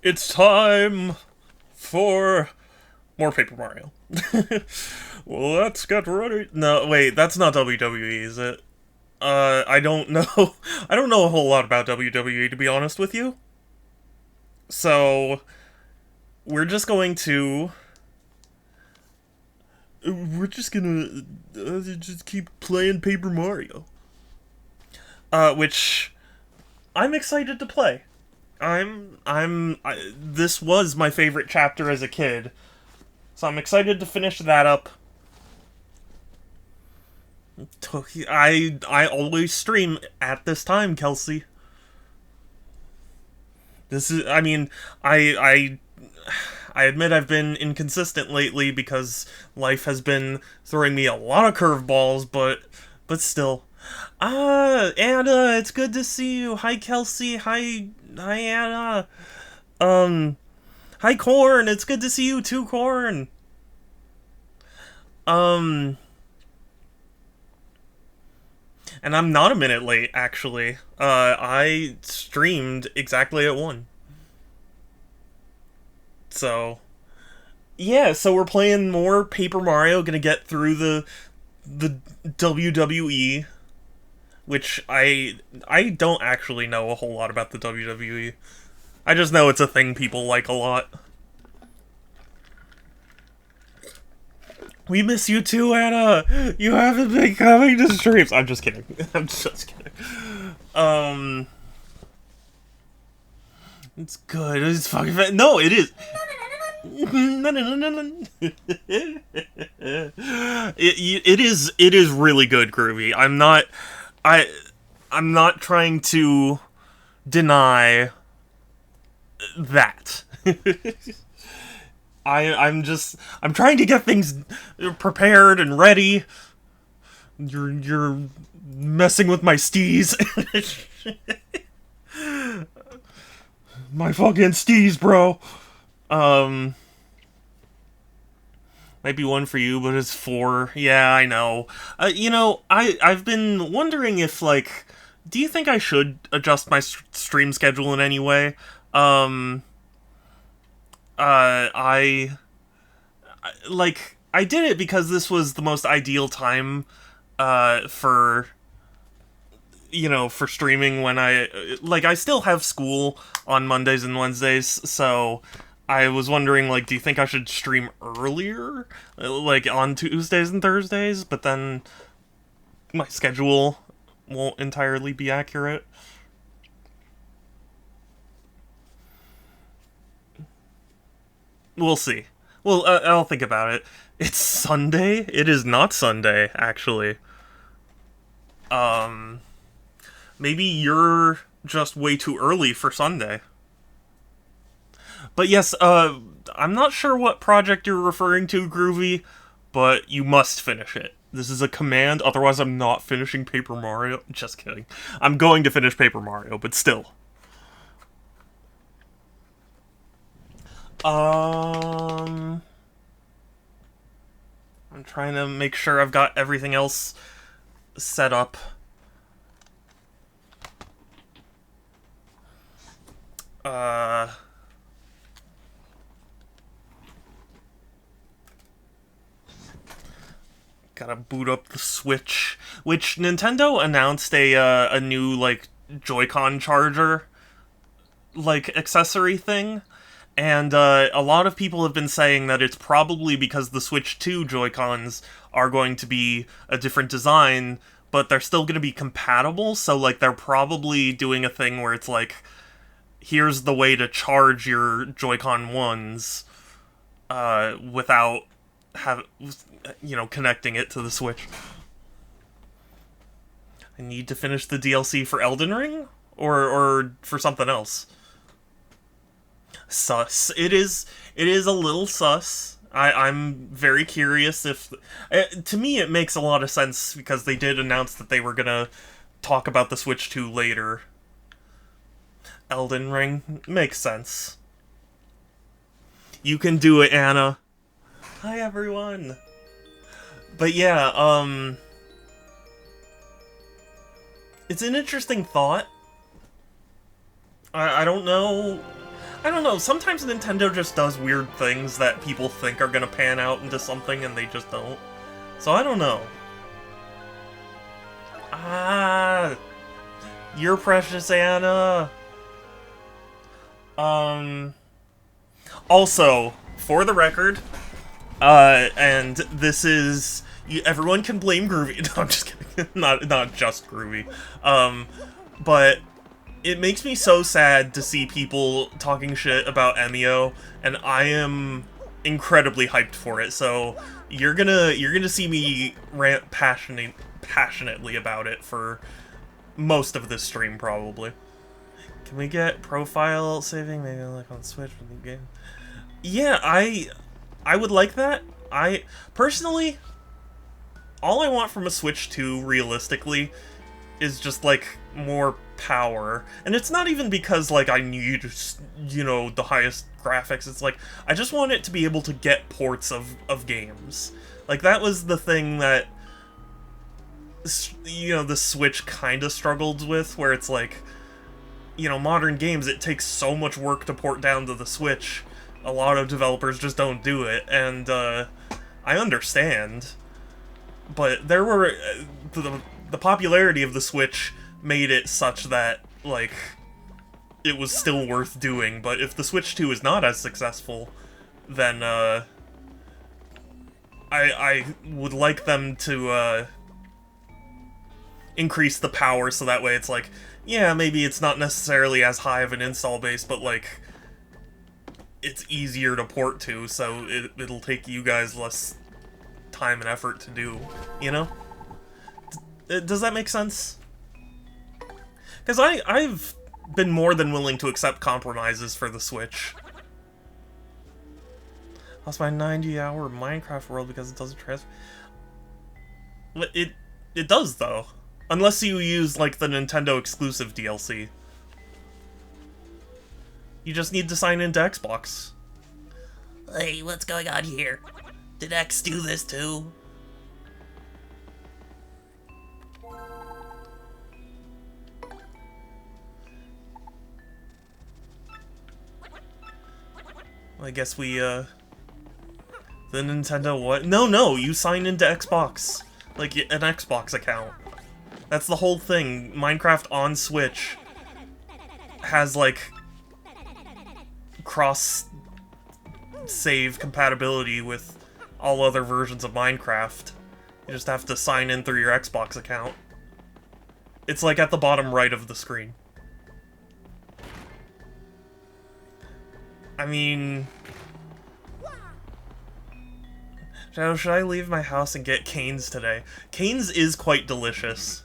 It's time for more Paper Mario. Well, let's get ready. No, wait, that's not WWE, is it? I don't know. I don't know a whole lot about WWE, to be honest with you. So, we're just going to. We're just gonna just keep playing Paper Mario. Which I'm excited to play. This was my favorite chapter as a kid, so I'm excited to finish that up. I always stream at this time, Kelsey. This is, I mean, I admit I've been inconsistent lately because life has been throwing me a lot of curveballs, but still. Anna, it's good to see you. Hi, Kelsey. Hi, Anna. Um, Hi, Corn. It's good to see you too, Corn. Um, and I'm not a minute late, actually. I streamed exactly at 1. So, yeah, so we're playing more Paper Mario, gonna get through the WWE, which I don't actually know a whole lot about the WWE. I just know it's a thing people like a lot. We miss you too, Anna. You haven't been coming to streams. I'm just kidding. I'm just kidding. Um, it's good. It's fucking no, it is. It is really good, Groovy. I I'm not trying to deny that. I'm trying to get things prepared and ready. You're messing with my steez. My fucking steez, bro. Um Might be one for you, but it's 4. Yeah, I know. I've been wondering if, like, do you think I should adjust my stream schedule in any way? Um, I did it because this was the most ideal time, for, for streaming when I still have school on Mondays and Wednesdays, so I was wondering, like, do you think I should stream earlier? Like, on Tuesdays and Thursdays? But then my schedule won't entirely be accurate. We'll see. Well, I'll think about it. It's Sunday? It is not Sunday, actually. Um, Maybe you're just way too early for Sunday. But yes, I'm not sure what project you're referring to, Groovy, but you must finish it. This is a command, otherwise I'm not finishing Paper Mario. Just kidding. I'm going to finish Paper Mario, but still. Um... I'm trying to make sure I've got everything else set up. Uh... Gotta boot up the Switch, which Nintendo announced a new, like, Joy-Con charger, like, accessory thing, and a lot of people have been saying that it's probably because the Switch 2 Joy-Cons are going to be a different design, but they're still going to be compatible, so, like, they're probably doing a thing where it's like, here's the way to charge your Joy-Con 1s, without connecting it to the Switch. I need to finish the DLC for Elden Ring? Or for something else? Sus. It is a little sus. I'm very curious if... to me, it makes a lot of sense, because they did announce that they were gonna talk about the Switch 2 later. Elden Ring. Makes sense. You can do it, Anna. Hi, everyone. But yeah, it's an interesting thought. I don't know. I don't know, sometimes Nintendo just does weird things that people think are gonna pan out into something and they just don't. So I don't know. Ah, you're precious, Anna. Also, for the record, and this is... everyone can blame Groovy. No, I'm just kidding. not just Groovy. But it makes me so sad to see people talking shit about Emio, and I am incredibly hyped for it. So you're gonna see me rant passionately about it for most of this stream, probably. Can we get profile saving maybe like on Switch for the game? Yeah, I would like that. I personally, all I want from a Switch 2 realistically is just like more power. And it's not even because like I need, you know, the highest graphics. It's like I just want it to be able to get ports of games. Like that was the thing that, you know, the Switch kind of struggled with, where it's like, you know, modern games, it takes so much work to port down to the Switch. A lot of developers just don't do it, and I understand. But there were... the popularity of the Switch made it such that, like, it was still worth doing. But if the Switch 2 is not as successful, then I would like them to increase the power so that way it's like, yeah, maybe it's not necessarily as high of an install base, but, like, it's easier to port to, so it'll take you guys less time and effort to do, you know? Does that make sense? Because I've been more than willing to accept compromises for the Switch. Lost my 90-hour Minecraft world because it doesn't transfer. It does, though. Unless you use, like, the Nintendo exclusive DLC. You just need to sign into Xbox. Hey, what's going on here? Did X do this too? I guess we, the Nintendo what? No, you sign into Xbox. Like, an Xbox account. That's the whole thing. Minecraft on Switch has, like, cross-save compatibility with all other versions of Minecraft. You just have to sign in through your Xbox account. It's, like, at the bottom right of the screen. I mean... should I leave my house and get Cane's today? Cane's is quite delicious.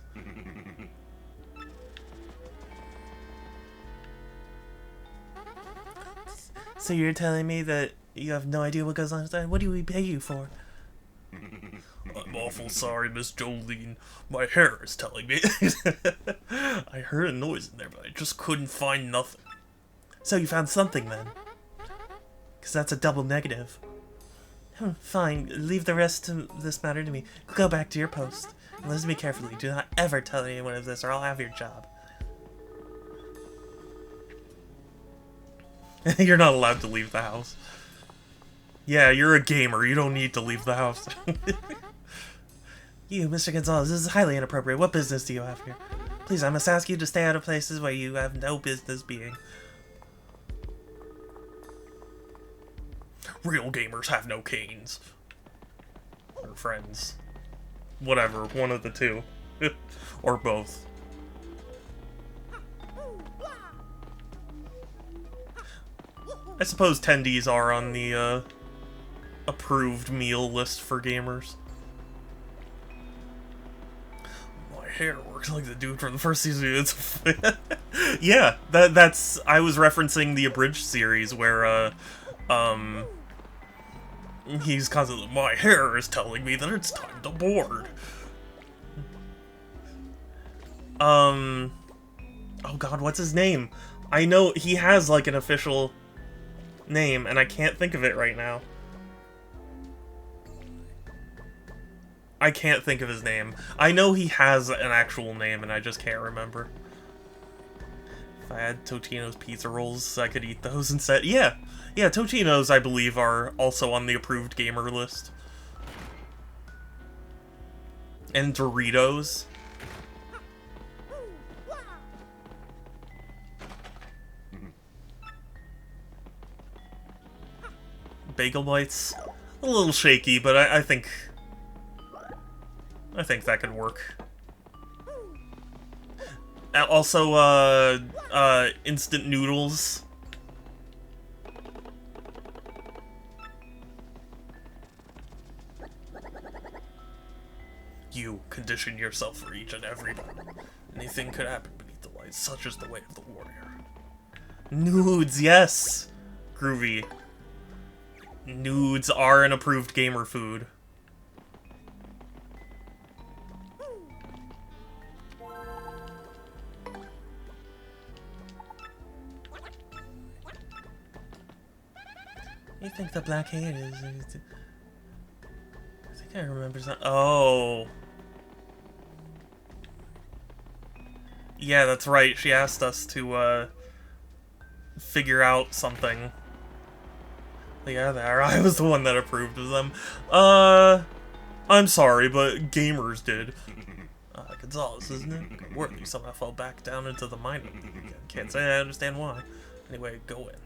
So you're telling me that you have no idea what goes on inside? What do we pay you for? I'm awful sorry, Miss Jolene. My hair is telling me. I heard a noise in there, but I just couldn't find nothing. So you found something, then? Because that's a double negative. Fine, leave the rest of this matter to me. Go back to your post. And listen to me carefully. Do not ever tell anyone of this, or I'll have your job. You're not allowed to leave the house. Yeah, you're a gamer. You don't need to leave the house. You, Mr. Gonzalez, this is highly inappropriate. What business do you have here? Please, I must ask you to stay out of places where you have no business being. Real gamers have no canes. Or friends. Whatever, one of the two. Or both. I suppose tendies are on the, approved meal list for gamers. My hair works like the dude from the first season. It's yeah, that's... I was referencing the abridged series where, he's constantly, my hair is telling me that it's time to board. Oh god, what's his name? I know he has, like, an official name, and I can't think of it right now. I can't think of his name. I know he has an actual name, and I just can't remember. I had Totino's pizza rolls, I could eat those instead. Yeah, yeah, Totino's, I believe, are also on the approved gamer list. And Doritos. Bagel Bites, a little shaky, but I think that could work. Also, instant noodles. You condition yourself for each and every moment. Anything could happen beneath the lights, such is the way of the warrior. Nudes, yes! Groovy. Nudes are an approved gamer food. You think the black hair is... I think I remember something. Oh. Yeah, that's right. She asked us to, figure out something. Yeah, there. I was the one that approved of them. I'm sorry, but gamers did. Gonzalez, isn't it? Worthy somehow fell back down into the minor league again. Can't say I understand why. Anyway, go in.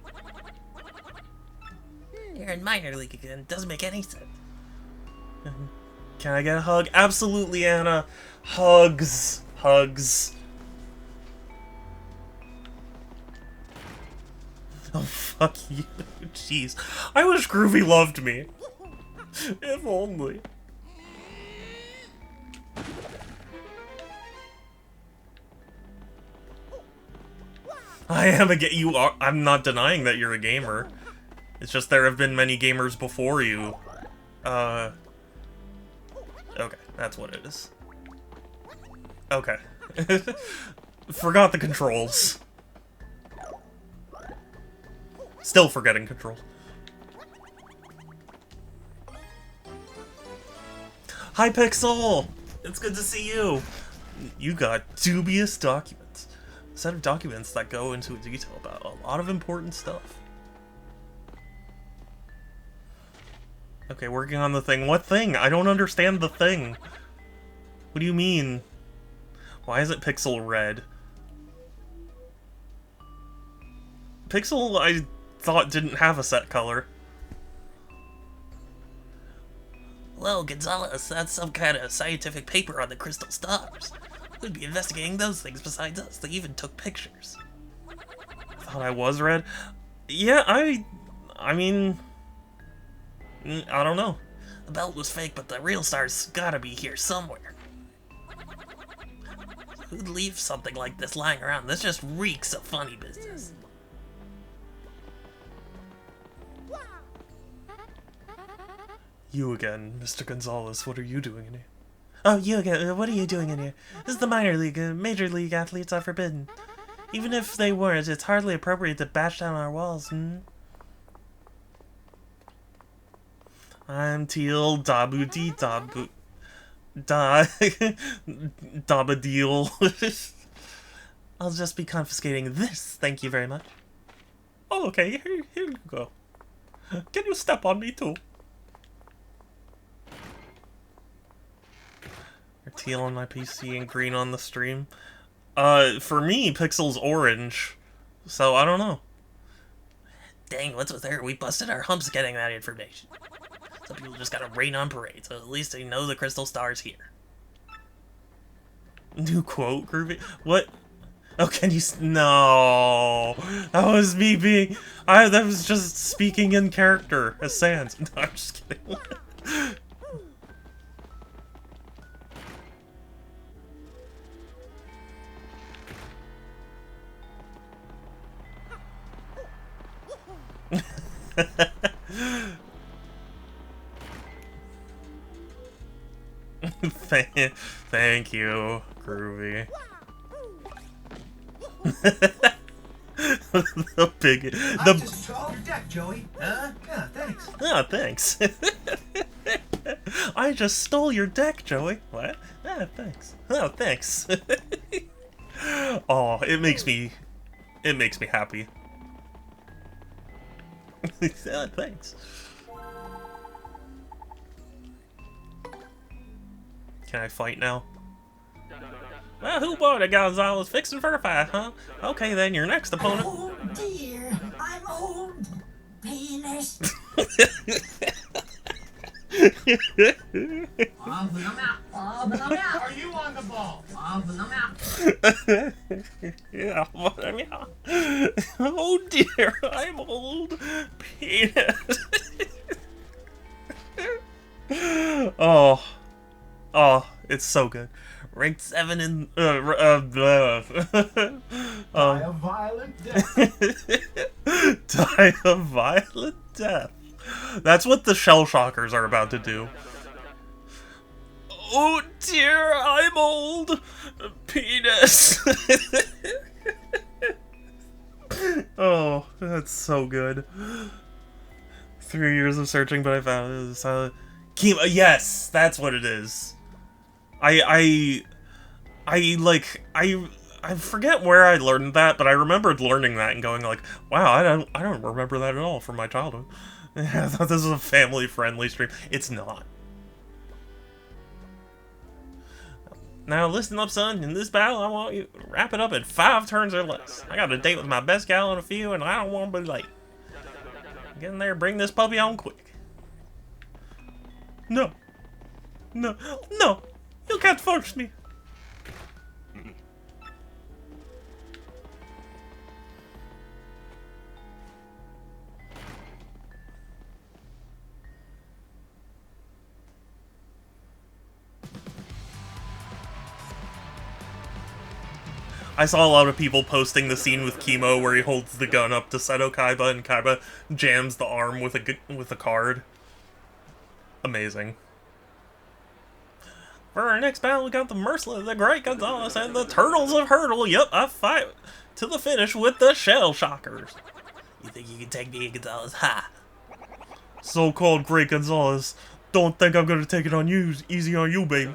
You're in minor league again. Doesn't make any sense. Can I get a hug? Absolutely, Anna. Hugs. Hugs. Oh, fuck you. Jeez. I wish Groovy loved me. If only. I am a you are. I'm not denying that you're a gamer. It's just there have been many gamers before you. Okay, that's what it is. Okay. Forgot the controls. Still forgetting controls. Hi, Pixel! It's good to see you! You got dubious documents. A set of documents that go into detail about a lot of important stuff. Okay, working on the thing. What thing? I don't understand the thing. What do you mean? Why is it Pixel red? Pixel, I thought, didn't have a set color. Well, Gonzalez, that's some kind of scientific paper on the crystal stars. Who'd be investigating those things besides us? They even took pictures. Thought I was red? Yeah, I mean... I don't know. The belt was fake, but the real star's gotta be here somewhere. Who'd leave something like this lying around? This just reeks of funny business. You again, Mr. Gonzalez. What are you doing in here? Oh, you again. What are you doing in here? This is the minor league. Major league athletes are forbidden. Even if they weren't, it's hardly appropriate to bash down our walls, I'm Teal Dabu-dee Dabu... Dabadeel. I'll just be confiscating this, thank you very much. Oh, okay, here you go. Can you step on me, too? Teal on my PC and green on the stream. For me, Pixel's orange. So, I don't know. Dang, what's with her? We busted our humps getting that information. Some people just gotta rain on parade, so at least they know the crystal star's here. New quote, Groovy? What? Oh, can you... No! That was me being... that was just speaking in character as Sans. No, I'm just kidding. Thank you, Groovy. The big... I just stole your deck, Joey. Yeah, thanks. Oh, thanks. I just stole your deck, Joey. What? Ah, thanks. Oh, thanks. Oh, it It makes me happy. Yeah, thanks. Can I fight now? Well, who bought a Gonzalez fixing for a fight, huh? Okay, then your next opponent. Oh dear, I'm old. Penis. Open them out. Open them out. Are you on the ball? Open them out. Yeah, but I mean, oh dear, I'm old. Penis. Oh, oh, it's so good. Ranked 7 in Die a violent death. Die a violent death. That's what the shell shockers are about to do. Oh dear, I'm old. Penis. Oh, that's so good. 3 years of searching, but I found it. Chemo. Yes, that's what it is. I forget where I learned that, but I remembered learning that and going like, wow, I don't remember that at all from my childhood. I thought this was a family-friendly stream. It's not. Now listen up, son. In this battle, I want you to wrap it up in 5 turns or less. I got a date with my best gal in a few, and I don't want to be late. Get in there, bring this puppy on quick. No. No. No. You can't force me. I saw a lot of people posting the scene with Chemo where he holds the gun up to Seto Kaiba and Kaiba jams the arm with a card. Amazing. For our next battle, we got the Merciless, the Great Gonzalez, and the Turtles of Hurdle. Yup, I fight to the finish with the Shell Shockers. You think you can take me, Gonzalez? Ha! So-called Great Gonzalez. Don't think I'm gonna take it on you, easy on you, baby.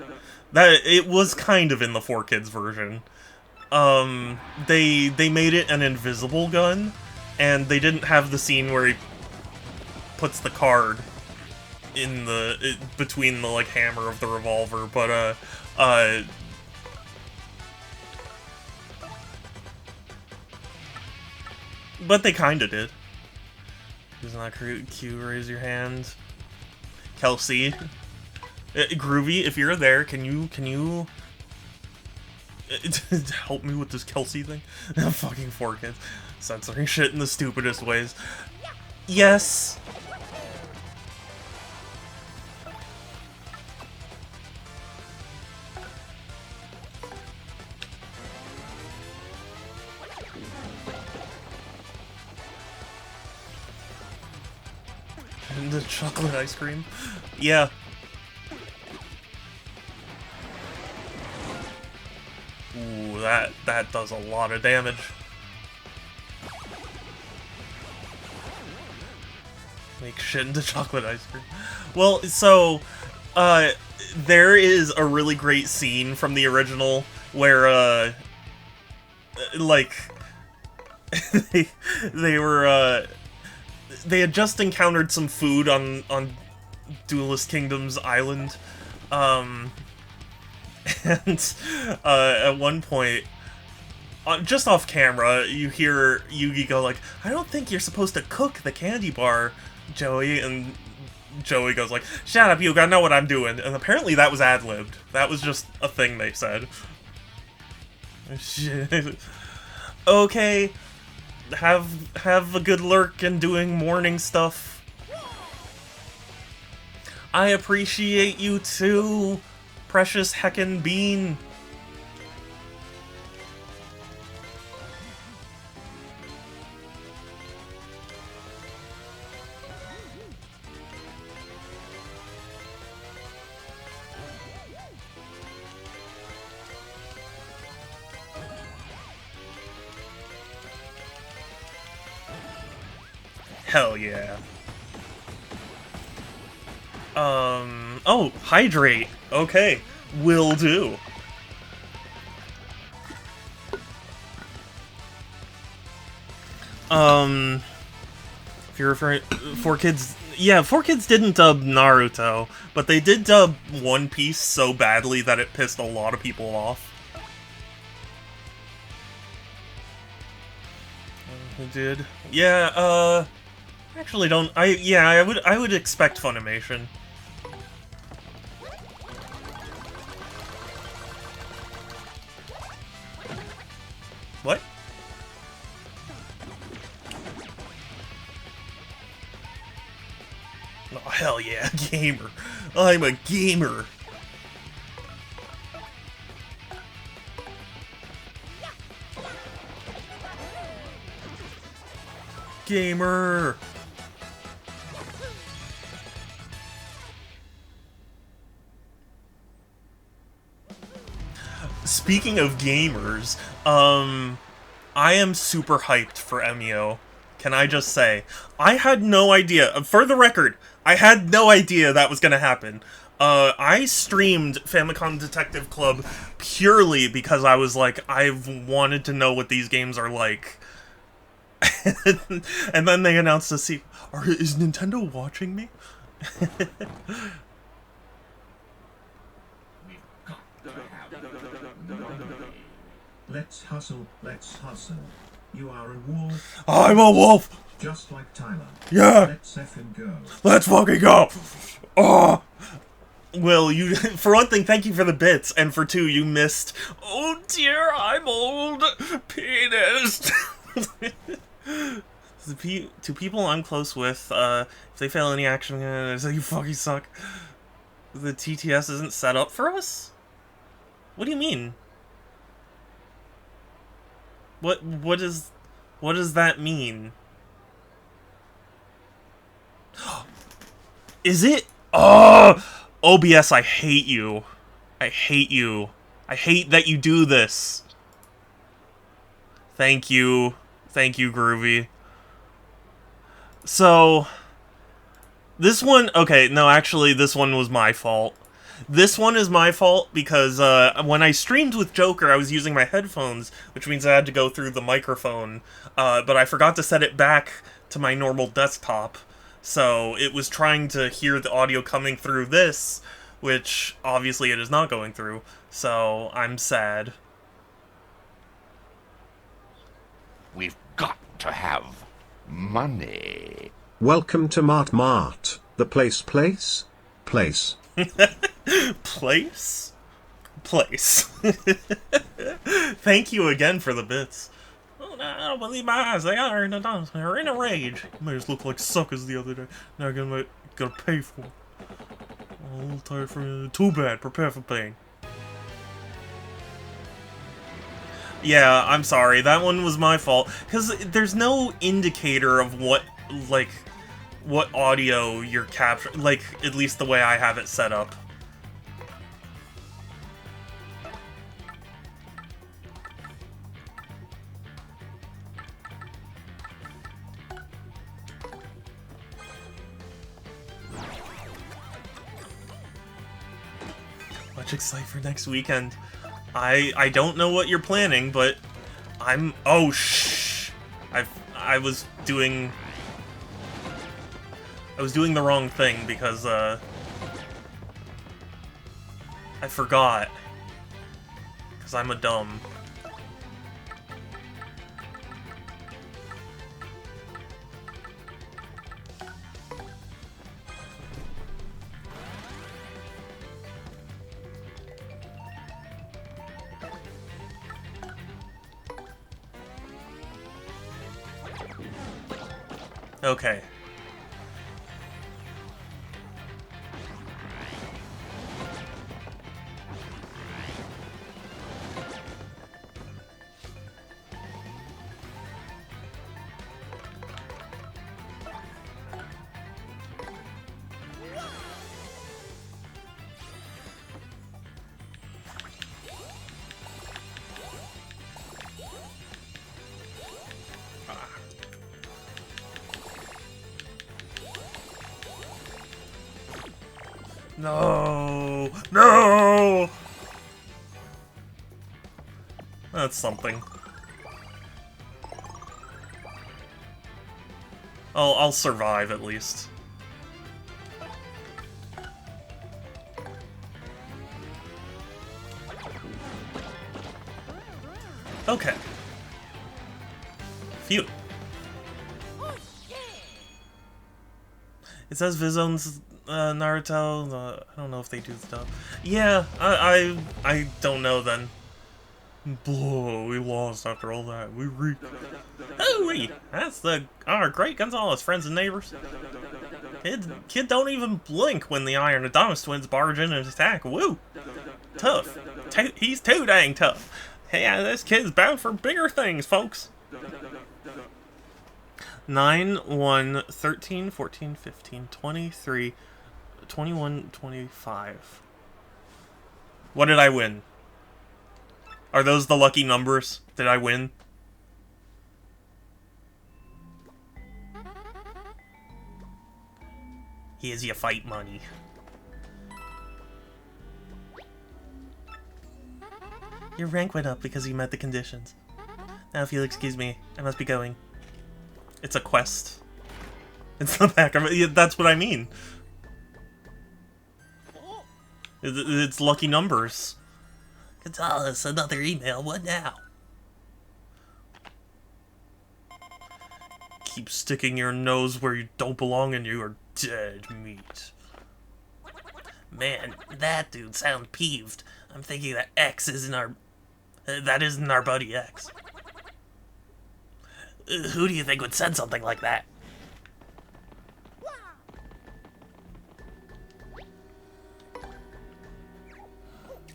It was kind of in the 4Kids version. They made it an invisible gun, and they didn't have the scene where he puts the card in between the like hammer of the revolver, but but they kinda did. Isn't that cute? Raise your hand. Kelsey. Groovy, if you're there, can you help me with this Kelsey thing? Fucking 4Kids. Censoring shit in the stupidest ways. Yes! And the chocolate ice cream? Yeah. Ooh, that does a lot of damage. Make shit into chocolate ice cream. Well, so, there is a really great scene from the original where, like, they were, they had just encountered some food on Duelist Kingdom's island, and at one point, just off camera, you hear Yugi go like, "I don't think you're supposed to cook the candy bar, Joey," and Joey goes like, "Shut up, Yugi, I know what I'm doing." And apparently that was ad-libbed. That was just a thing they said. Shit. Okay, have a good lurk and doing morning stuff. I appreciate you too, precious heckin' bean. Hell yeah. Oh, hydrate. Okay, will do. If you're referring, 4Kids, yeah, 4Kids didn't dub Naruto, but they did dub One Piece so badly that it pissed a lot of people off. It did. Yeah, actually don't, I would expect Funimation. What? Oh, hell yeah, gamer. I'm a gamer. Gamer. Speaking of gamers, I am super hyped for Emio. Can I just say? I had no idea. For the record, I had no idea that was gonna happen. I streamed Famicom Detective Club purely because I was like, I've wanted to know what these games are like. And then they announced a sequel. Is Nintendo watching me? Let's hustle, let's hustle. You are a wolf. I'm a wolf! Just like Tyler. Yeah! Let's effing go. Let's fucking go! Oh! Will, you, for one thing, thank you for the bits, and for two, you missed, oh dear, I'm old, penis. To people I'm close with, if they fail any action, they say, you fucking suck. The TTS isn't set up for us? What do you mean? What does that mean? Is it? Oh! OBS, I hate you. I hate you. I hate that you do this. Thank you. Thank you, Groovy. So, this one, okay, no, actually, this one was my fault. This one is my fault because when I streamed with Joker, I was using my headphones, which means I had to go through the microphone, but I forgot to set it back to my normal desktop, so it was trying to hear the audio coming through this, which obviously it is not going through, so I'm sad. We've got to have money. Welcome to Mart Mart, the place. Place? Place. Thank you again for the bits. Oh, no, I don't believe my eyes. They are in a rage. Made us look like suckers the other day. Now I'm gonna pay for it. Oh, a little tired for too bad. Prepare for pain. Yeah, I'm sorry. That one was my fault. Because there's no indicator of what audio you're capturing. Like, at least the way I have it set up. Much excited for next weekend. I don't know what you're planning, but I'm... Oh, shh! I was doing the wrong thing because, I forgot. Because I'm a dumb. Okay. No! No! That's something. I'll survive at least. Okay. Phew. It says Vizone's Naruto. I don't know if they do stuff. Yeah, I don't know then. Blah, we lost after all that. Hooey! That's our great Gonzalez, friends and neighbors. Kid don't even blink when the Iron Adonis twins barge in and attack. Woo! Tough. He's too dang tough. Hey, this kid's bound for bigger things, folks. 9, 1, 13, 14, 15, 23, 21, 25. What did I win? Are those the lucky numbers? Did I win? Here's your fight money. Your rank went up because you met the conditions. Now if you'll excuse me, I must be going. It's a quest. It's the back of it. Yeah, that's what I mean. It's lucky numbers. Gonzalez, another email. What now? Keep sticking your nose where you don't belong and you are dead meat. Man, that dude sounds peeved. I'm thinking that X isn't our... that isn't our buddy X. Who do you think would send something like that?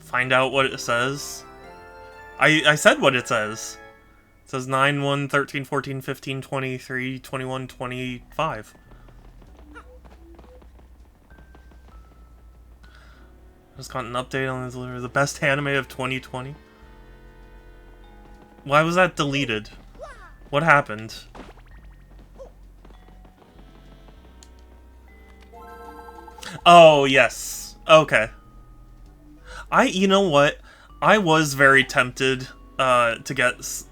Find out what it says. I said what it says. It says 9, 1, 13, 14, 15, 23, 21, 25. Just got an update on this, the best anime of 2020. Why was that deleted? What happened? Oh, yes. Okay. You know what? I was very tempted to get...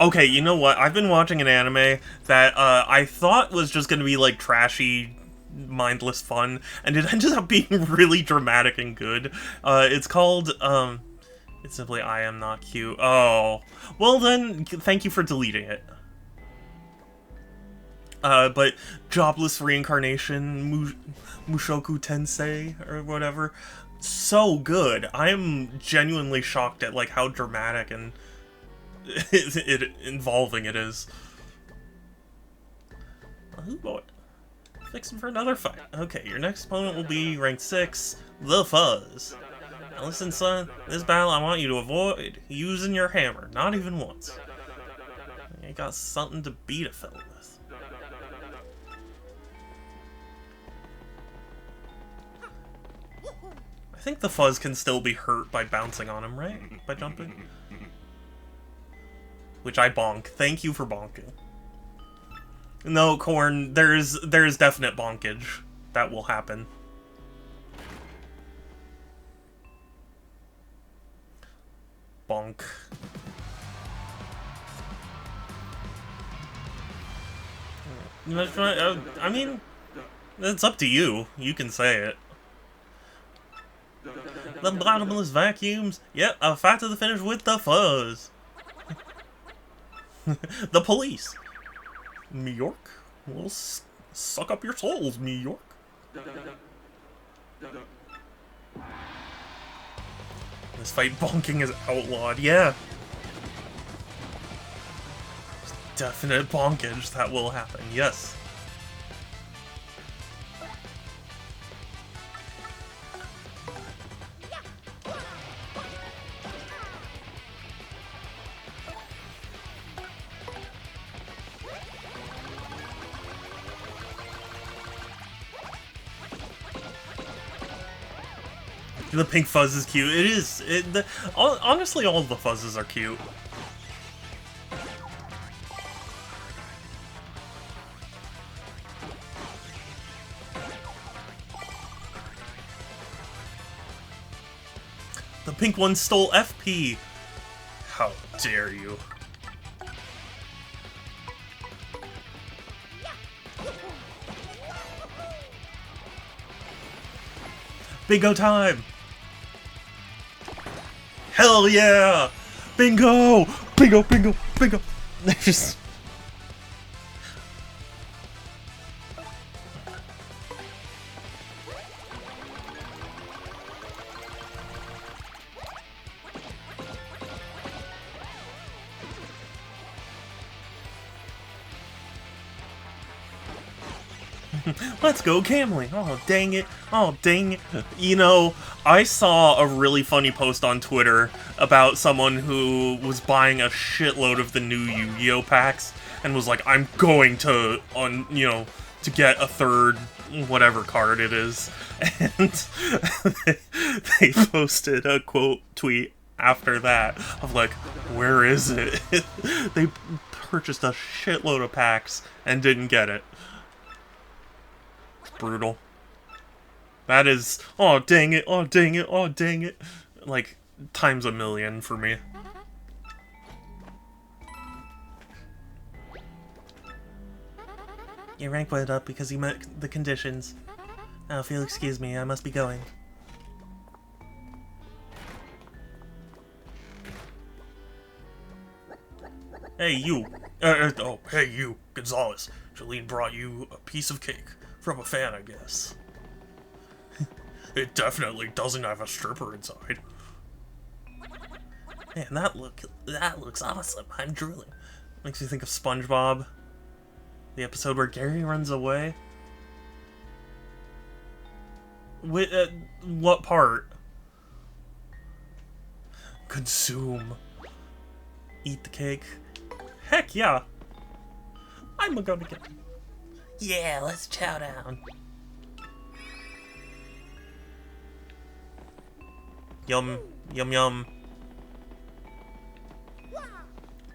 Okay, you know what? I've been watching an anime that I thought was just gonna be like trashy, mindless fun, and it ended up being really dramatic and good. It's called, it's simply I Am Not Cute. Oh. Well then, thank you for deleting it. But Jobless Reincarnation, Mushoku Tensei, or whatever, so good. I'm genuinely shocked at like how dramatic and involving it is. Oh boy. Fixing for another fight. Okay, your next opponent will be rank 6, The Fuzz. Now listen, son, this battle I want you to avoid using your hammer, not even once. You got something to beat a fella with. I think the Fuzz can still be hurt by bouncing on him, right? By jumping? Which I bonk. Thank you for bonking. No, Corn, there's definite bonkage that will happen. Bonk. I mean, it's up to you. You can say it. The bottomless vacuums. Yep, a fight to the finish with the Fuzz. The police. New York? We'll suck up your souls, New York. This fight bonking is outlawed, yeah. There's definite bonkage that will happen, yes. The pink fuzz is cute. It is. Honestly, all of the fuzzes are cute. The pink one stole FP. How dare you? Bingo time! Hell yeah! Bingo! Bingo, bingo, bingo! Just... Let's go gambling! Oh, dang it. Oh, dang it. You know, I saw a really funny post on Twitter about someone who was buying a shitload of the new Yu-Gi-Oh packs and was like, I'm going to, to get a third whatever card it is. And they posted a quote tweet after that of like, where is it? They purchased a shitload of packs and didn't get it. Brutal. That is, oh dang it, oh dang it, oh dang it. Like, times a million for me. Your rank went up because you met the conditions. Now, if you'll excuse me, I must be going. Hey, you. Hey, you, Gonzalez. Jolene brought you a piece of cake. From a fan, I guess. It definitely doesn't have a stripper inside. Man, that looks awesome. I'm drooling. Makes me think of SpongeBob. The episode where Gary runs away. What part? Consume. Eat the cake. Heck yeah. I'm gonna get... Yeah, let's chow down. Yum, yum, yum.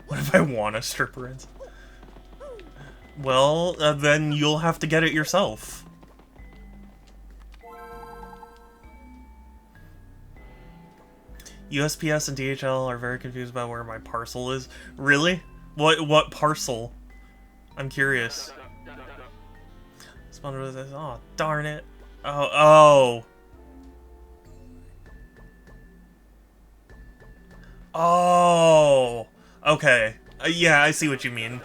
What if I want a stripper inside? Well, then you'll have to get it yourself. USPS and DHL are very confused about where my parcel is. Really? What parcel? I'm curious. Oh, darn it. Oh. Okay. Yeah, I see what you mean.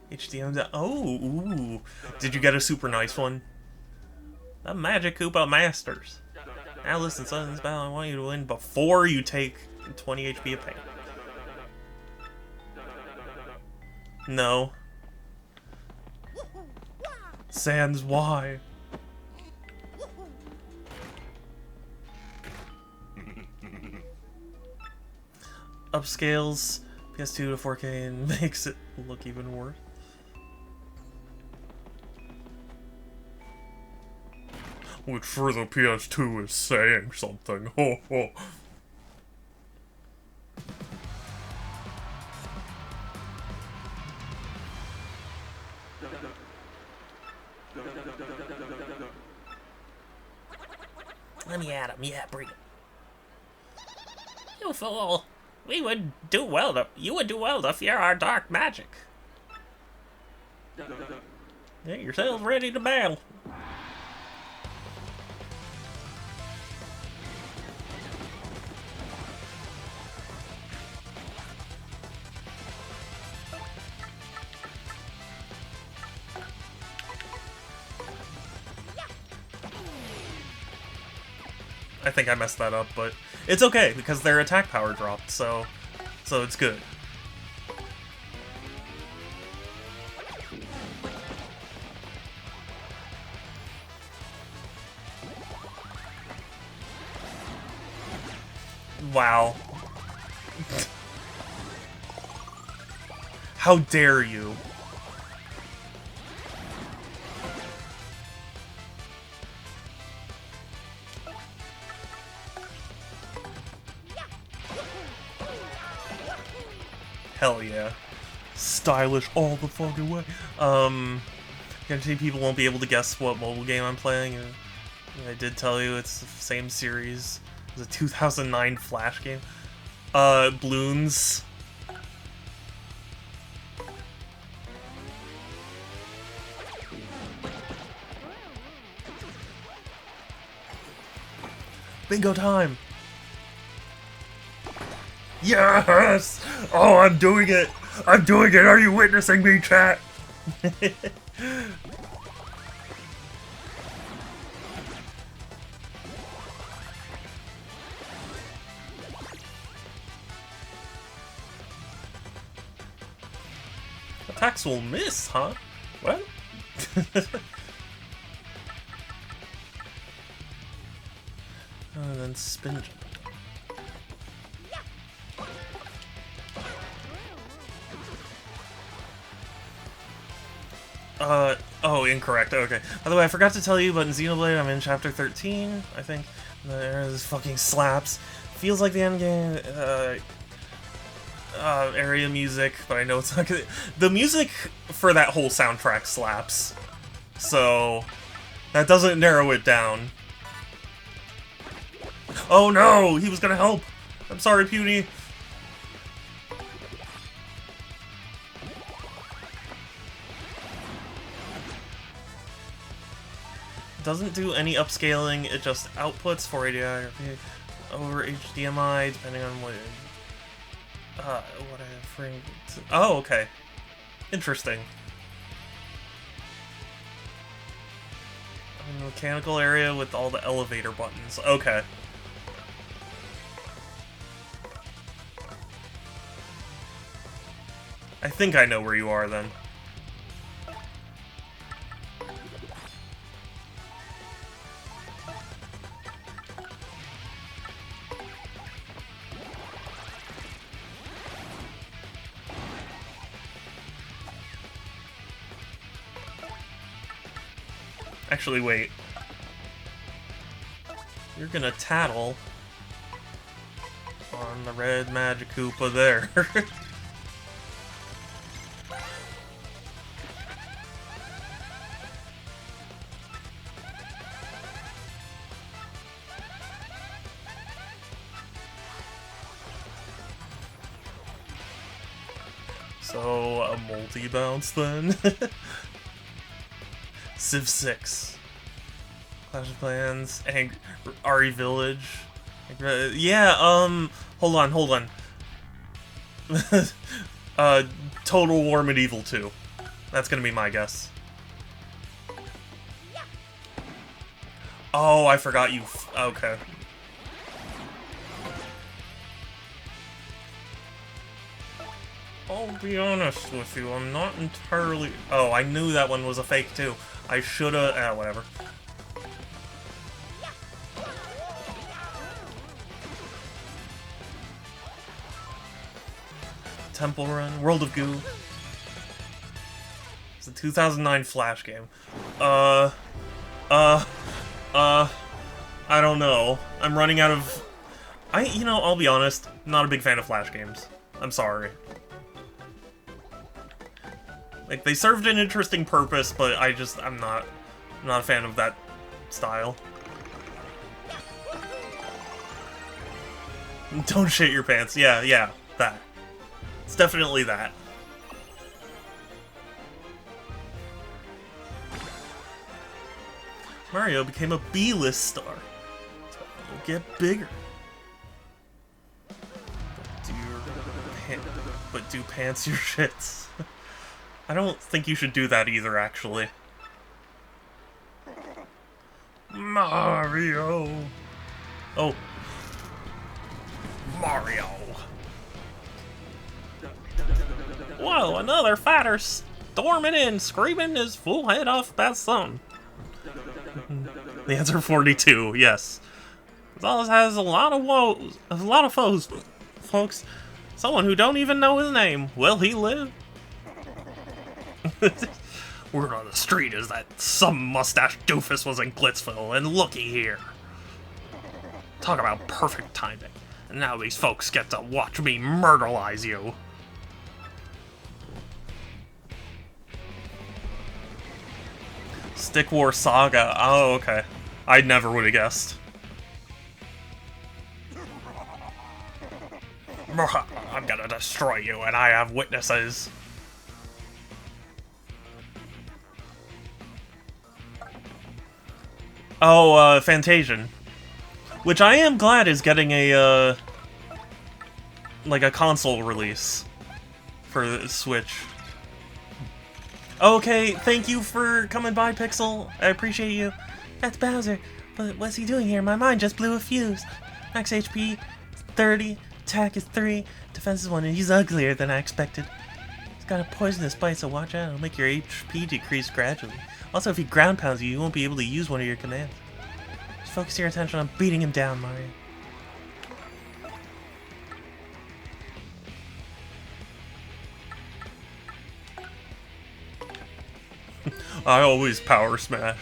HDM. Oh, ooh. Did you get a super nice one? The Magic Koopa Masters. Now listen, Sun's Battle, I want you to win before you take 20 HP of pain. No. Sans, why? Upscales PS2 to 4K and makes it look even worse. Which for the PS2 is saying something. Ho ho. Let me at him. Yeah, bring it. You fool! You would do well to fear our dark magic. Get yourselves ready to battle. I think I messed that up, but it's okay because their attack power dropped, so it's good. Wow. How dare you? Hell yeah. Stylish all the fucking way. Guarantee people won't be able to guess what mobile game I'm playing. I did tell you it's the same series as a 2009 Flash game. Bloons. Bingo time! Yes! Oh, I'm doing it! I'm doing it! Are you witnessing me, chat? Attacks will miss, huh? What? And then spin jump. Oh, incorrect. Okay. By the way, I forgot to tell you, but in Xenoblade, I'm in Chapter 13, I think. There's fucking slaps. Feels like the end game, area music, but I know it's not gonna... The music for that whole soundtrack slaps. So, that doesn't narrow it down. Oh no! He was gonna help! I'm sorry, Puny. Doesn't do any upscaling, it just outputs 480 over HDMI, depending on what I frame. Oh, okay. Interesting. Mechanical area with all the elevator buttons. Okay. I think I know where you are then. Actually, wait. You're gonna tattle on the red Magikoopa there. So, a multi-bounce then? Civ 6. Clash of Clans, Ari Village. Yeah, hold on. Total War Medieval 2. That's gonna be my guess. Oh, I forgot you. Okay. I'll be honest with you, I'm not entirely... Oh, I knew that one was a fake, too. I shoulda... whatever. Temple Run, World of Goo. It's a 2009 Flash game. I don't know. I'm running out of... I'll be honest, not a big fan of Flash games. I'm sorry. Like, they served an interesting purpose, but I'm not a fan of that style. Don't shit your pants. Yeah, that. It's definitely that. Mario became a B-list star. He'll get bigger. But do pants your shits? I don't think you should do that either, actually. Mario! Oh. Mario! Whoa, another fatter storming in, screaming his full head off about something. The answer 42, yes. Gonzalez has a lot of foes, folks. Someone who don't even know his name. Will he live? Word on the street is that some mustache doofus was in Glitzville, and looky here. Talk about perfect timing. And now these folks get to watch me murderize you. Stick War Saga. Oh, okay. I never would have guessed. I'm gonna destroy you, and I have witnesses. Oh, Fantasian. Which I am glad is getting a, like a console release for the Switch. Okay, thank you for coming by, Pixel. I appreciate you. That's Bowser. But what's he doing here? My mind just blew a fuse. Max HP 30, attack is 3, defense is 1, and he's uglier than I expected. He's got a poisonous bite, so watch out. It'll make your HP decrease gradually. Also, if he ground pounds you, you won't be able to use one of your commands. Just focus your attention on beating him down, Mario. I always power smash.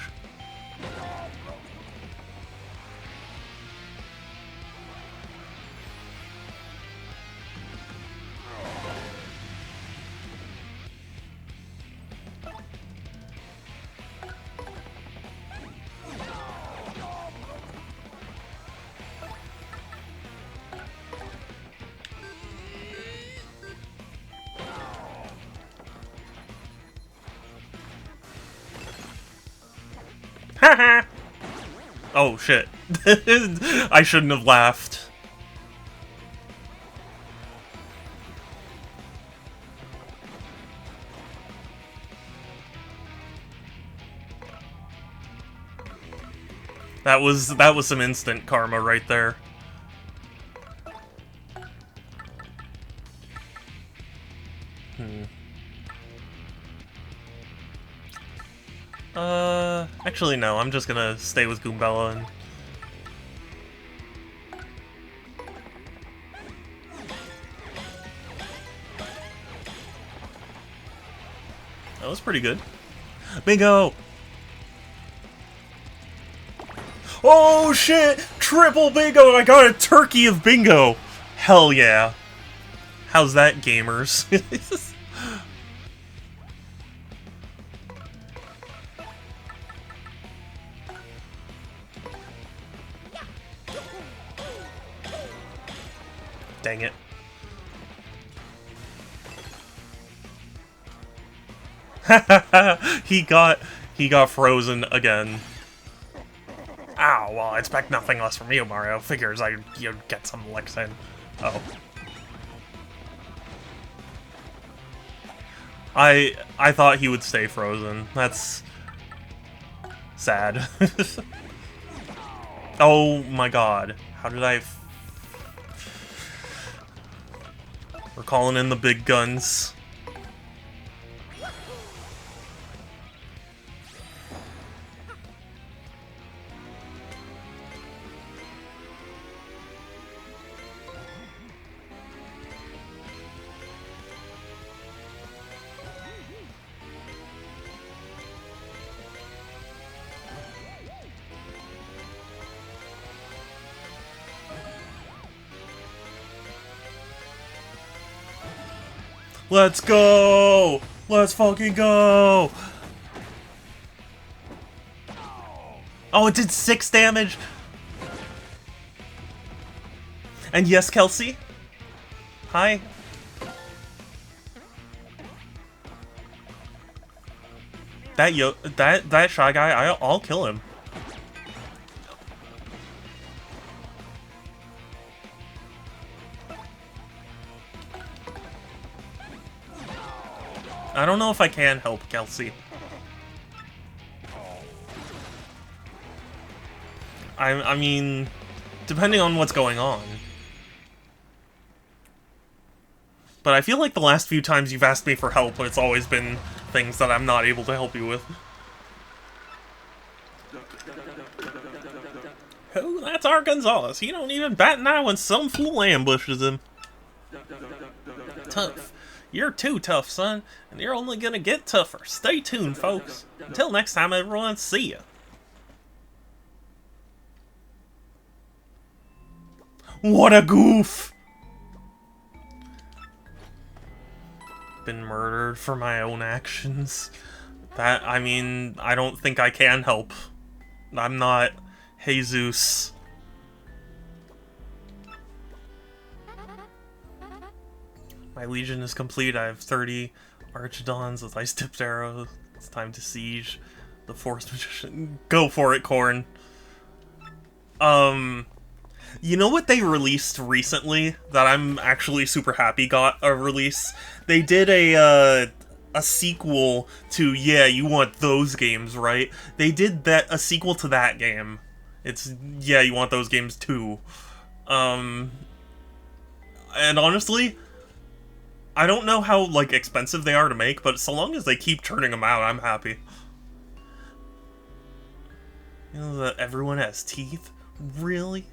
Haha! Oh shit. I shouldn't have laughed. That was some instant karma right there. Actually no, I'm just gonna stay with Goombella and... That was pretty good. Bingo! Oh shit! Triple bingo! I got a turkey of bingo! Hell yeah. How's that, gamers? Dang it. he got frozen again. Ow, well, I expect nothing less from you, Mario. Figures you'd get some licks in. Oh. I thought he would stay frozen. That's sad. Oh my god. How did I... We're calling in the big guns. Let's go! Let's fucking go! Oh, it did 6 damage! And yes, Kelsey? Hi? That Shy Guy, I'll kill him. I don't know if I can help Kelsey. I mean, depending on what's going on. But I feel like the last few times you've asked me for help, it's always been things that I'm not able to help you with. Oh, that's our Gonzalez. He don't even bat an eye when some fool ambushes him. Tough. You're too tough, son, and you're only gonna get tougher. Stay tuned, folks. Until next time, everyone, see ya. What a goof! Been murdered for my own actions. That, I mean, I don't think I can help. I'm not Jesus. My legion is complete. I have 30 Archidons with ice-tipped arrows. It's time to siege the Forest Magician. Go for it, Corn. You know what they released recently that I'm actually super happy got a release? They did a sequel to Yeah, You Want Those Games, right? They did a sequel to that game. It's Yeah, You Want Those Games too. And honestly, I don't know how like expensive they are to make, but so long as they keep turning them out, I'm happy. You know that everyone has teeth? Really?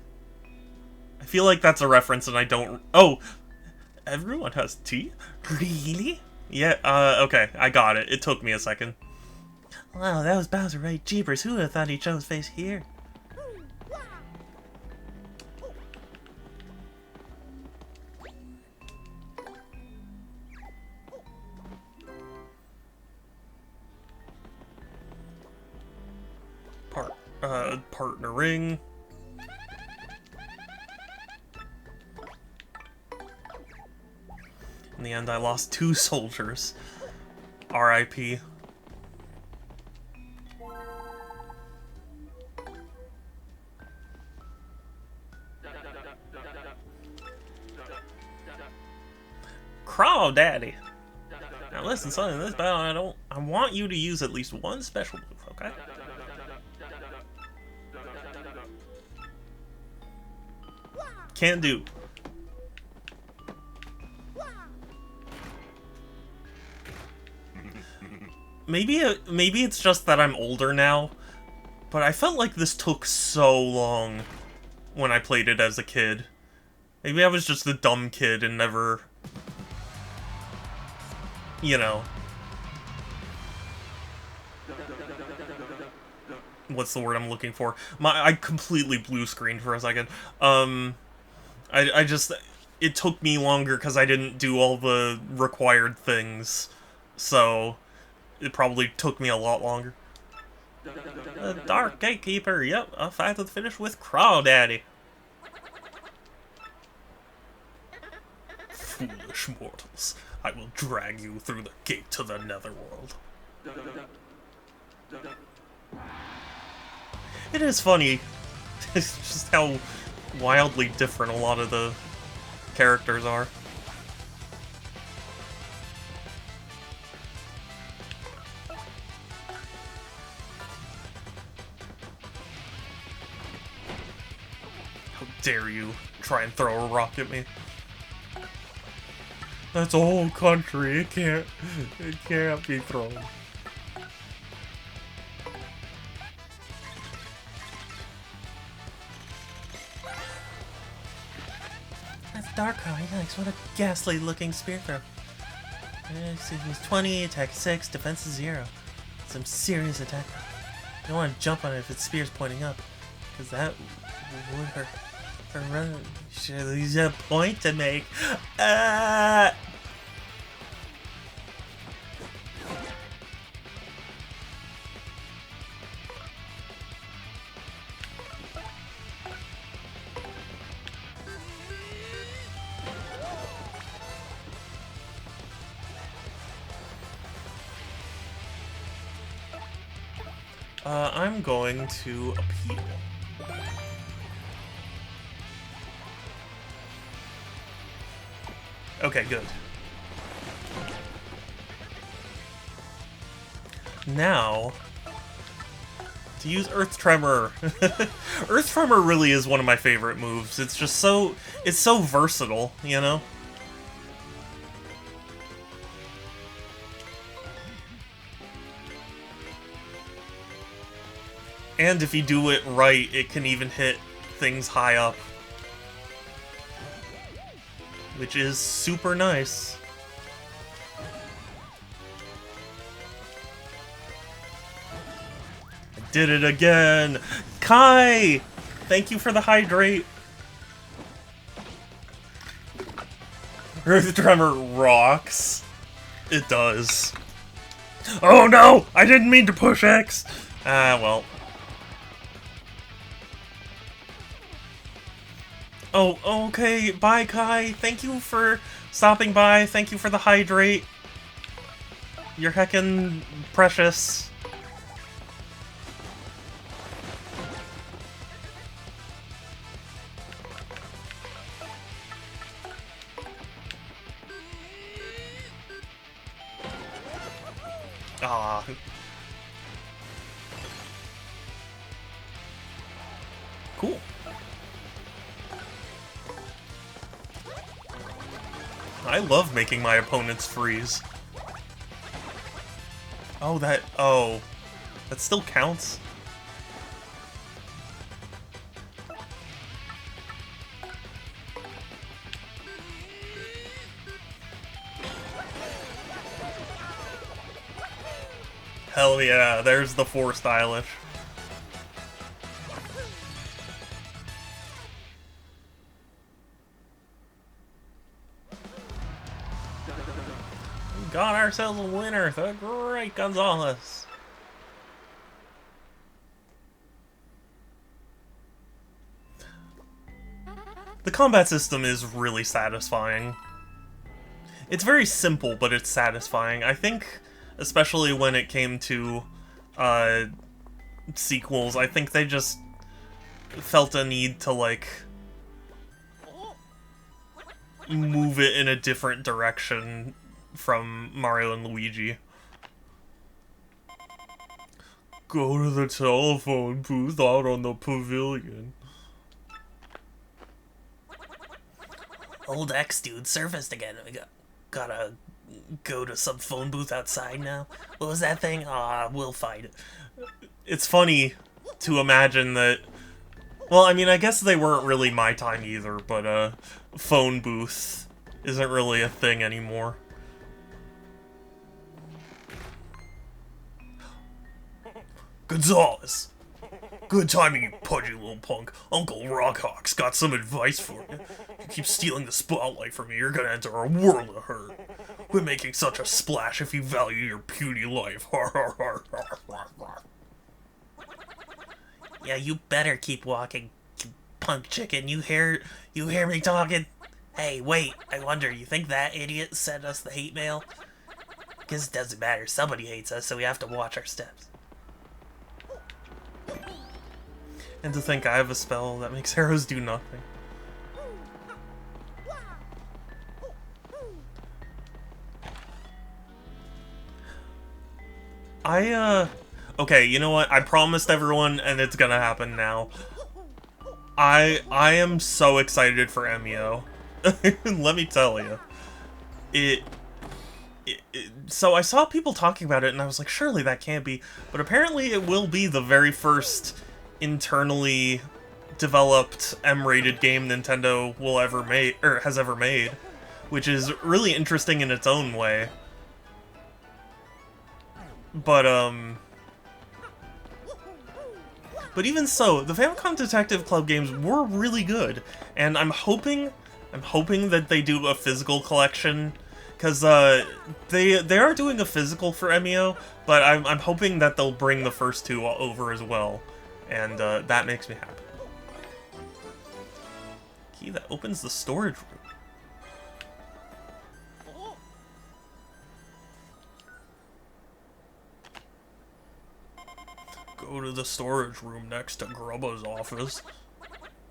I feel like that's a reference and I don't... Oh! Everyone has teeth? Really? Yeah, okay, I got it. It took me a second. Wow, that was Bowser, right? Jeepers, who would have thought he'd show his face here? Partnering. In the end, I lost 2 soldiers. R.I.P. Crawdaddy. Now listen, son, in this battle, I want you to use at least one special move, okay? Can't do. Maybe it's just that I'm older now, but I felt like this took so long when I played it as a kid. Maybe I was just a dumb kid and never, you know. What's the word I'm looking for? I completely blue screened for a second. I just, it took me longer because I didn't do all the required things, so it probably took me a lot longer. The Dark Gatekeeper, yep, a fight to the finish with Crawdaddy. Foolish mortals, I will drag you through the gate to the netherworld. It is funny, it's just how wildly different a lot of the characters are. How dare you try and throw a rock at me? That's a whole country, it can't be thrown. Darkrai, yikes, what a ghastly looking spear throw. He's 20, attack 6, defense is 0. Some serious attack. You don't want to jump on it if its spear's pointing up, because that would hurt. He's a point to make. I'm going to appeal. Okay, good. Now, to use Earth Tremor. Earth Tremor really is one of my favorite moves. It's just it's so versatile, you know? And if you do it right, it can even hit things high up. Which is super nice. I did it again! Kai! Thank you for the hydrate. Earth Tremor rocks. It does. Oh no! I didn't mean to push X! Ah, well. Oh, okay, bye Kai. Thank you for stopping by. Thank you for the hydrate. You're heckin' precious. Ah. Cool. I love making my opponents freeze. Oh, that still counts? Hell yeah, there's the 4 stylish. We got ourselves a winner, the great Gonzalez. The combat system is really satisfying. It's very simple, but it's satisfying. I think, especially when it came to sequels, I think they just felt a need to, like, move it in a different direction from Mario and Luigi. Go to the telephone booth out on the pavilion. Old X dude surfaced again. We gotta go to some phone booth outside now. What was that thing? Ah, we'll fight it. It's funny to imagine that. Well, I mean, I guess they weren't really my time either, but phone booth isn't really a thing anymore. Gonzalez! Good timing, you pudgy little punk. Uncle Rockhawk's got some advice for you. You keep stealing the spotlight from me, you're gonna enter a world of hurt. Quit making such a splash if you value your puny life. Yeah, you better keep walking, you punk chicken. You hear me talking? Hey, wait, I wonder, you think that idiot sent us the hate mail? Because it doesn't matter, somebody hates us, so we have to watch our steps. And to think I have a spell that makes arrows do nothing. Okay, you know what? I promised everyone, and it's gonna happen now. I am so excited for Emio. Let me tell you. So I saw people talking about it, and I was like, surely that can't be. But apparently it will be the very first internally developed M-rated game Nintendo will ever make, or has ever made, which is really interesting in its own way. But even so, the Famicom Detective Club games were really good, and I'm hoping that they do a physical collection, because they are doing a physical for Emio, but I'm hoping that they'll bring the first 2 over as well. And that makes me happy. Key that opens the storage room. Go to the storage room next to Grubba's office.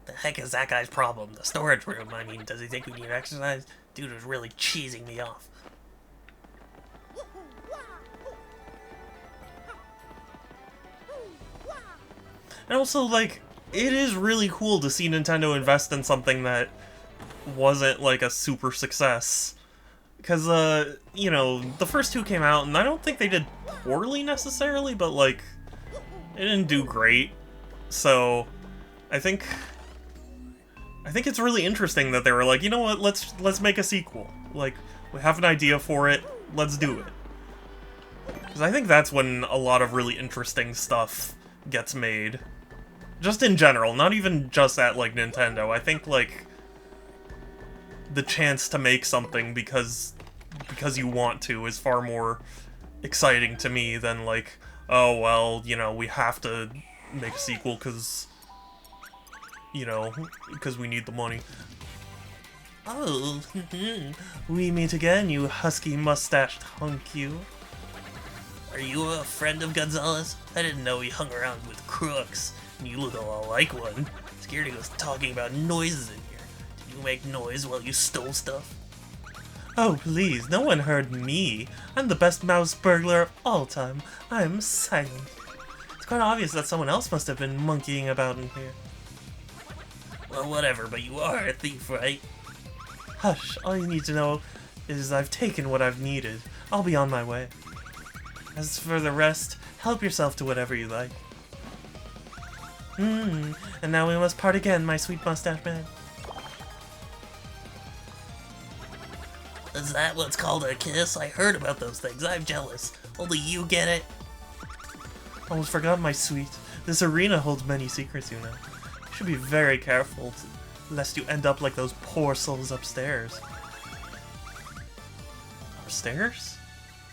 The heck is that guy's problem? The storage room. I mean, does he think we need exercise? Dude is really cheesing me off. And also, like, it is really cool to see Nintendo invest in something that wasn't, like, a super success. Because, you know, the first 2 came out, and I don't think they did poorly necessarily, but, like, it didn't do great. So, I think it's really interesting that they were like, you know what, let's make a sequel. Like, we have an idea for it, let's do it. Because I think that's when a lot of really interesting stuff gets made. Just in general, not even just at, like, Nintendo. I think, like, the chance to make something because you want to is far more exciting to me than, like, oh, well, you know, we have to make a sequel because, you know, because we need the money. Oh, we meet again, you husky-mustached hunk, you. Are you a friend of Gonzalez? I didn't know he hung around with crooks. You look a lot like one. Scared he was talking about noises in here. Did you make noise while you stole stuff? Oh, please, no one heard me. I'm the best mouse burglar of all time. I'm silent. It's quite obvious that someone else must have been monkeying about in here. Well, whatever, but you are a thief, right? Hush, all you need to know is I've taken what I've needed. I'll be on my way. As for the rest, help yourself to whatever you like. And now we must part again, my sweet mustache man. Is that what's called a kiss? I heard about those things. I'm jealous. Only you get it. Almost forgot, my sweet. This arena holds many secrets, you know. You should be very careful, lest you end up like those poor souls upstairs. Upstairs?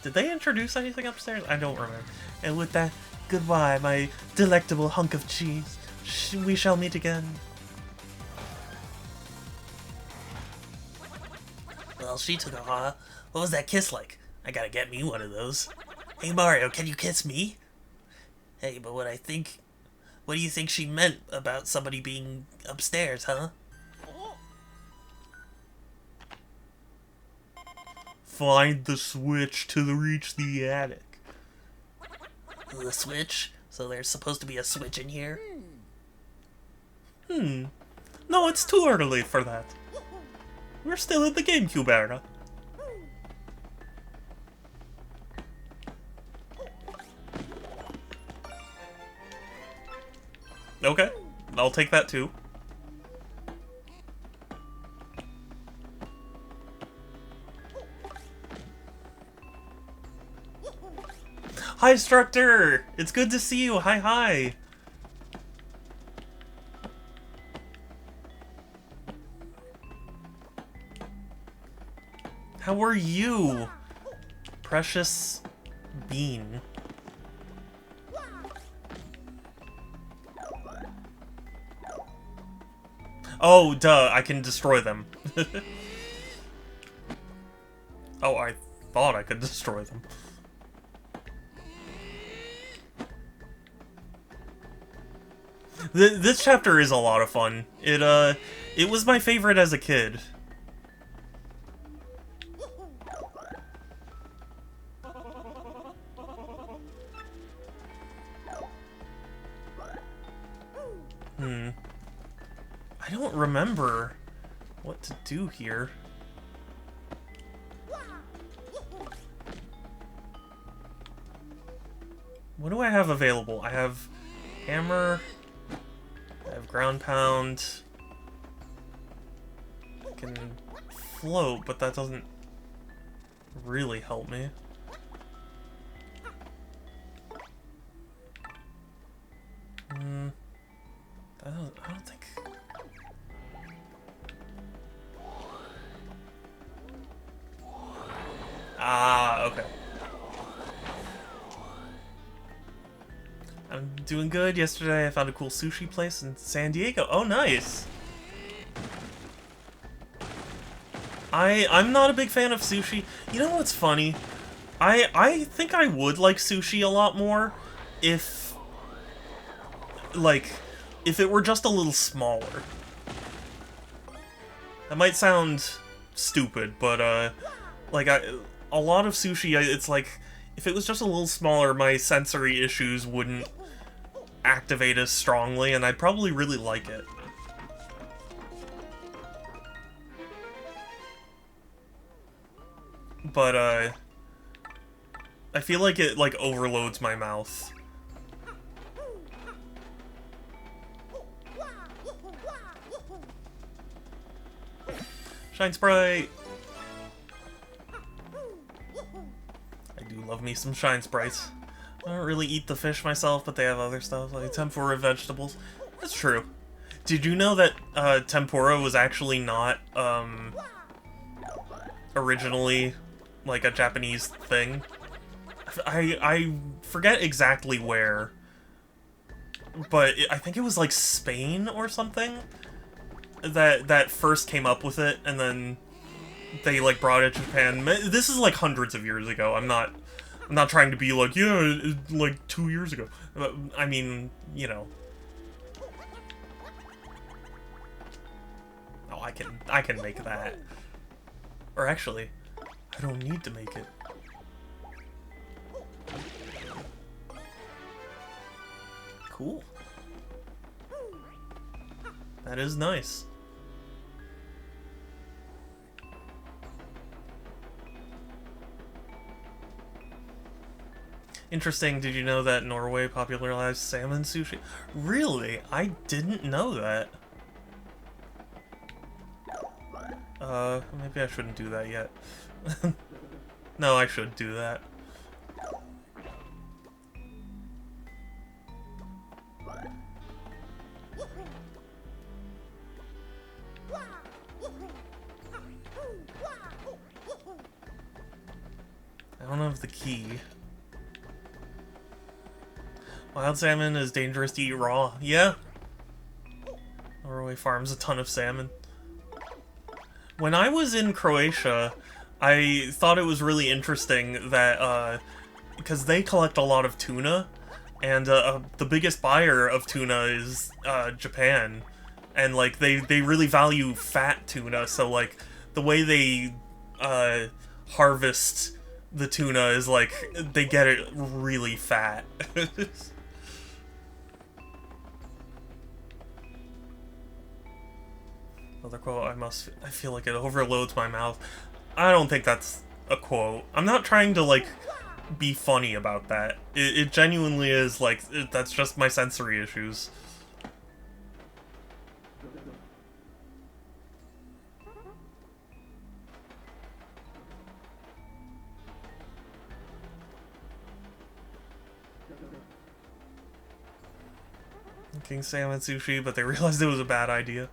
Did they introduce anything upstairs? I don't remember. And with that, goodbye, my delectable hunk of cheese. We shall meet again. Well, she took a while. What was that kiss like? I gotta get me one of those. Hey Mario, can you kiss me? Hey, but what do you think she meant about somebody being upstairs, huh? Find the switch to reach the attic. The switch? So there's supposed to be a switch in here? No, it's too early for that. We're still in the GameCube era. Okay, I'll take that too. Hi, Structor! It's good to see you. Hi, hi. How are you, precious bean? Oh, duh, I can destroy them. Oh, I thought I could destroy them. This chapter is a lot of fun. It was my favorite as a kid. I don't remember what to do here. What do I have available? I have hammer, I have ground pound, I can float, but that doesn't really help me. I don't think... Ah, okay. I'm doing good. Yesterday I found a cool sushi place in San Diego. Oh, nice! I'm not a big fan of sushi. You know what's funny? I think I would like sushi a lot more if... like, if it were just a little smaller. That might sound stupid, but, like, a lot of sushi, it's like, if it was just a little smaller, my sensory issues wouldn't activate as strongly, and I'd probably really like it. But, I feel like it, like, overloads my mouth. Shine Sprite! I do love me some Shine Sprites. I don't really eat the fish myself, but they have other stuff, like tempura vegetables. That's true. Did you know that tempura was actually not originally like a Japanese thing? I forget exactly where, but I think it was like Spain or something that first came up with it, and then they like brought it to Japan. This is like hundreds of years ago. I'm not trying to be like, yeah, like 2 years ago. I mean, you know. Oh, I can make that. Or actually, I don't need to make it. Cool. That is nice. Interesting, did you know that Norway popularized salmon sushi? Really? I didn't know that. Maybe I shouldn't do that yet. No, I should do that. I don't have the key. Wild salmon is dangerous to eat raw. Yeah. Norway farms a ton of salmon. When I was in Croatia, I thought it was really interesting that, because they collect a lot of tuna, and the biggest buyer of tuna is Japan. And, like, they really value fat tuna, so, like, the way they harvest the tuna is, like, they get it really fat. Another quote, I feel like it overloads my mouth. I don't think that's a quote. I'm not trying to, like, be funny about that. It genuinely is, like, that's just my sensory issues. King salmon sushi, but they realized it was a bad idea.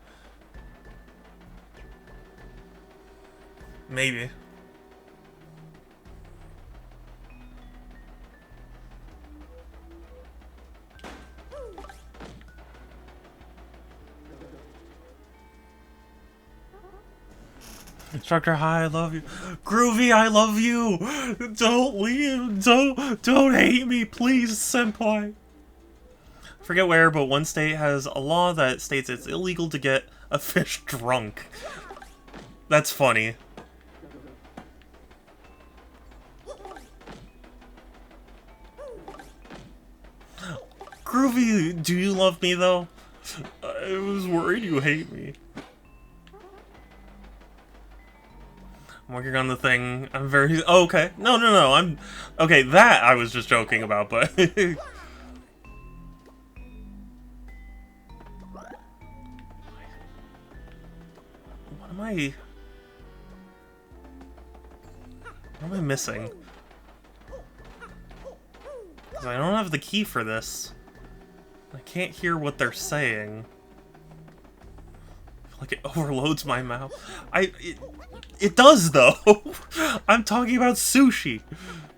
Maybe. Instructor, hi, I love you. Groovy, I love you. Don't leave. Don't hate me, please, senpai. Forget where, but one state has a law that states it's illegal to get a fish drunk. That's funny. Groovy, do you love me, though? I was worried you hate me. I'm working on the thing. I'm very... Oh, okay. No. I'm... Okay, that I was just joking about, but... What am I... What am I missing? Because I don't have the key for this. I can't hear what they're saying. I feel like it overloads my mouth. It does, though! I'm talking about sushi!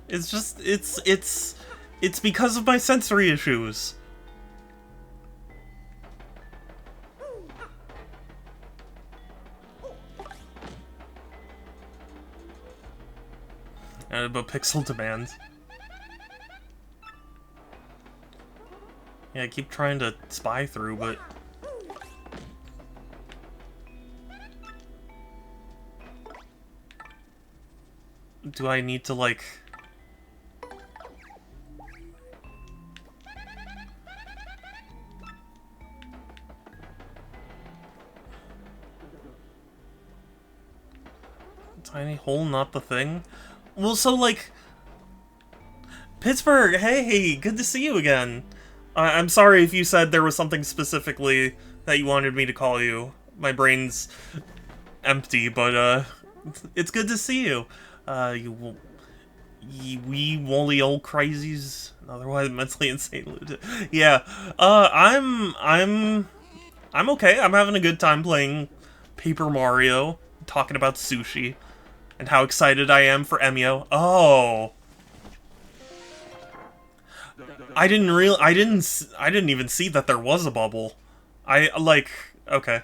It's just, it's because of my sensory issues. But pixel demands. Yeah, I keep trying to spy through, but... Do I need to, like... Tiny hole, not the thing? Well, so, like... Pittsburgh, hey, good to see you again. I'm sorry if you said there was something specifically that you wanted me to call you. My brain's empty, but, it's good to see you. You wee woolly old crazies, otherwise mentally insane. Yeah, I'm okay. I'm having a good time playing Paper Mario, talking about sushi, and how excited I am for Emio. Oh. I didn't even see that there was a bubble. Okay.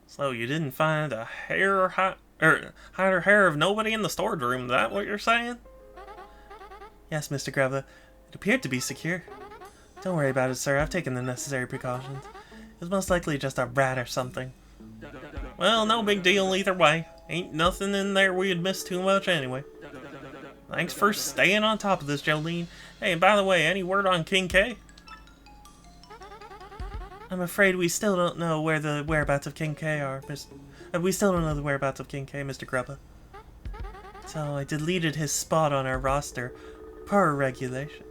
So you didn't find a hide or hair of nobody in the storage room, is that what you're saying? Yes, Mr. Grevla. It appeared to be secure. Don't worry about it, sir. I've taken the necessary precautions. It was most likely just a rat or something. Well, no big deal either way. Ain't nothing in there we'd miss too much anyway. Thanks for staying on top of this, Jolene. Hey, and by the way, any word on King K? I'm afraid we still don't know where the whereabouts of King K are, we still don't know the whereabouts of King K, Mr. Grubba. So I deleted his spot on our roster, per regulation.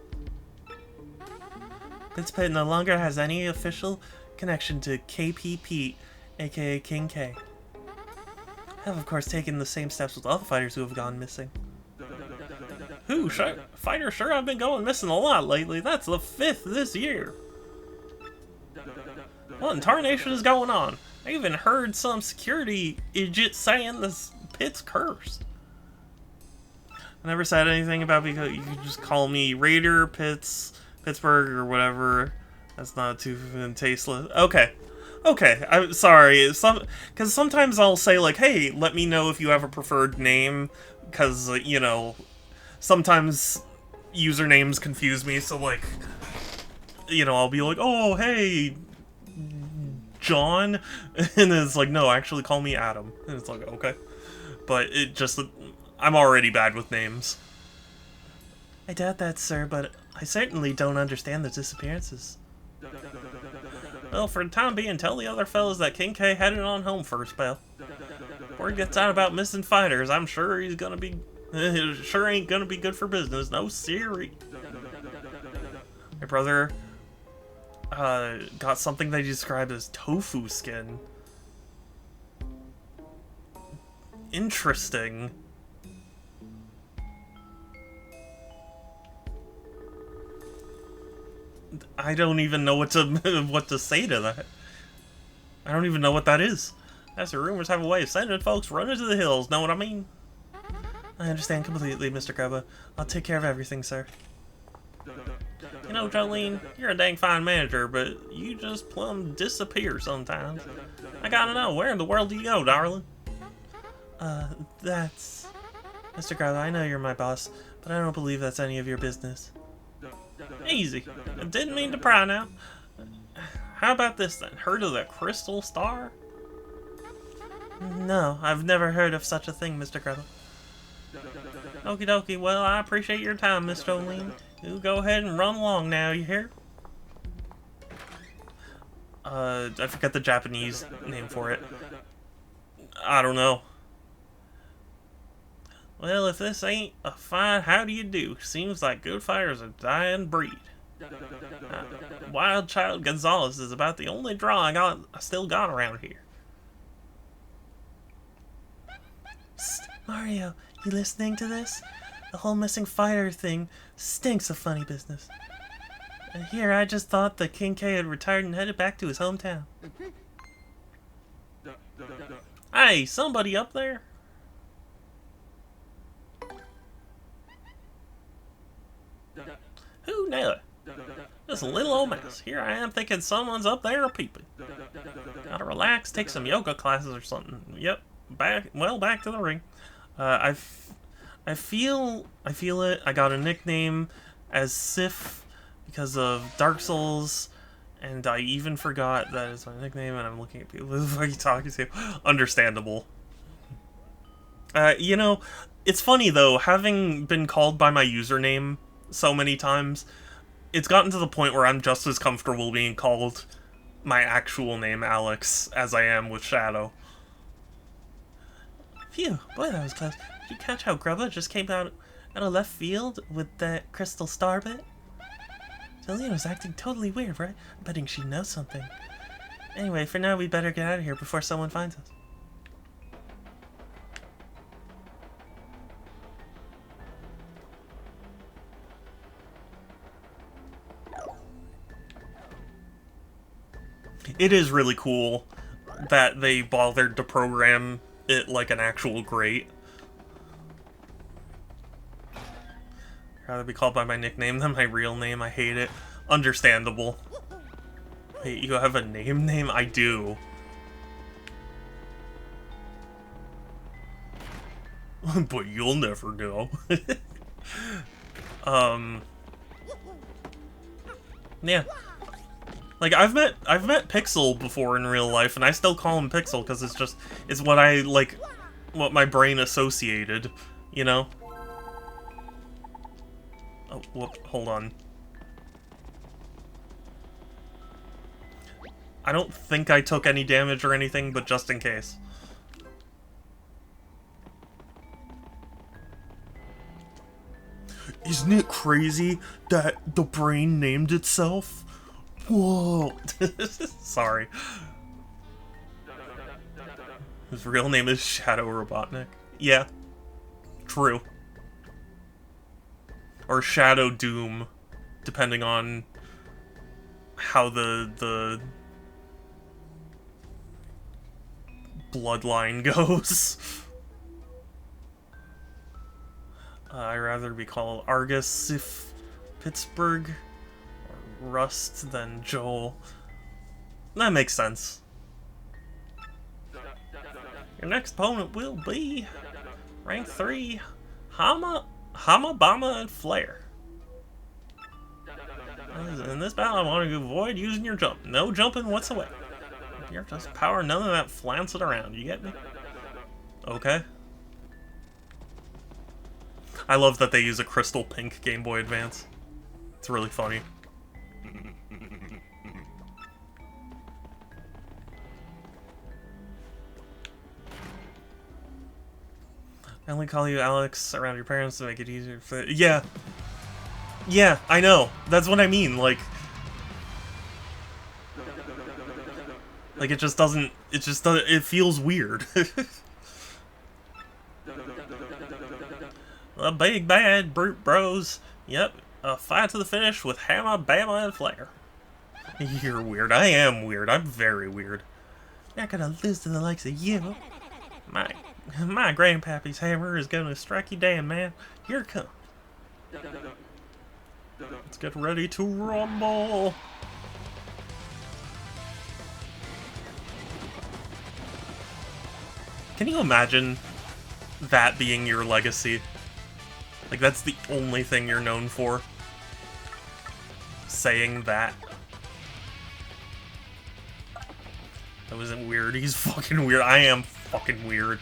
This pit no longer has any official connection to KPP, aka King K. I have, of course, taken the same steps with all the fighters who have gone missing. Fighters sure have been going missing a lot lately. That's the 5th this year. What in tarnation is going on? I even heard some security idiot saying this pit's cursed. I never said anything about because you could just call me Raider, Pittsburgh, or whatever. That's not too tasteless. Okay. Okay, I'm sorry. Because sometimes I'll say, like, hey, let me know if you have a preferred name. Because, you know, sometimes usernames confuse me. So, like, you know, I'll be like, oh, hey, John. And it's like, no, actually call me Adam. And it's like, okay. But it just, I'm already bad with names. I doubt that, sir, but I certainly don't understand the disappearances. Well, for the time being, tell the other fellas that King K headed on home for a spell. Word gets out about missing fighters, I'm sure he's gonna be... sure ain't gonna be good for business, no siree. My brother... got something they described as tofu skin. Interesting. I don't even know what to say to that. I don't even know what that is. As the rumors have a way of sending folks running to the hills, know what I mean? I understand completely, Mr. Grubba. I'll take care of everything, sir. You know, Jolene, you're a dang fine manager, but you just plumb disappear sometimes. I gotta know, where in the world do you go, darling? That's... Mr. Grubba, I know you're my boss, but I don't believe that's any of your business. Easy. I didn't mean to pry now. How about this then? Heard of the Crystal Star? No, I've never heard of such a thing, Mr. Grubba. Okie dokie, well, I appreciate your time, Miss Jolene. You go ahead and run along now, you hear? I forgot the Japanese name for it. I don't know. Well, if this ain't a fine how do you do, seems like good fire's a dying breed. Wild Child Gonzalez is about the only draw I still got around here. Psst, Mario, you listening to this? The whole missing fighter thing stinks of funny business. And here, I just thought that King K had retired and headed back to his hometown. Hey, somebody up there? Who knew it? This little old mess. Here I am thinking someone's up there a-peeping. Gotta relax, take some yoga classes or something. Yep, back to the ring. I feel it. I got a nickname as Sif because of Dark Souls, and I even forgot that is my nickname, and I'm looking at people who the fuck are you talking to? Understandable. You know, it's funny though, having been called by my username so many times, it's gotten to the point where I'm just as comfortable being called my actual name, Alex, as I am with Shadow. Phew, boy, that was close. Did you catch how Grubba just came out of left field with that crystal star bit? Jolene was acting totally weird, right? I'm betting she knows something. Anyway, for now, we better get out of here before someone finds us. It is really cool that they bothered to program it like an actual grate. I'd rather be called by my nickname than my real name. I hate it. Understandable. Wait, you have a name? I do. But you'll never know. Yeah. Like, I've met Pixel before in real life, and I still call him Pixel, because it's what I, like, what my brain associated, you know? Oh, whoop, hold on. I don't think I took any damage or anything, but just in case. Isn't it crazy that the brain named itself? Whoa. Sorry. His real name is Shadow Robotnik. Yeah. True. Or Shadow Doom, depending on how the bloodline goes. I'd rather be called Argus if Pittsburgh or Rust than Joel. That makes sense. Your next opponent will be rank 3 Hama, Bama, and Flare. In this battle, I want to avoid using your jump. No jumping whatsoever. You're just power, none of that flancing around. You get me? Okay. I love that they use a crystal pink Game Boy Advance. It's really funny. I only call you Alex around your parents to make it easier for... Yeah. Yeah, I know. That's what I mean, like... Like, it just doesn't... It just doesn't... It feels weird. The big bad brute bros. Yep. A fight to the finish with Hammer, Bama, and Flare. You're weird. I am weird. I'm very weird. Not gonna lose to the likes of you. My grandpappy's hammer is gonna strike you down, man. Here it comes. Let's get ready to rumble. Can you imagine that being your legacy? Like, that's the only thing you're known for. Saying that. That wasn't weird. He's fucking weird. I am fucking weird.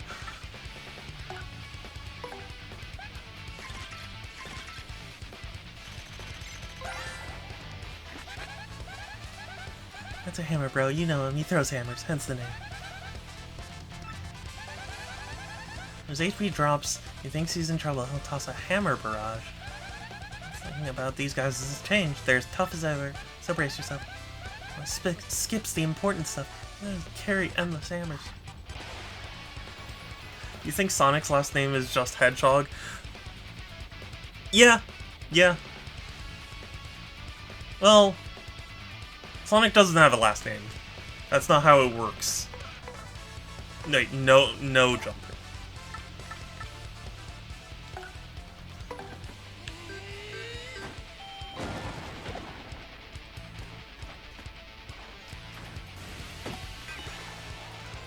That's a hammer, bro. You know him. He throws hammers, hence the name. As HP drops, he thinks he's in trouble. He'll toss a hammer barrage. Thinking about these guys has changed. They're as tough as ever, so brace yourself. Skips the important stuff. Carry endless hammers. You think Sonic's last name is just Hedgehog? Yeah. Yeah. Well, Sonic doesn't have a last name. That's not how it works. No jumping.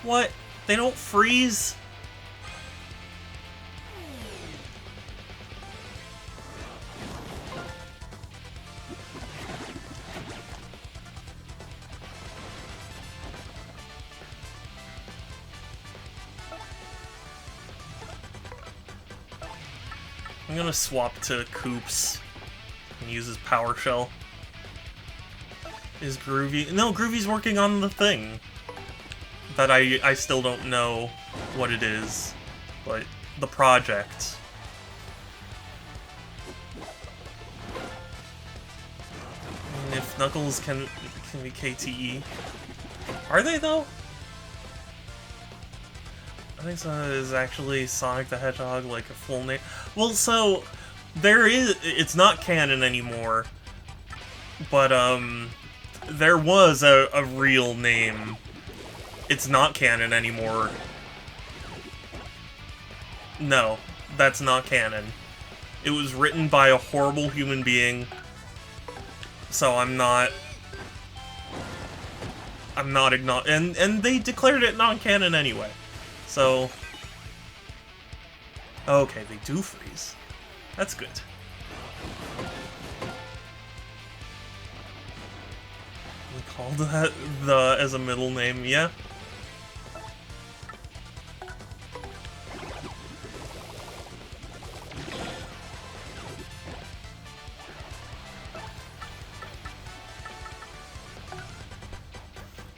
What? They don't freeze? I'm gonna swap to Koops and use his Power Shell. Is Groovy... No, Groovy's working on the thing. That I still don't know what it is, but the project. And if Knuckles can be KTE. Are they, though? I think so. Is actually Sonic the Hedgehog like a full name? Well, so there is. It's not canon anymore, but there was a real name. It's not canon anymore. No, that's not canon. It was written by a horrible human being, so I'm not and they declared it non-canon anyway. So okay, they do freeze. That's good. We called that as a middle name, yeah.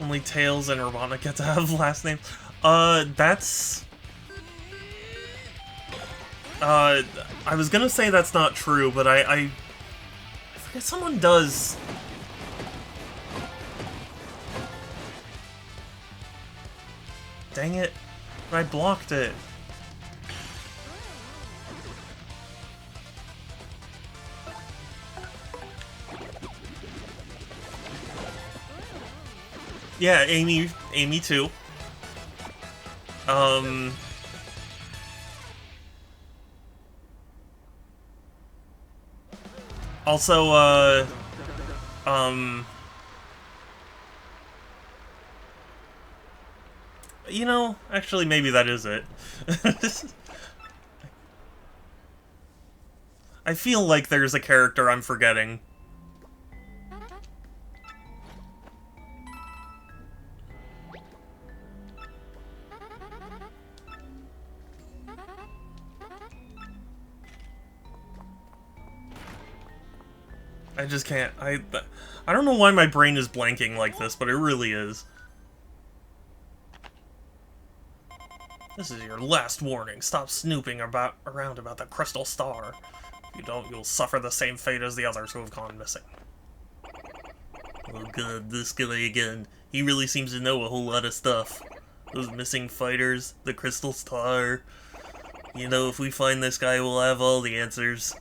Only Tails and Robotnik get to have last names. That's... I was gonna say that's not true, but I forget someone does. Dang it. I blocked it. Yeah, Amy too. Also, you know, actually, maybe that is it. I feel like there's a character I'm forgetting. I just can't. I don't know why my brain is blanking like this, but it really is. This is your last warning. Stop snooping around about the crystal star. If you don't, you'll suffer the same fate as the others who have gone missing. Oh god, this guy again. He really seems to know a whole lot of stuff. Those missing fighters, the crystal star. You know, if we find this guy, we'll have all the answers.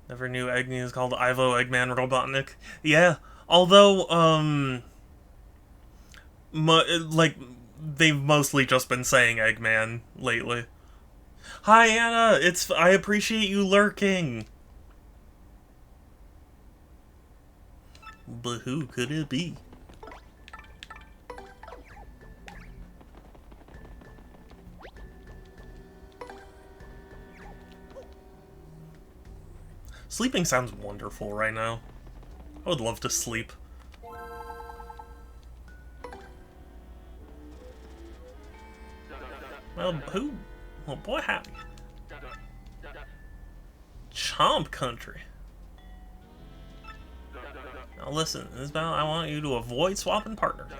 Never knew Agni is called Ivo Eggman Robotnik. Yeah, although, like, they've mostly just been saying Eggman lately. Hi, Anna! I appreciate you lurking! But who could it be? Sleeping sounds wonderful right now. I would love to sleep. Well, who? Well, boy, howdy. Chomp Country. Now listen, Isabel, I want you to avoid swapping partners.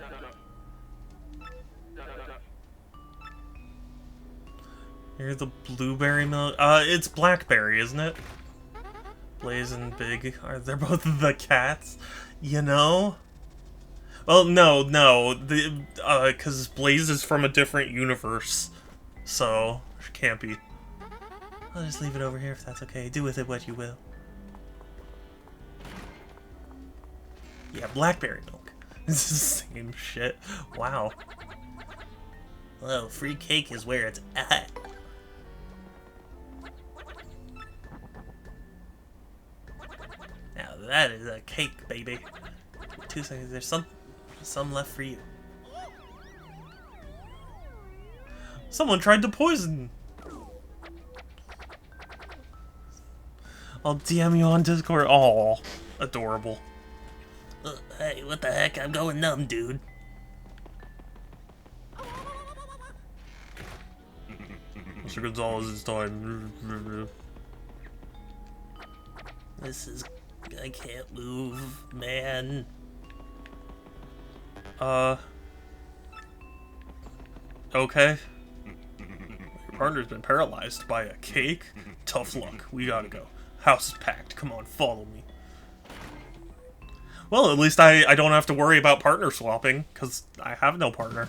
Here's the blueberry milk. It's blackberry, isn't it? Blaze and Big, they're both the cats? You know? Well, no, because Blaze is from a different universe, so it can't be. I'll just leave it over here if that's okay. Do with it what you will. Yeah, blackberry milk. It's the same shit. Wow. Well, free cake is where it's at. Now that is a cake, baby. 2 seconds. There's some left for you. Someone tried to poison. I'll DM you on Discord. Oh, adorable. Hey, what the heck? I'm going numb, dude. Mr. Gonzalez, it's time. I can't move, man. Okay. Your partner's been paralyzed by a cake? Tough luck. We gotta go. House is packed. Come on, follow me. Well, at least I don't have to worry about partner swapping, because I have no partner.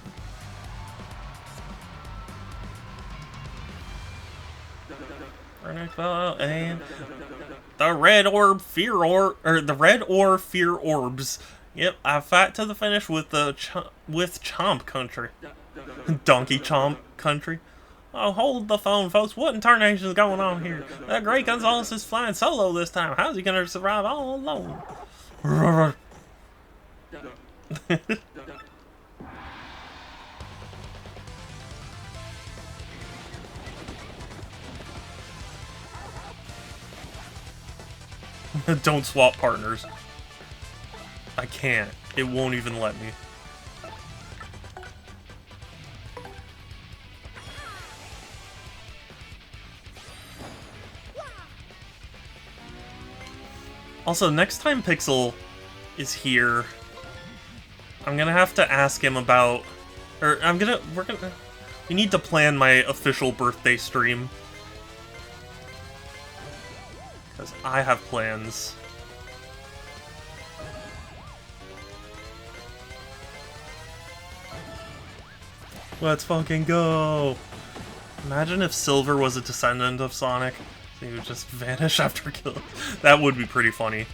And the red orb fear orb, or the red or fear orbs. Yep, I fight to the finish with Chomp Country. Donkey Chomp Country. Oh, hold the phone, folks. What in tarnation is going on here? The Great Gonzalez is flying solo this time. How's he gonna survive all alone? Don't swap partners. I can't. It won't even let me. Also, next time Pixel is here, I'm gonna have to ask him about... Or, we need to plan my official birthday stream. Because I have plans. Let's fucking go! Imagine if Silver was a descendant of Sonic. So he would just vanish after killing. That would be pretty funny.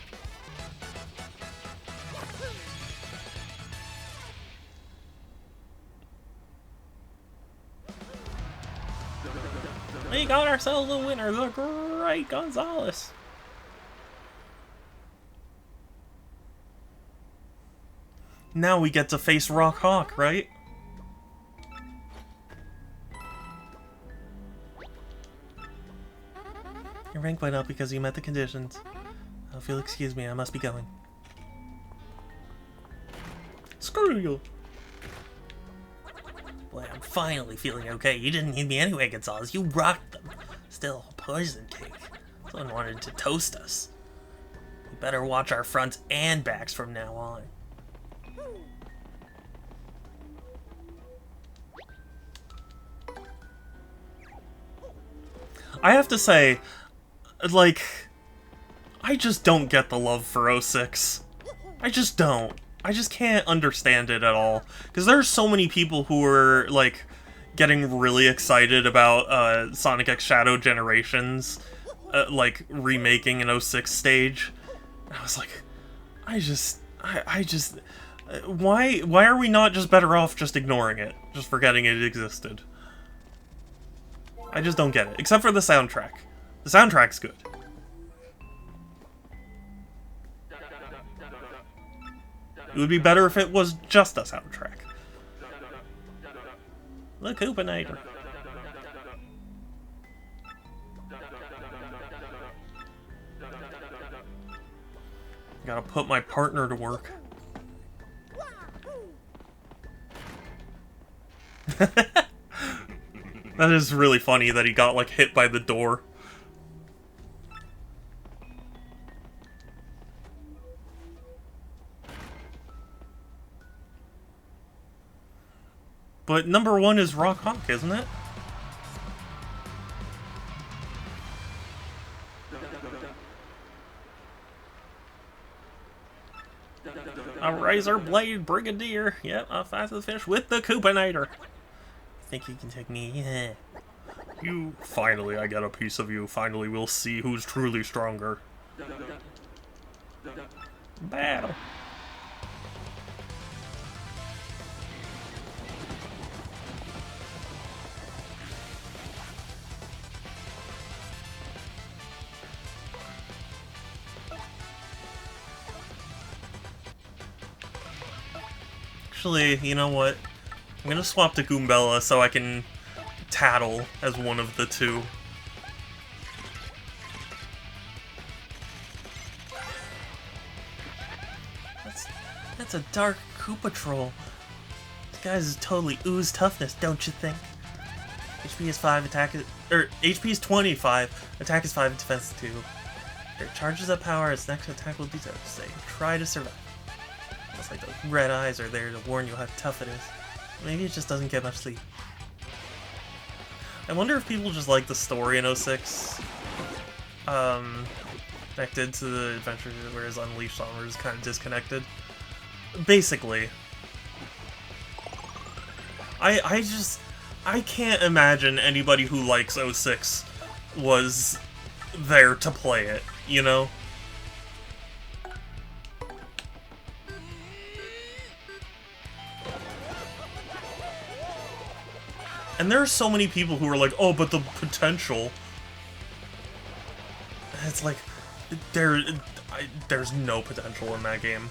We got ourselves a winner, the Great Gonzalez. Now we get to face Rock Hawk, right? Your rank went up because you met the conditions. If you'll excuse me, I must be going. Screw you! Boy, I'm finally feeling okay. You didn't need me anyway, Gonzalez. You rocked them. Still, poison cake. Someone wanted to toast us. We better watch our fronts and backs from now on. I have to say, like, I just don't get the love for 06. I just don't. I just can't understand it at all. Because there's so many people who are, like, getting really excited about Sonic X Shadow Generations, like, remaking an 06 stage. And I was like, why are we not just better off just ignoring it? Just forgetting it existed? I just don't get it. Except for the soundtrack. The soundtrack's good. It would be better if it was just a soundtrack. The Coopinator. Gotta put my partner to work. That is really funny that he got, like, hit by the door. But number 1 is Rock Hawk, isn't it? A razor blade brigadier. Yep, I'll fight the fish with the Coopinator. Think you can take me? Yeah. You, finally, I get a piece of you. Finally, we'll see who's truly stronger. Battle. Actually, you know what? I'm gonna swap to Goombella so I can tattle as one of the two. That's a dark Koopa troll. This guy's totally ooze toughness, don't you think? HP is 5, attack is... HP is 25, attack is 5, and defense is 2. If it charges up power, its next attack will be to say, try to survive. Looks like those red eyes are there to warn you how tough it is. Maybe it just doesn't get much sleep. I wonder if people just like the story in 06. Connected to the adventure, whereas Unleashed Onward is kind of disconnected. Basically. I can't imagine anybody who likes 06 was there to play it, you know? And there are so many people who are like, oh, but the potential... It's like, there's no potential in that game.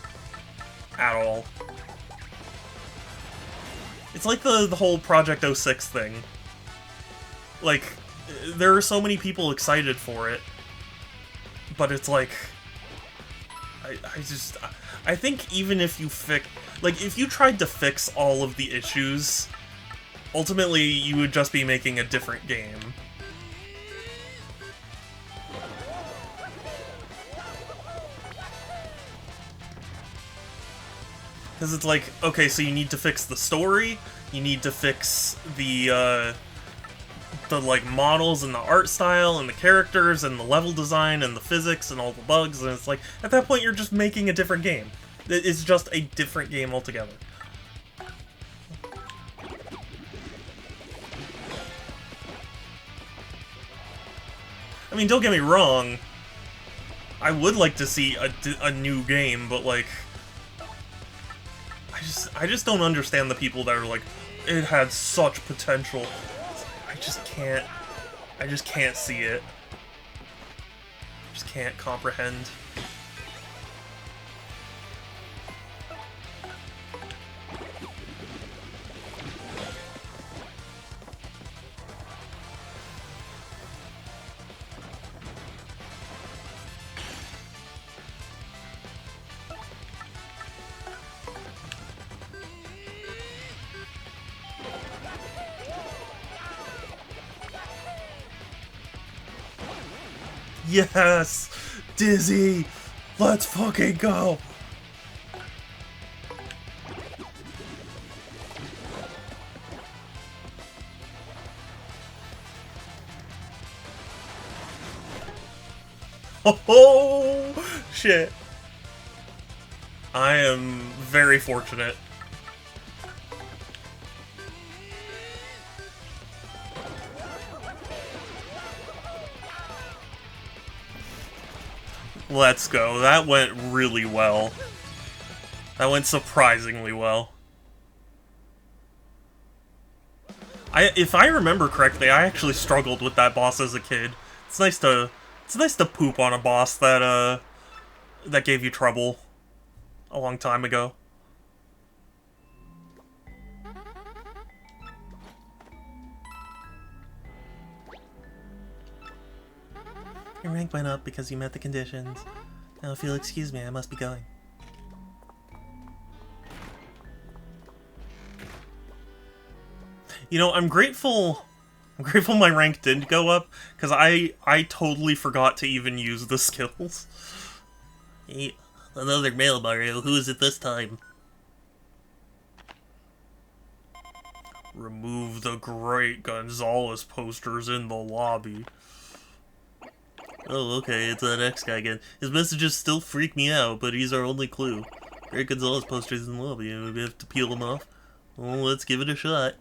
At all. It's like the whole Project 06 thing. Like, there are so many people excited for it. But it's like... I think even if you if you tried to fix all of the issues... Ultimately, you would just be making a different game. Because it's like, okay, so you need to fix the story, you need to fix the like models and the art style and the characters and the level design and the physics and all the bugs, and it's like, at that point you're just making a different game. It's just a different game altogether. I mean, don't get me wrong, I would like to see a new game, but like, I just don't understand the people that are like, it had such potential. I just can't see it. Just can't comprehend. Yes! Dizzy! Let's fucking go! Oh shit. I am very fortunate. Let's go. That went really well. That went surprisingly well. If I remember correctly, I actually struggled with that boss as a kid. It's nice to poop on a boss that that gave you trouble a long time ago. Your rank went up because you met the conditions. Now if you'll excuse me, I must be going. You know, I'm grateful my rank didn't go up, because I totally forgot to even use the skills. Hey, another mail, Mario. Who is it this time? Remove the Great Gonzalez posters in the lobby. Oh, okay, it's that X guy again. His messages still freak me out, but he's our only clue. Great Gonzalez posters in the lobby, and we have to peel them off. Well, let's give it a shot.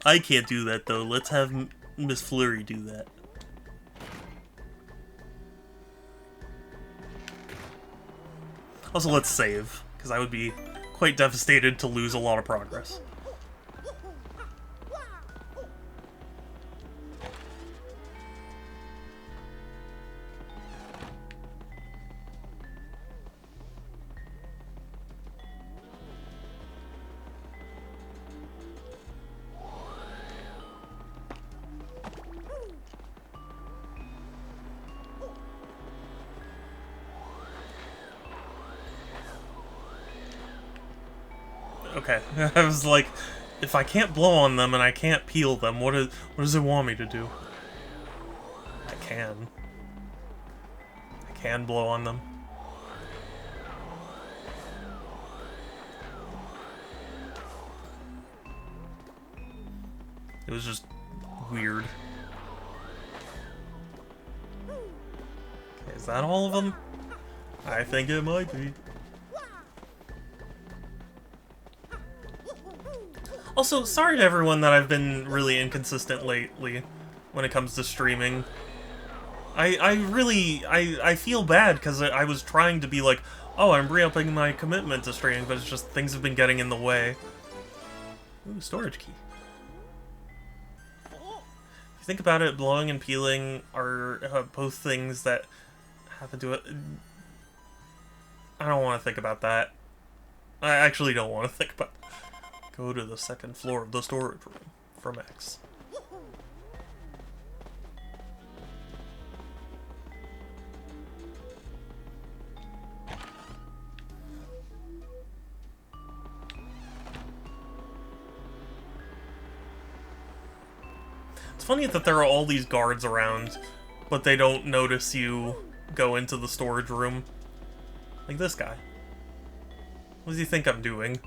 I can't do that, though. Let's have Miss Flurry do that. Also, let's save, because I would be quite devastated to lose a lot of progress. Okay, I was like, if I can't blow on them and I can't peel them, what does it want me to do? I can blow on them. It was just weird. Okay, is that all of them? I think it might be. Also, sorry to everyone that I've been really inconsistent lately when it comes to streaming. I feel bad because I was trying to be like, oh, I'm re-upping my commitment to streaming, but it's just things have been getting in the way. Ooh, storage key. If you think about it, blowing and peeling are both things that happen to it. I don't want to think about that. I actually don't want to think about it. Go to the second floor of the storage room from X. It's funny that there are all these guards around, but they don't notice you go into the storage room. Like this guy. What does he think I'm doing?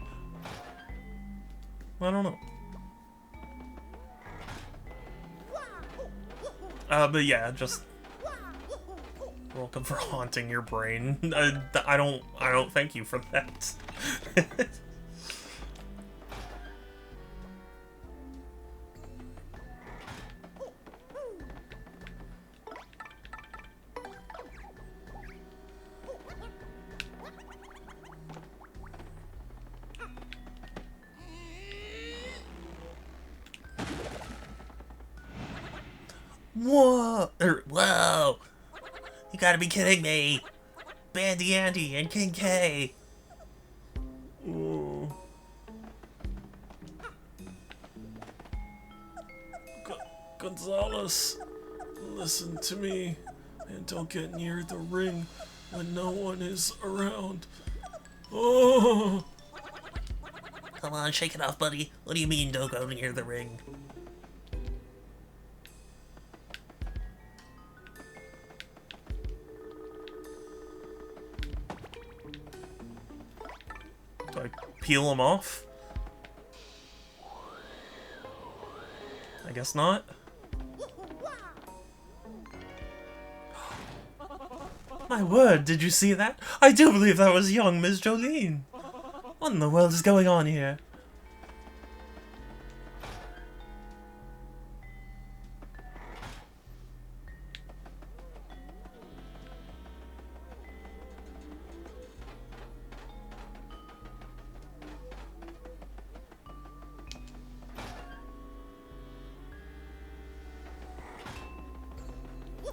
I don't know. But yeah, just welcome for haunting your brain. I don't thank you for that. Whoa! Whoa! You gotta be kidding me! Bandy Andy and King K! Ooh. Gonzalez, listen to me, and don't get near the ring when no one is around. Oh! Come on, shake it off, buddy. What do you mean, don't go near the ring? Do I peel him off? I guess not. My word, did you see that? I do believe that was young Miss Jolene. What in the world is going on here?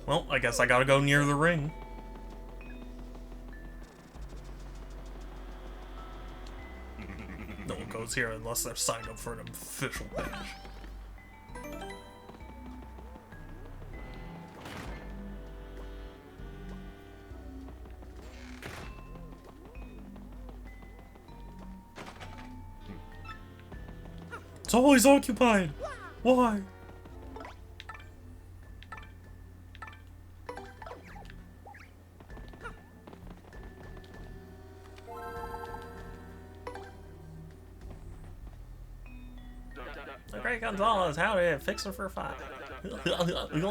Well, I guess I gotta go near the ring. No one goes here unless they're signed up for an official match. It's always occupied. Why? The Great Gonzalez, howdy, fixing for a fight.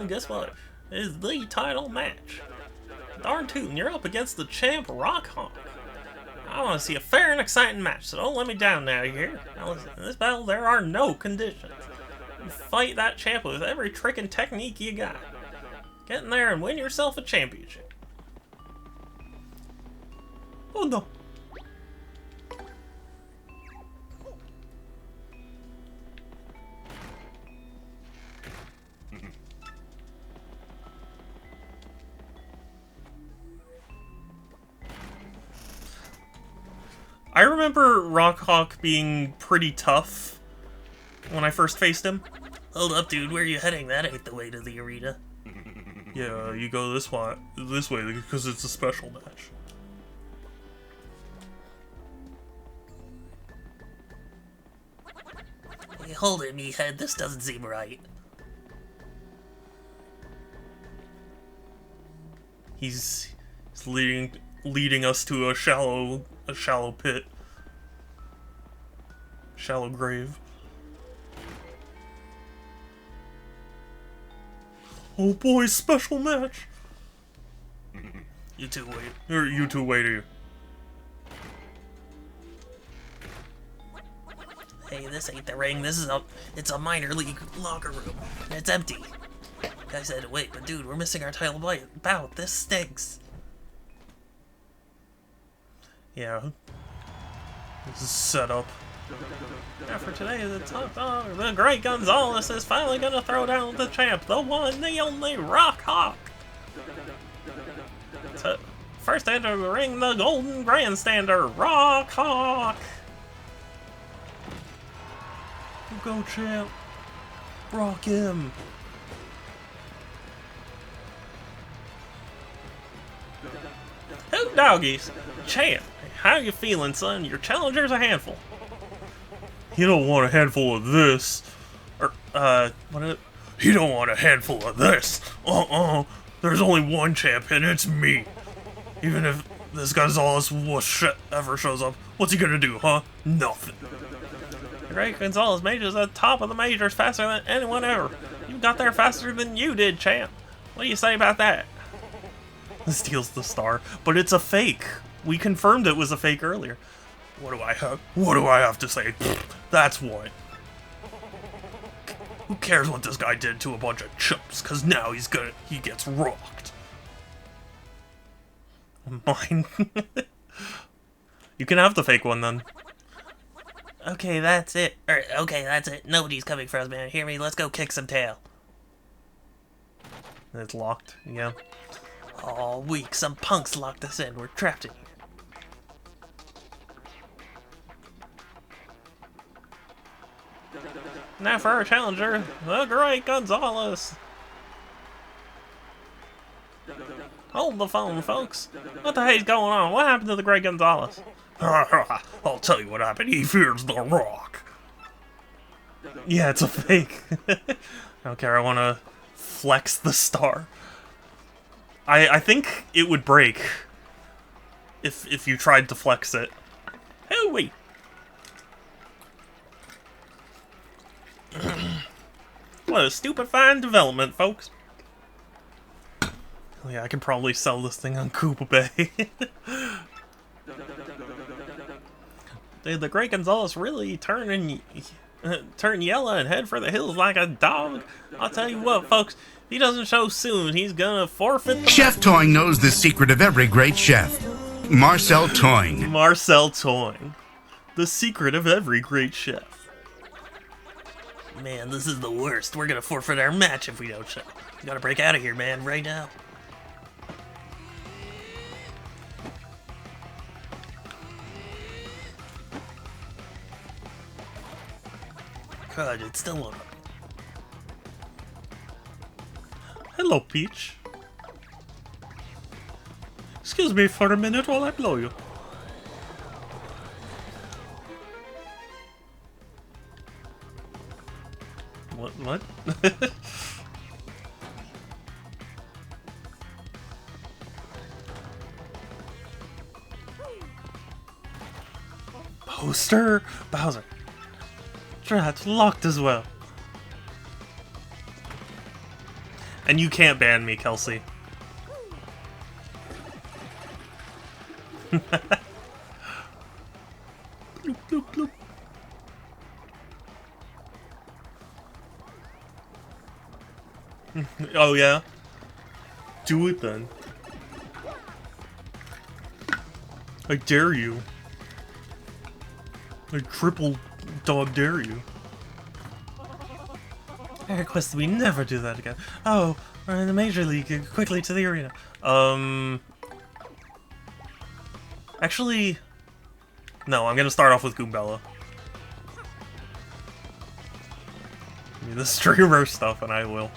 Guess what? It's the title match. Darn tootin', you're up against the champ Rock Hawk. I want to see a fair and exciting match, so don't let me down now, you hear? Now listen, in this battle there are no conditions. You fight that champ with every trick and technique you got. Get in there and win yourself a championship. Oh no. I remember Rockhawk being pretty tough when I first faced him. Hold up, dude, where are you heading? That ain't the way to the arena. Yeah, you go this way because it's a special match. Hey, hold it, meathead, this doesn't seem right. He's leading us to a shallow pit. Shallow grave. Oh boy, special match! You two wait. You two wait here. Hey, this ain't the ring, it's a minor league locker room, and it's empty. I said to wait, but dude, we're missing our title bout. This stinks. Yeah. This is set up. Yeah, for today, the top dog, the Great Gonzalez is finally gonna throw down the champ, the one, the only Rock Hawk. First enter the ring, the Golden Grandstander, Rock Hawk. Go, champ. Rock him. Who doggies? Champ, how you feeling, son? Your challenger's a handful. You don't want a handful of this. Or, what is it? You don't want a handful of this. There's only one champ, and it's me. Even if This Gonzalez wuss shit ever shows up. What's he gonna do, huh? Nothing. The great Gonzalez Major's at the top of the majors faster than anyone ever. You got there faster than you did, champ. What do you say about that? Steals the star, but it's a fake. We confirmed it was a fake earlier. What do I have to say? That's what. Who cares what this guy did to a bunch of chumps? Cause now he gets rocked. Mine. You can have the fake one then. Okay, that's it. Okay, that's it. Nobody's coming for us, man. Hear me? Let's go kick some tail. It's locked. Yeah. All week, some punks locked us in. We're trapped in here. Now for our challenger, the great Gonzalez. Hold the phone, folks. What the hell's going on? What happened to the great Gonzalez? I'll tell you what happened. He fears the rock. Yeah, it's a fake. I don't care. I want to flex the star. I think it would break if you tried to flex it. Hooey! What a stupefying development, folks. Oh yeah, I can probably sell this thing on Koopa Bay. Did the great Gonzalez really turn yellow and head for the hills like a dog? I'll tell you what, folks. If he doesn't show soon, he's gonna forfeit the Chef Toing knows the secret of every great chef. Marcel Toing. Marcel Toing. The secret of every great chef. Man, this is the worst. We're gonna forfeit our match if we don't show. We gotta break out of here, man, right now. God, it's still on. Hello, Peach. Excuse me for a minute while I blow you. What? Poster? Bowser. Drat, locked as well. And you can't ban me, Kelsey. Bloop, bloop, bloop. Oh yeah? Do it then. I dare you. I triple dog dare you. I request that we never do that again. Oh, we're in the Major League. Quickly to the arena. Actually, no, I'm gonna start off with Goombella. Give me the streamer stuff and I will.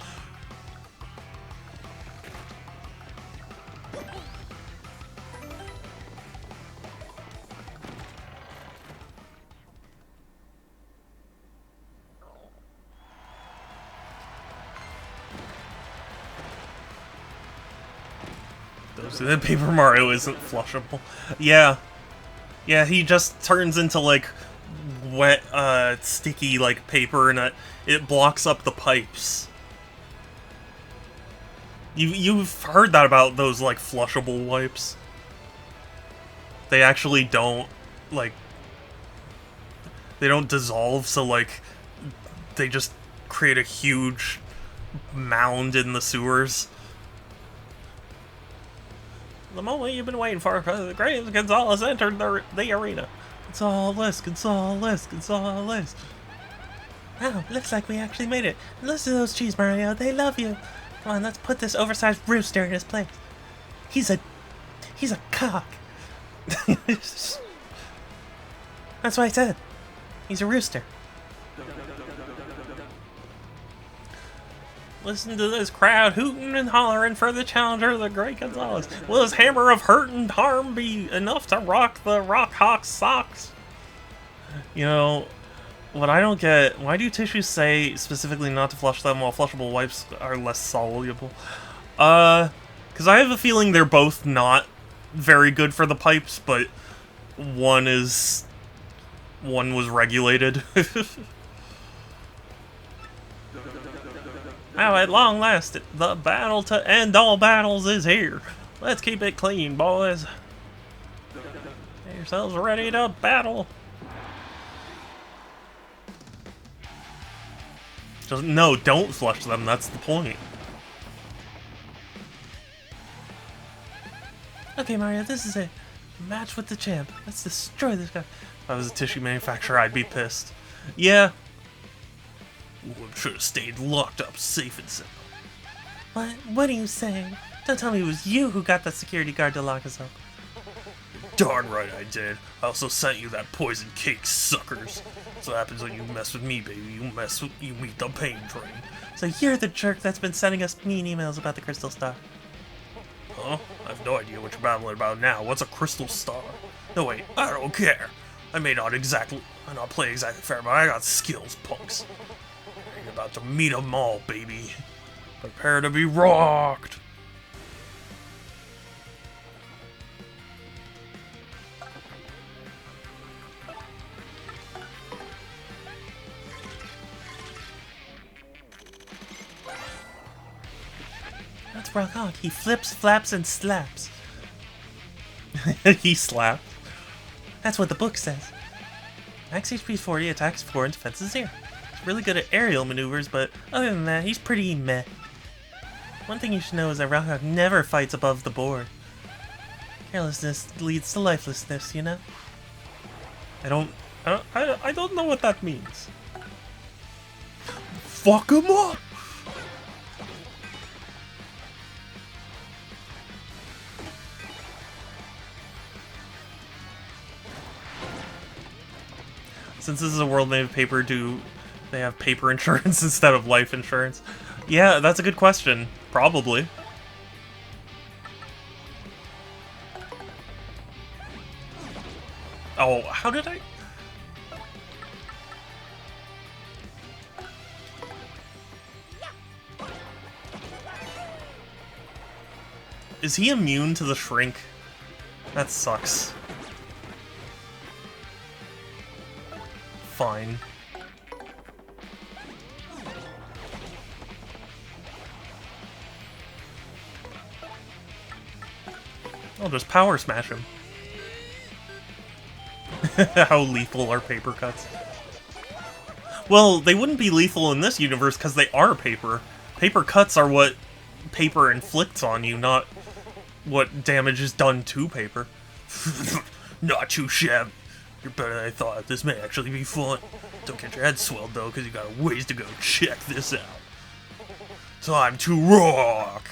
The Paper Mario isn't flushable. Yeah. Yeah, he just turns into, like, wet, sticky, like, paper, and it blocks up the pipes. You've heard that about those, like, flushable wipes. They actually don't, like... They don't dissolve, so, like, they just create a huge mound in the sewers. The moment you've been waiting for, the great Gonzalez entered the arena. Gonzalez, Gonzalez, Gonzalez. Wow, looks like we actually made it. Listen to those cheese, Mario. They love you. Come on, let's put this oversized rooster in his place. He's a cock. That's what I said. He's a rooster. Listen to this crowd hooting and hollering for the challenger, the great Gonzalez. Will his hammer of hurt and harm be enough to rock the Rock Hawk's socks? You know, what I don't get, why do tissues say specifically not to flush them while flushable wipes are less soluble? Because I have a feeling they're both not very good for the pipes, but one was regulated. Now, at long last, the battle to end all battles is here. Let's keep it clean, boys. Get yourselves ready to battle. No, don't flush them, that's the point. Okay, Mario, this is a match with the champ. Let's destroy this guy. If I was a tissue manufacturer, I'd be pissed. Yeah. Ooh, I should have stayed locked up safe and sound. What are you saying? Don't tell me it was you who got that security guard to lock us up. Darn right I did. I also sent you that poison cake, suckers. That's what happens when you mess with me, baby. You meet the pain train. So you're the jerk that's been sending us mean emails about the Crystal Star. Huh? I have no idea what you're battling about now. What's a crystal star? No, wait, I don't care. I may not play exactly fair, but I got skills, punks. You're about to meet 'em all, baby. Prepare to be rocked. That's Rock On. He flips, flaps, and slaps. He slapped. That's what the book says. Max HP is 40, attacks 4, and defense is 0. He's really good at aerial maneuvers, but other than that, he's pretty meh. One thing you should know is that Rock never fights above the board. Carelessness leads to lifelessness, you know? I don't know what that means. Fuck him up! Since this is a world made of paper, do they have paper insurance instead of life insurance? Yeah, that's a good question. Probably. Oh, how did I... Is he immune to the shrink? That sucks. Fine. I'll just power smash him. How lethal are paper cuts? Well, they wouldn't be lethal in this universe because they are paper. Paper cuts are what paper inflicts on you, not what damage is done to paper. Not too shabby. You're better than I thought. This may actually be fun. Don't get your head swelled, though, because you got a ways to go. Check this out. Time to rock!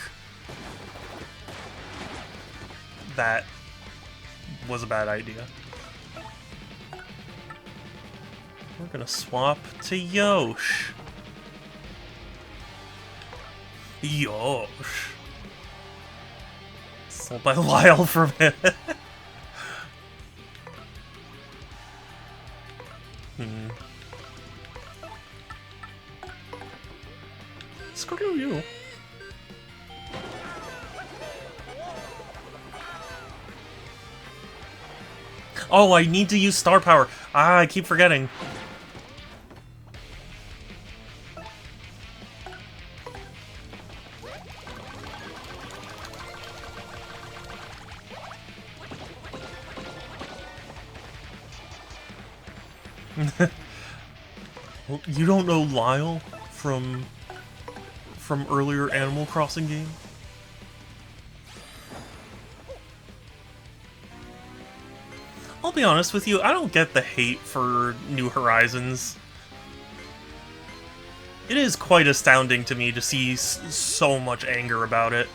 That was a bad idea. We're gonna swap to Yosh. Yosh. Sold by Lyle for a minute. Screw you. Oh, I need to use star power. Ah, I keep forgetting. Well, you don't know Lyle from earlier Animal Crossing game? I'll be honest with you, I don't get the hate for New Horizons. It is quite astounding to me to see so much anger about it.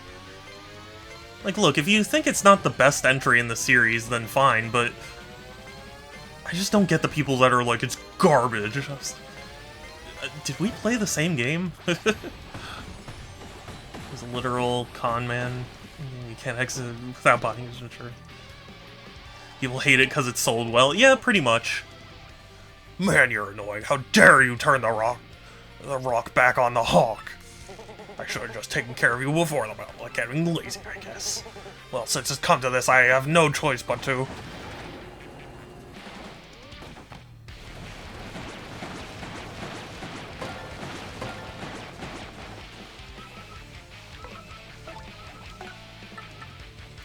Like, look, if you think it's not the best entry in the series, then fine, but I just don't get the people that are like, it's garbage. Did we play the same game? It was a literal con man. You can't exit without buying his insurance. People hate it because it's sold well. Yeah, pretty much. Man, you're annoying. How dare you turn the rock back on the hawk? I should have just taken care of you before the battle, like getting lazy, I guess. Well, since it's come to this, I have no choice but to.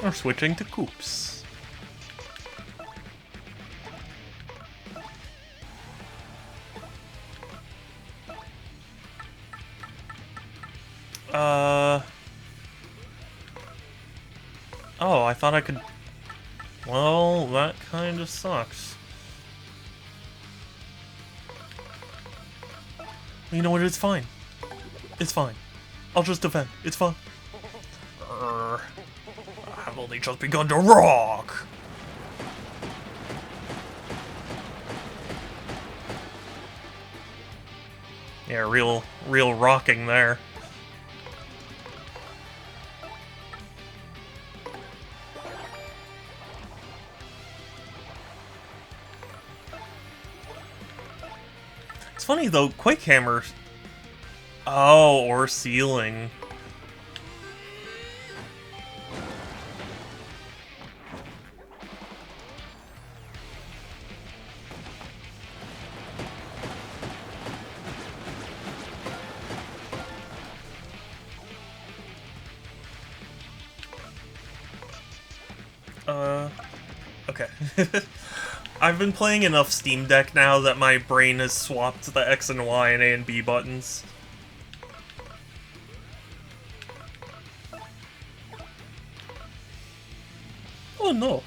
We're switching to Coops. Oh, I thought I could... Well, that kind of sucks. You know what? It's fine. It's fine. I'll just defend. It's fine. I've only just begun to rock! Yeah, real rocking there. It's funny though, Quake Hammer... Oh, or Ceiling. Okay. I've been playing enough Steam Deck now that my brain has swapped the X and Y and A and B buttons. Oh no.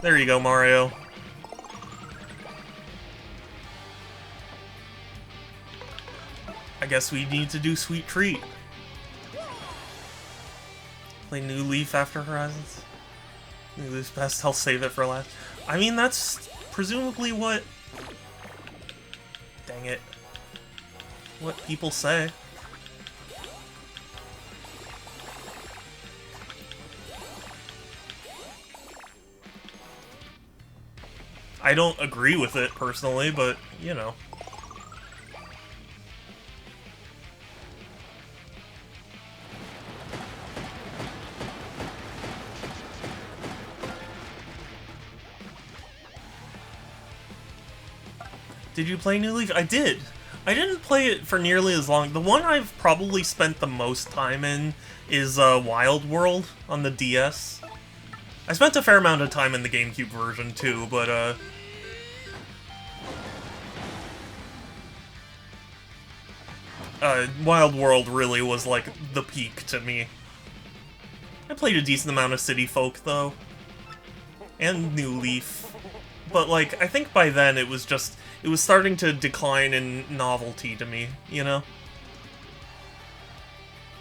There you go, Mario. I guess we need to do Sweet Treat. Play New Leaf after Horizons. New Leaf's best, I'll save it for last. I mean, that's presumably what... Dang it. What people say. I don't agree with it, personally, but, you know. Did you play New Leaf? I did! I didn't play it for nearly as long. The one I've probably spent the most time in is Wild World on the DS. I spent a fair amount of time in the GameCube version too, but Wild World really was like the peak to me. I played a decent amount of City Folk though, and New Leaf, but like I think by then it was starting to decline in novelty to me, you know? I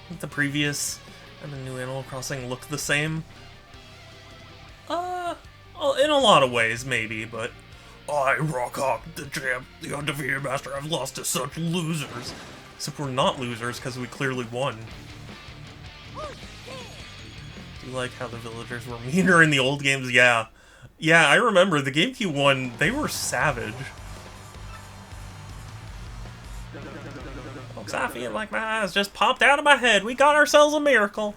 think the previous and the new Animal Crossing look the same. In a lot of ways, maybe, but... I, Rockhawk, the champ, the undefeated master, I've lost to such losers. Except we're not losers, because we clearly won. Do you like how the villagers were meaner in the old games? Yeah. Yeah, I remember, the GameCube one, they were savage. Folks, I feel like my eyes just popped out of my head. We got ourselves a miracle.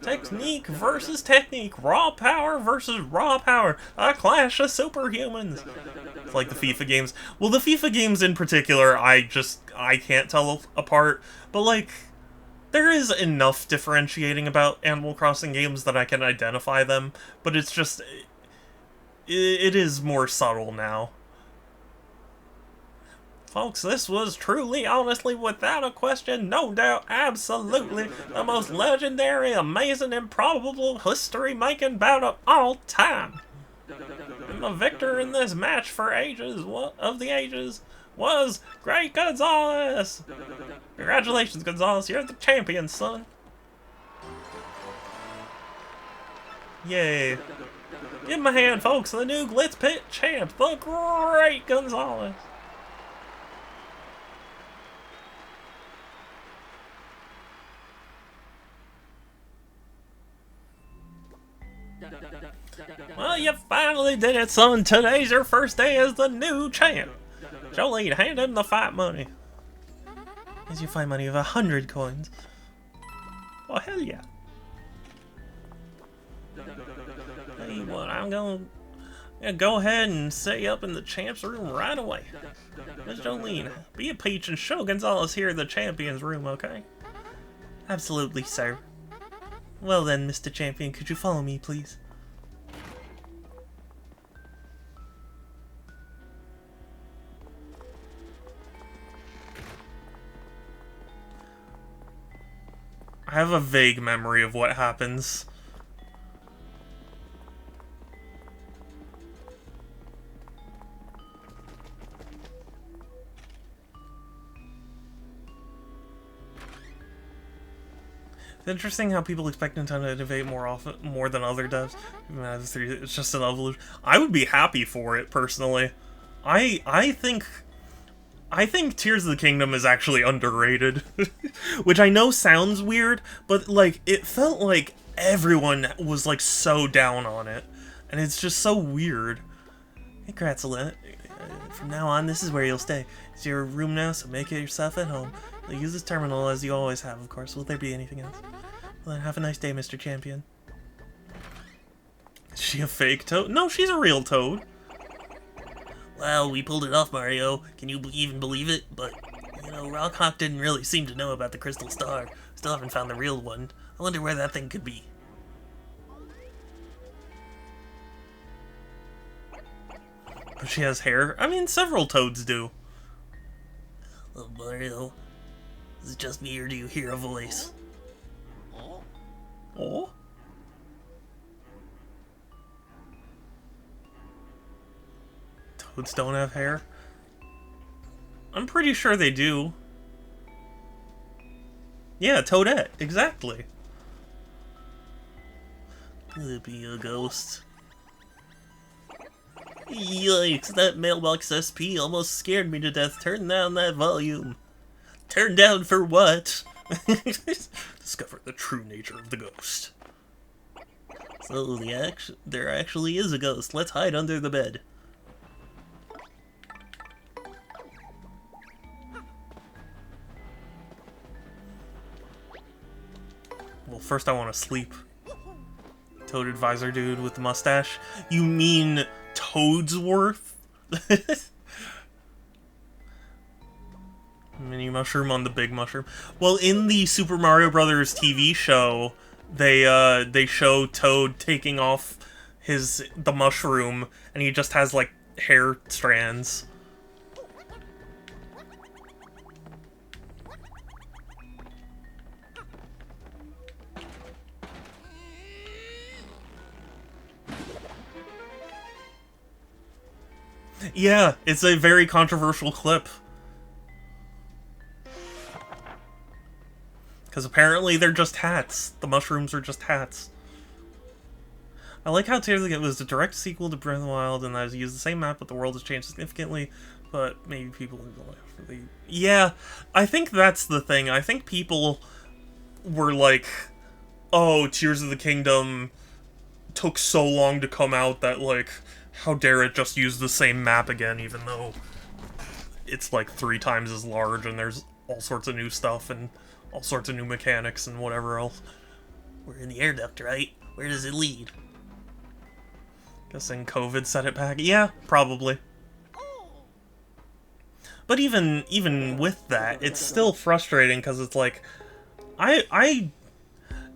Technique versus technique. Raw power versus raw power. A clash of superhumans. It's like the FIFA games. Well, the FIFA games in particular, I can't tell apart. But, like, there is enough differentiating about Animal Crossing games that I can identify them. But it's just... It is more subtle now. Folks, this was truly, honestly, without a question, no doubt, absolutely, the most legendary, amazing, improbable, history-making bout of all time. And the victor in this match for ages, of the ages, was Great Gonzalez! Congratulations, Gonzalez, you're the champion, son. Yay. Give him a hand, folks, the new Glitz Pit champ, the Great Gonzalez. you finally did it, son. Today's your first day as the new champ. Jolene, hand him the fight money. Here's your fight money of 100 coins. Oh, hell yeah. Hey, what, I'm gonna go ahead and set you up in the champ's room right away. Miss Jolene, be a peach and show Gonzalez here in the champion's room, okay? Absolutely, sir. Well then, Mr. Champion, could you follow me, please? I have a vague memory of what happens. It's interesting how people expect Nintendo to innovate more than other devs. It's just an evolution. I would be happy for it personally. I think Tears of the Kingdom is actually underrated, which I know sounds weird, but like it felt like everyone was like so down on it, and it's just so weird. Hey, Gratzelette. From now on, this is where you'll stay. It's your room now, so make it yourself at home. You'll use this terminal as you always have, of course. Will there be anything else? Well, then, have a nice day, Mr. Champion. Is she a fake toad? No, she's a real toad. Well, we pulled it off, Mario. Can you even believe it? But, you know, Rockhawk didn't really seem to know about the Crystal Star. Still haven't found the real one. I wonder where that thing could be. Oh, she has hair? I mean, several toads do. Oh, Mario. Is it just me, or do you hear a voice? Oh? Toads don't have hair? I'm pretty sure they do. Yeah, Toadette, exactly. Could it be a ghost? Yikes, that mailbox SP almost scared me to death. Turn down that volume. Turn down for what? Discover the true nature of the ghost. So, there actually is a ghost. Let's hide under the bed. Well, first I want to sleep. Toad advisor dude with the mustache. You mean Toadsworth? Mini mushroom on the big mushroom. Well, in the Super Mario Brothers TV show, they show Toad taking off the mushroom, and he just has like hair strands. Yeah, it's a very controversial clip. Because apparently they're just hats. The mushrooms are just hats. I like how Tears of the Kingdom was a direct sequel to Breath of the Wild, and that has used the same map, but the world has changed significantly. But maybe people... Yeah, I think that's the thing. I think people were like, oh, Tears of the Kingdom took so long to come out that, like, how dare it just use the same map again, even though it's like 3 times as large, and there's all sorts of new stuff, and all sorts of new mechanics, and whatever else. We're in the air duct, right? Where does it lead? Guessing COVID set it back? Yeah, probably. But even with that, it's still frustrating, because it's like,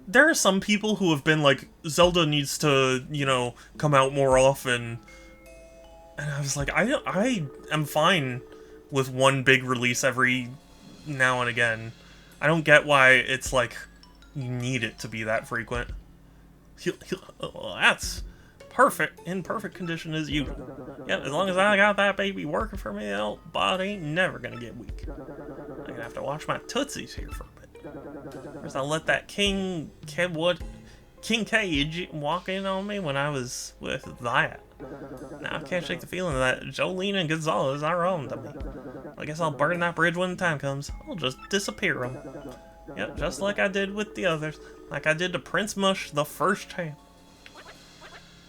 there are some people who have been like, Zelda needs to, you know, come out more often. And I was like, I am fine with one big release every now and again. I don't get why it's like, you need it to be that frequent. Well, that's perfect, in perfect condition as usual. Yep, as long as I got that baby working for me, the old body ain't never gonna get weak. I'm gonna have to watch my tootsies here for a bit. First, I'll let that King Cage walk in on me when I was with that. Now I can't shake the feeling that Jolene and Gonzalez are on to me. I guess I'll burn that bridge when the time comes. I'll just disappear them. Yep, just like I did with the others. Like I did to Prince Mush the first time.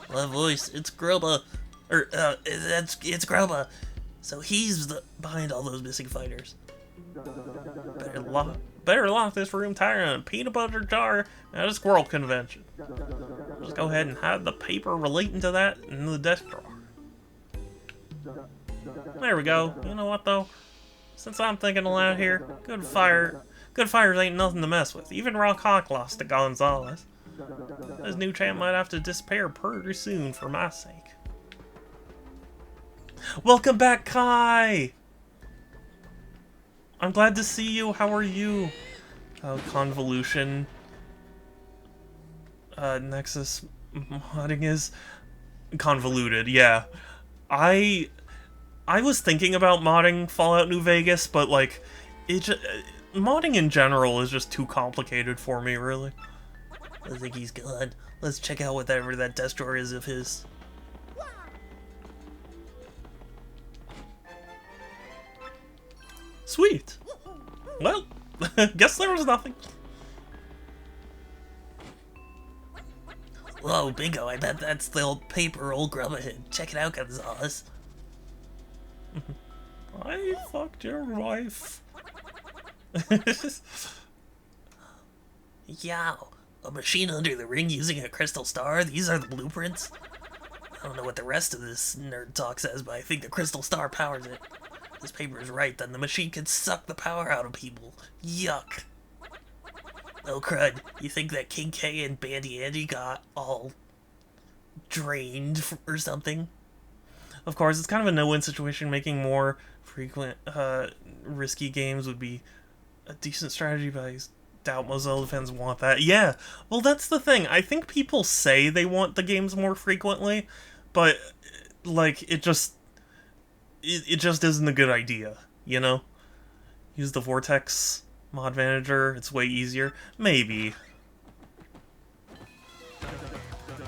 Well, that voice, it's Grubba. It's Grubba. So he's behind all those missing fighters. Better lock this room tighter than a peanut butter jar at a squirrel convention. Just go ahead and hide the paper relating to that in the desk drawer. There we go. You know what though? Since I'm thinking aloud here, good fighters ain't nothing to mess with. Even Rock Hawk lost to Gonzalez. This new champ might have to disappear pretty soon for my sake. Welcome back, Kai! I'm glad to see you. How are you? Convolution. Nexus modding is convoluted, yeah. I was thinking about modding Fallout New Vegas, but like, modding in general is just too complicated for me, really. I think he's gone. Let's check out whatever that desk drawer is of his. Sweet. Well, guess there was nothing. Whoa, bingo, I bet that's the old paper old Grubba hid. Check it out, Gonzalez. I fucked your wife. Yow, a machine under the ring using a crystal star? These are the blueprints? I don't know what the rest of this nerd talk says, but I think the crystal star powers it. If this paper is right, then the machine can suck the power out of people. Yuck. Oh crud, you think that King K and Bandy Andy got all drained or something? Of course, it's kind of a no-win situation. Making more frequent, risky games would be a decent strategy, but I doubt most Zelda fans want that. Yeah, well, that's the thing. I think people say they want the games more frequently, but, like, it just isn't a good idea, you know? Use the Vortex mod manager, it's way easier. Maybe.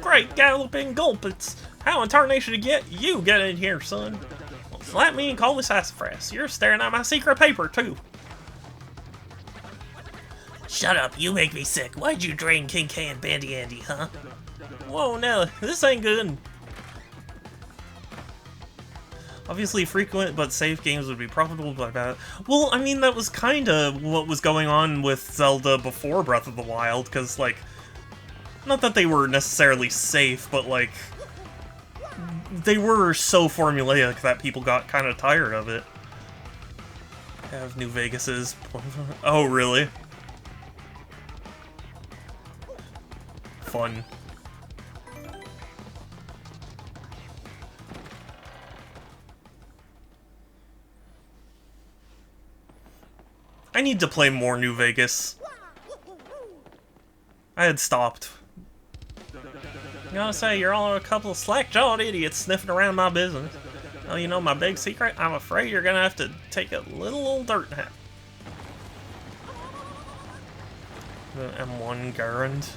Great galloping gulpits! How in tarnation to you get in here, son? Well, slap me and call me sassafras. You're staring at my secret paper, too. Shut up, you make me sick. Why'd you drain King K and Bandy Andy, huh? Whoa, Nelly, this ain't good. Obviously, frequent but safe games would be profitable by that. Well, I mean, that was kind of what was going on with Zelda before Breath of the Wild, because, like, not that they were necessarily safe, but, like, they were so formulaic that people got kind of tired of it. Have New Vegas's... Oh, really? Fun. I need to play more New Vegas. I had stopped. I gotta say, you're all a couple of slack-jawed idiots sniffing around my business. Well, you know my big secret? I'm afraid you're gonna have to take a little old dirt nap. The M1 Garand.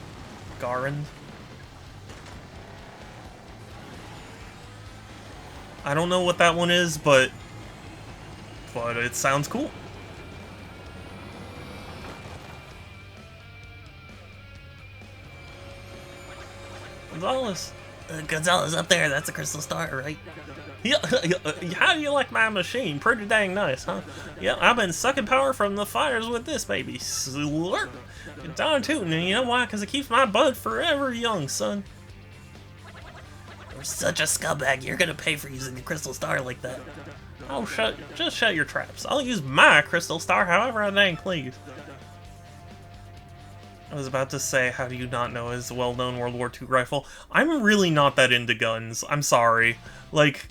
I don't know what that one is, but it sounds cool. Gonzalez up there, that's a crystal star, right? Yeah, how do you like my machine? Pretty dang nice, huh? Yeah, I've been sucking power from the fires with this baby. Slurp. It's on tootin', and you know why? Because it keeps my bud forever young, son. You're such a scumbag, you're gonna pay for using the crystal star like that. Oh, just shut your traps. I'll use my crystal star however I dang please. I was about to say, how do you not know his well-known World War II rifle? I'm really not that into guns. I'm sorry. Like,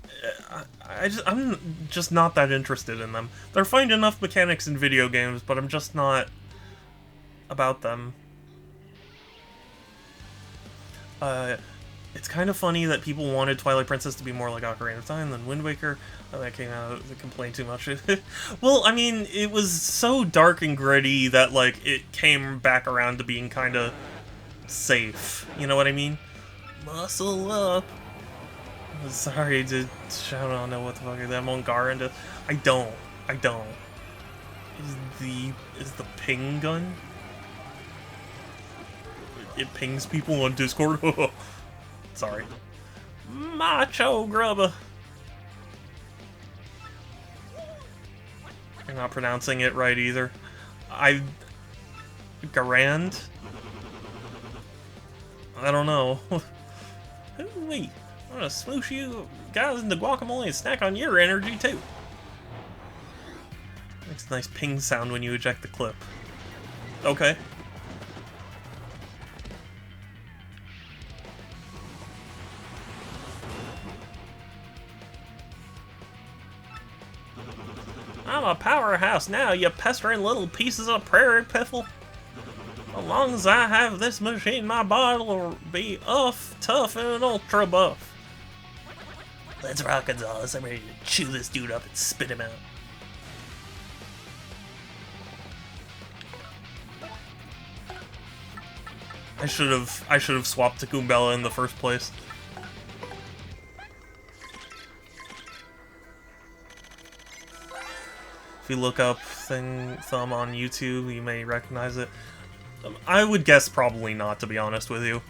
I'm just not that interested in them. They're fine enough mechanics in video games, but I'm just not about them. It's kind of funny that people wanted Twilight Princess to be more like Ocarina of Time than Wind Waker. That came out, they complained too much. Well, I mean, it was so dark and gritty that, like, it came back around to being kind of safe. You know what I mean? Muscle up. Sorry to shout, I don't know what the fuck is that Mongaran. I don't. Is the ping gun? It pings people on Discord? Sorry. Macho Grubba. I'm not pronouncing it right either. Garand? I don't know. Wait, I'm gonna smoosh you guys into guacamole and snack on your energy too. Makes a nice ping sound when you eject the clip. Okay. I'm a powerhouse now, you pestering little pieces of prairie piffle. As long as I have this machine, my body will be tough, and ultra buff. Let's rock, Gonzalez. I'm ready to chew this dude up and spit him out. I should have swapped to Goombella in the first place. If you look up Thumb on YouTube, you may recognize it. I would guess probably not, to be honest with you.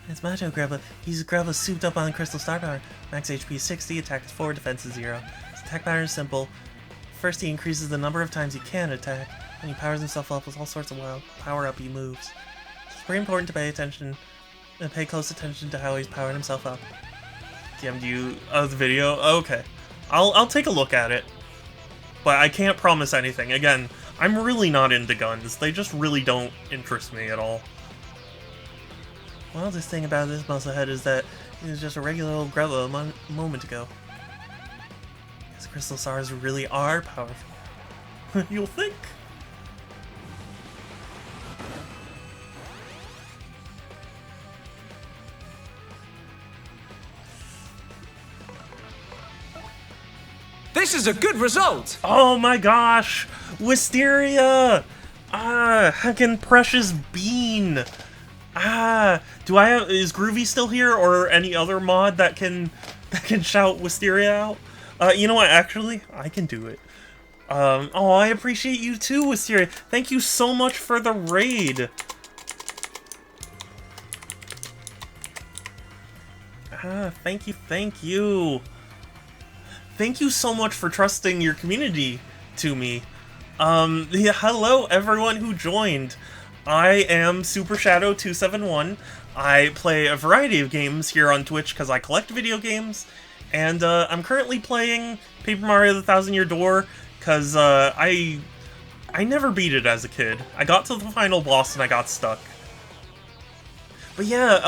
It's Macho Grubba. He's Grubba souped up on Crystal Star Power. Max HP is 60, attack is 4, defense is 0. His attack pattern is simple. First, he increases the number of times he can attack, and he powers himself up with all sorts of wild power-up moves. It's very important to pay close attention to how he's powering himself up. DM'd you the video? Okay. I'll take a look at it. But I can't promise anything. Again, I'm really not into guns. They just really don't interest me at all. Well, this thing about this musclehead is that he was just a regular old Grubba a moment ago. Guess crystal stars really are powerful. You'll think? This is a good result! Oh my gosh! Wisteria! Heckin' precious bean! Is Groovy still here, or any other mod that can shout Wisteria out? You know what, actually, I can do it. Oh, I appreciate you too, Wisteria. Thank you so much for the raid. Thank you. Thank you so much for trusting your community to me. Yeah, hello everyone who joined. I am Super Shadow 271. I play a variety of games here on Twitch because I collect video games, and I'm currently playing Paper Mario: The Thousand Year Door because I never beat it as a kid. I got to the final boss and I got stuck. But yeah,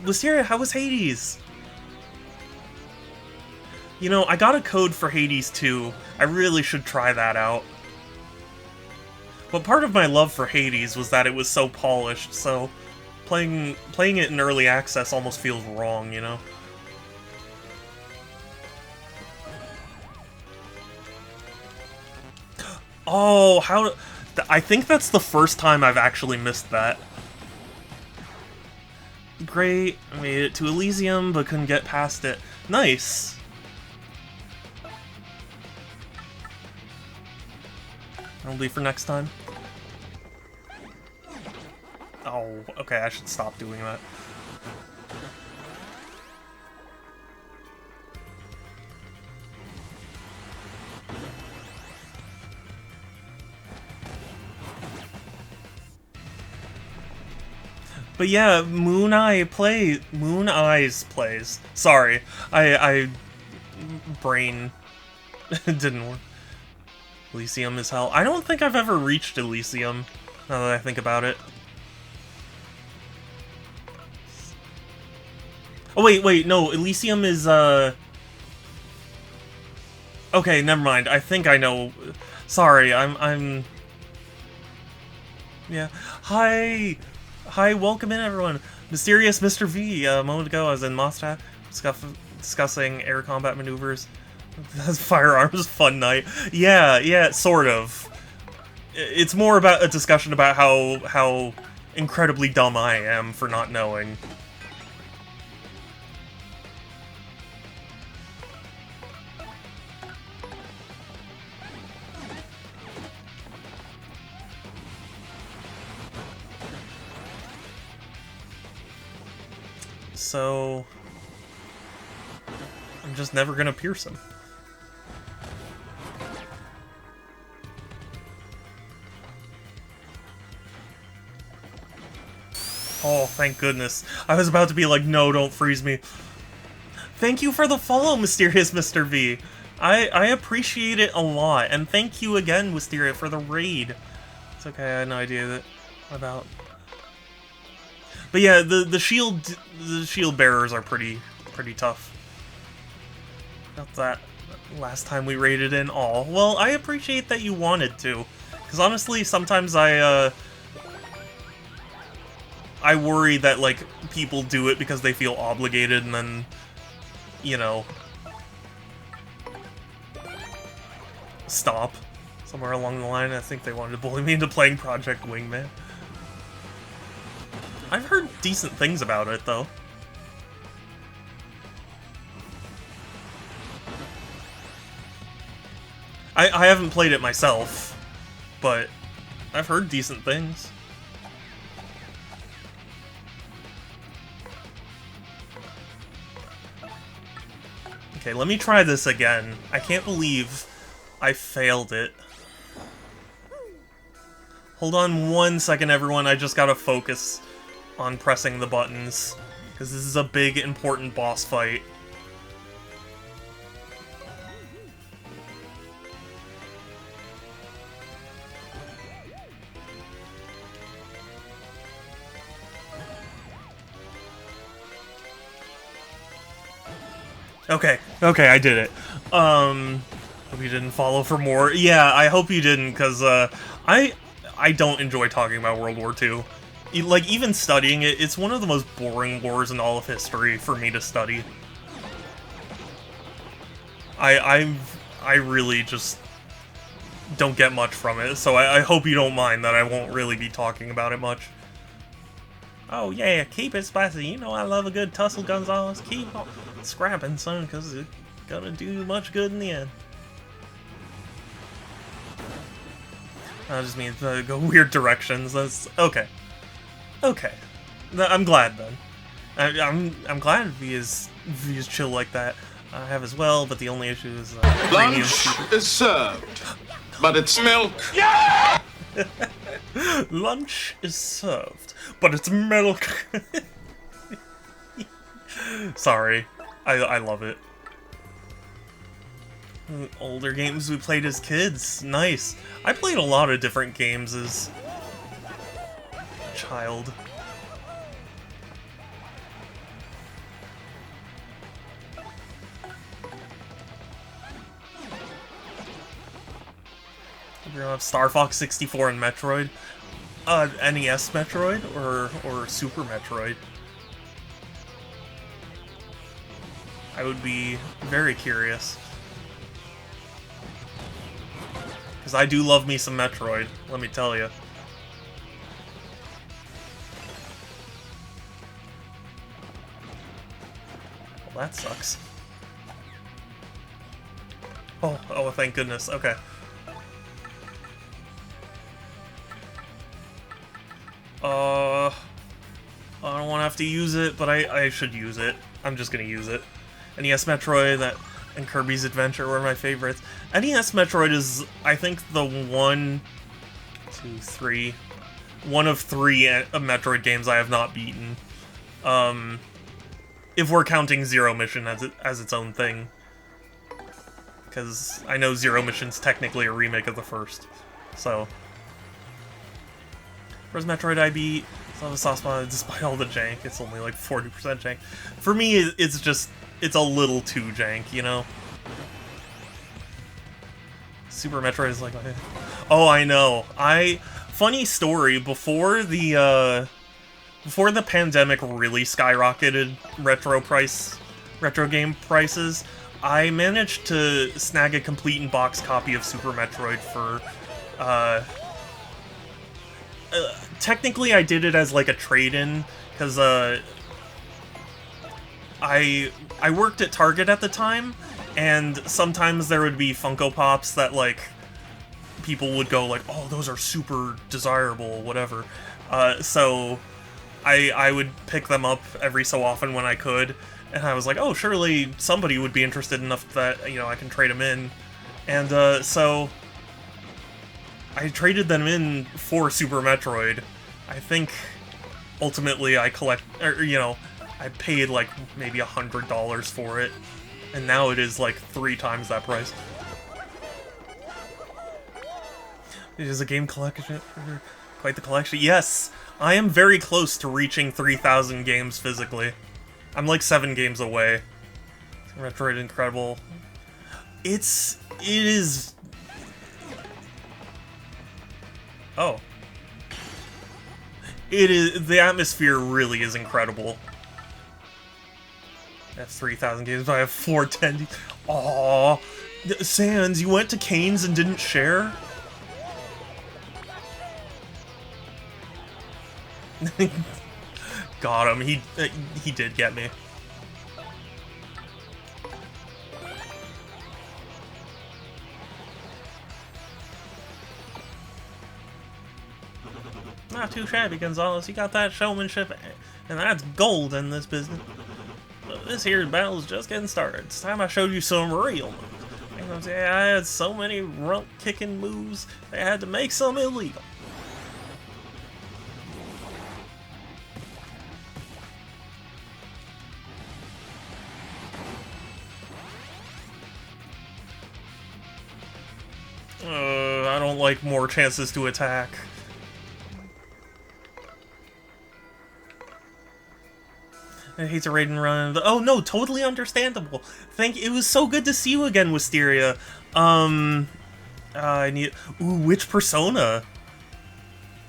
Wisteria, how was Hades? You know, I got a code for Hades 2. I really should try that out. But part of my love for Hades was that it was so polished, so playing it in early access almost feels wrong, you know? Oh, I think that's the first time I've actually missed that. Great, I made it to Elysium, but couldn't get past it. Nice! That'll be for next time. Oh, okay, I should stop doing that. But yeah, Moon Eyes plays. Sorry, I brain didn't work. Elysium is hell. I don't think I've ever reached Elysium, now that I think about it. Oh wait, no, Elysium is okay, never mind. I think I know. Sorry, I'm yeah. Hi, welcome in everyone. Mysterious Mr. V. A moment ago I was in Mostat discussing air combat maneuvers. That's Firearms Fun Night. Yeah, sort of. It's more about a discussion about how incredibly dumb I am for not knowing. so I'm just never gonna pierce him. Oh, thank goodness. I was about to be like, no, don't freeze me. Thank you for the follow, Mysterious Mr. V. I appreciate it a lot, and thank you again, Wisteria, for the raid. It's okay, I had no idea about. But yeah, the shield bearers are pretty tough. Got that last time we raided in all. Well, I appreciate that you wanted to, because honestly, sometimes I worry that like people do it because they feel obligated, and then, you know, stop somewhere along the line. I think they wanted to bully me into playing Project Wingman. I've heard decent things about it, though. I haven't played it myself, but I've heard decent things. Okay, let me try this again. I can't believe I failed it. Hold on 1 second, everyone. I just gotta focus on pressing the buttons, because this is a big, important boss fight. Okay, I did it. Hope you didn't follow for more. Yeah, I hope you didn't, because I don't enjoy talking about World War II. Like, even studying it, it's one of the most boring wars in all of history for me to study. I really just don't get much from it, so I hope you don't mind that I won't really be talking about it much. Oh yeah, keep it spicy. You know I love a good tussle, Gonzalez. Keep on scrapping, son, because it's gonna do much good in the end. I just mean to go weird directions. That's okay. Okay, I'm glad then. I'm glad V is chill like that. I have as well, but the only issue is lunch is served, but it's milk. Yeah! Lunch is served, but it's milk. Sorry, I love it. Older games we played as kids, nice. I played a lot of different games as a child. You're gonna have Star Fox 64 and Metroid. NES Metroid or Super Metroid? I would be very curious. Because I do love me some Metroid, let me tell you. Well, that sucks. Oh, thank goodness, okay. I don't want to have to use it, but I should use it. I'm just gonna use it. NES Metroid and Kirby's Adventure were my favorites. NES Metroid is, I think, the one of three Metroid games I have not beaten. If we're counting Zero Mission as its own thing. Because I know Zero Mission's technically a remake of the first. So. First Metroid I beat, still have a soft spot despite all the jank. It's only like 40% jank. For me, it's a little too jank, you know? Super Metroid is like, oh, I know. Funny story, before the pandemic really skyrocketed retro game prices, I managed to snag a complete in-box copy of Super Metroid for, technically I did it as like a trade-in, because I worked at Target at the time, and sometimes there would be Funko Pops that like people would go like, oh, those are super desirable, whatever. So I would pick them up every so often when I could, and I was like, oh, surely somebody would be interested enough that, you know, I can trade them in. And so I traded them in for Super Metroid. I think ultimately I I paid like maybe $100 for it, and now it is like 3 times that price. It is a game collection. Quite the collection. Yes, I am very close to reaching 3,000 games physically. I'm like 7 games away. Metroid Incredible. It is... Oh. It is... The atmosphere really is incredible. That's 3,000 games, but I have 410. Aww. Sans, you went to Cane's and didn't share? Got him. He did get me. Not too shabby, Gonzalez. You got that showmanship, and that's gold in this business. But this here battle is just getting started. It's time I showed you some real moves. You know what I'm saying? I had so many rump-kicking moves, they had to make some illegal. I don't like more chances to attack. I hate to raid and run. Oh no, totally understandable. It was so good to see you again, Wisteria. I need. Ooh, which persona?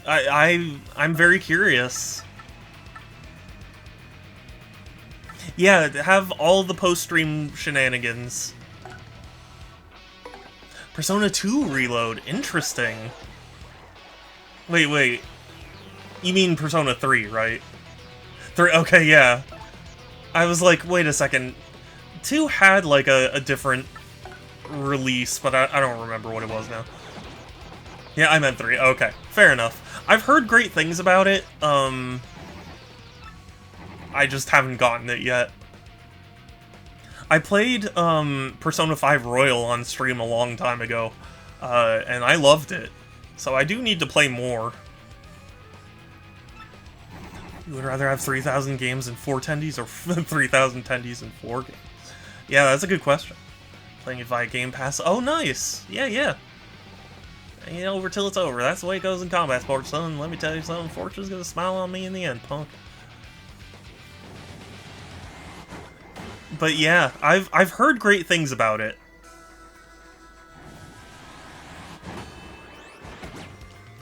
I'm very curious. Yeah, have all the post-stream shenanigans. Persona 2 Reload. Interesting. Wait. You mean Persona 3, right? 3, okay, yeah. I was like, wait a second. 2 had, like, a different release, but I don't remember what it was now. Yeah, I meant 3. Okay, fair enough. I've heard great things about it. I just haven't gotten it yet. I played Persona 5 Royal on stream a long time ago, and I loved it. So I do need to play more. You would rather have 3,000 games and 4 tendies, or 3,000 tendies and 4 games? Yeah, that's a good question. Playing it via Game Pass. Oh, nice! Yeah. Ain't over till it's over. That's the way it goes in combat sports, son. Let me tell you something. Fortune's gonna smile on me in the end, punk. But yeah, I've heard great things about it.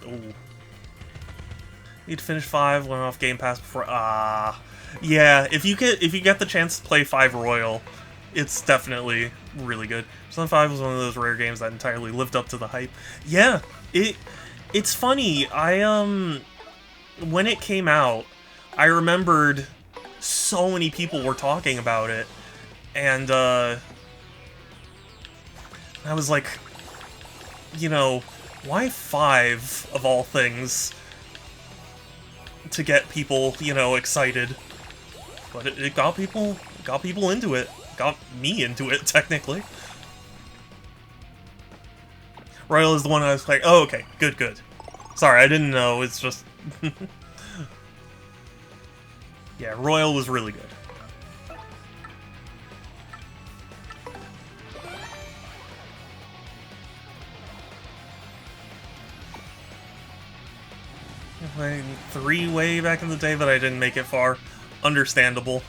Ooh. Need to finish 5, went off Game Pass before. Yeah, if you get the chance to play 5 Royal, it's definitely really good. Persona 5 was one of those rare games that entirely lived up to the hype. Yeah, it's funny. When it came out, I remembered so many people were talking about it, and I was like, you know, why 5 of all things to get people, you know, excited? But it got people into it. Got me into it, technically. Royal is the one I was like, oh, okay, good. Sorry, I didn't know, it's just... Yeah, Royal was really good. Playing 3 way back in the day, but I didn't make it far. Understandable.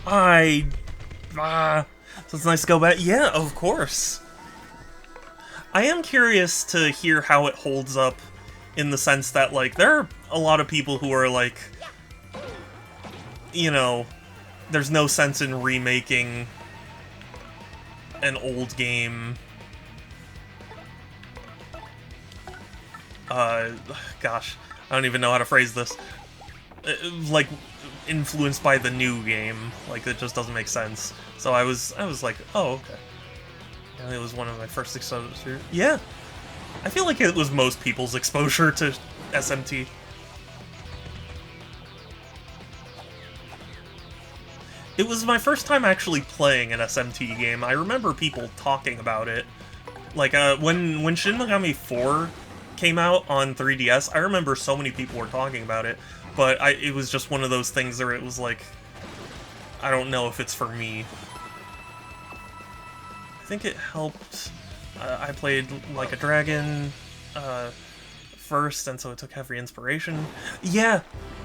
So it's nice to go back. Yeah, of course. I am curious to hear how it holds up, in the sense that, like, there are a lot of people who are like, you know, there's no sense in remaking an old game. Gosh, I don't even know how to phrase this. Like, influenced by the new game. Like, it just doesn't make sense. So I was like, oh, okay. And it was one of my first exposures. Yeah. I feel like it was most people's exposure to SMT. It was my first time actually playing an SMT game. I remember people talking about it. Like, when Shin Megami 4 came out on 3DS, I remember so many people were talking about it, but it was just one of those things where it was like, I don't know if it's for me. I think it helped. I played like a dragon first, and so it took heavy inspiration. Yeah,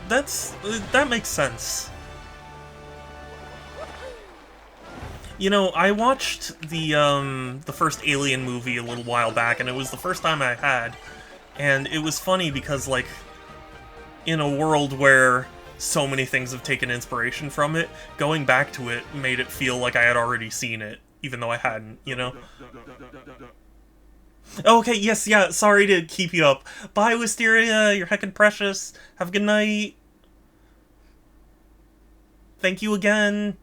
that makes sense. You know, I watched the first Alien movie a little while back, and it was the first time I had, and it was funny because, like, in a world where so many things have taken inspiration from it, going back to it made it feel like I had already seen it, even though I hadn't, you know? Okay, yes, yeah, sorry to keep you up. Bye, Wisteria, you're heckin' precious. Have a good night. Thank you again.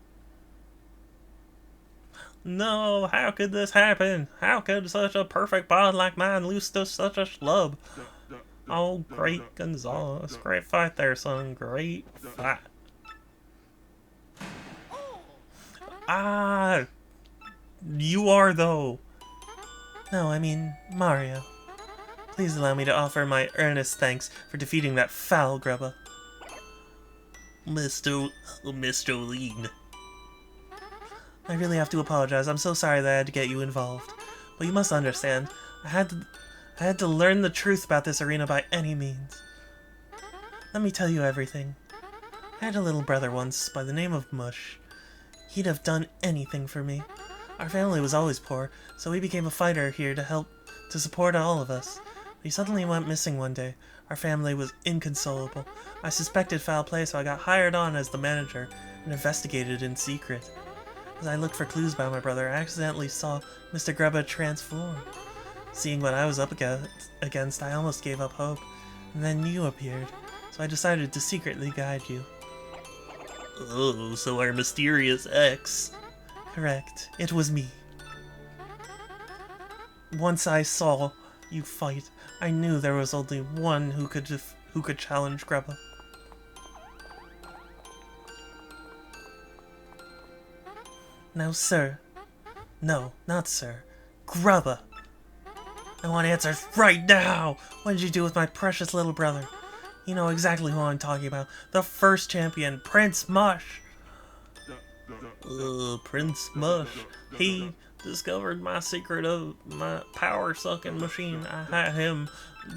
No, how could this happen? How could such a perfect bod like mine lose to such a schlub? Oh, great Gonzalez. Great fight there, son. Great fight. Ah! You are, though. No, I mean, Mario. Please allow me to offer my earnest thanks for defeating that foul grubba. Mr. Lean. I really have to apologize. I'm so sorry that I had to get you involved. But you must understand, I had to learn the truth about this arena by any means. Let me tell you everything. I had a little brother once by the name of Mush. He'd have done anything for me. Our family was always poor, so he became a fighter here to support all of us. But he suddenly went missing one day. Our family was inconsolable. I suspected foul play, so I got hired on as the manager and investigated in secret. As I looked for clues about my brother, I accidentally saw Mr. Grubba transform. Seeing what I was up against, I almost gave up hope. And then you appeared, so I decided to secretly guide you. Oh, so our mysterious ex. Correct. It was me. Once I saw you fight, I knew there was only one who could challenge Grubba. Now, sir. No, not sir. Grubba. I want answers right now! What did you do with my precious little brother? You know exactly who I'm talking about. The first champion, Prince Mush. Prince Mush. He discovered my secret of my power-sucking machine. I had him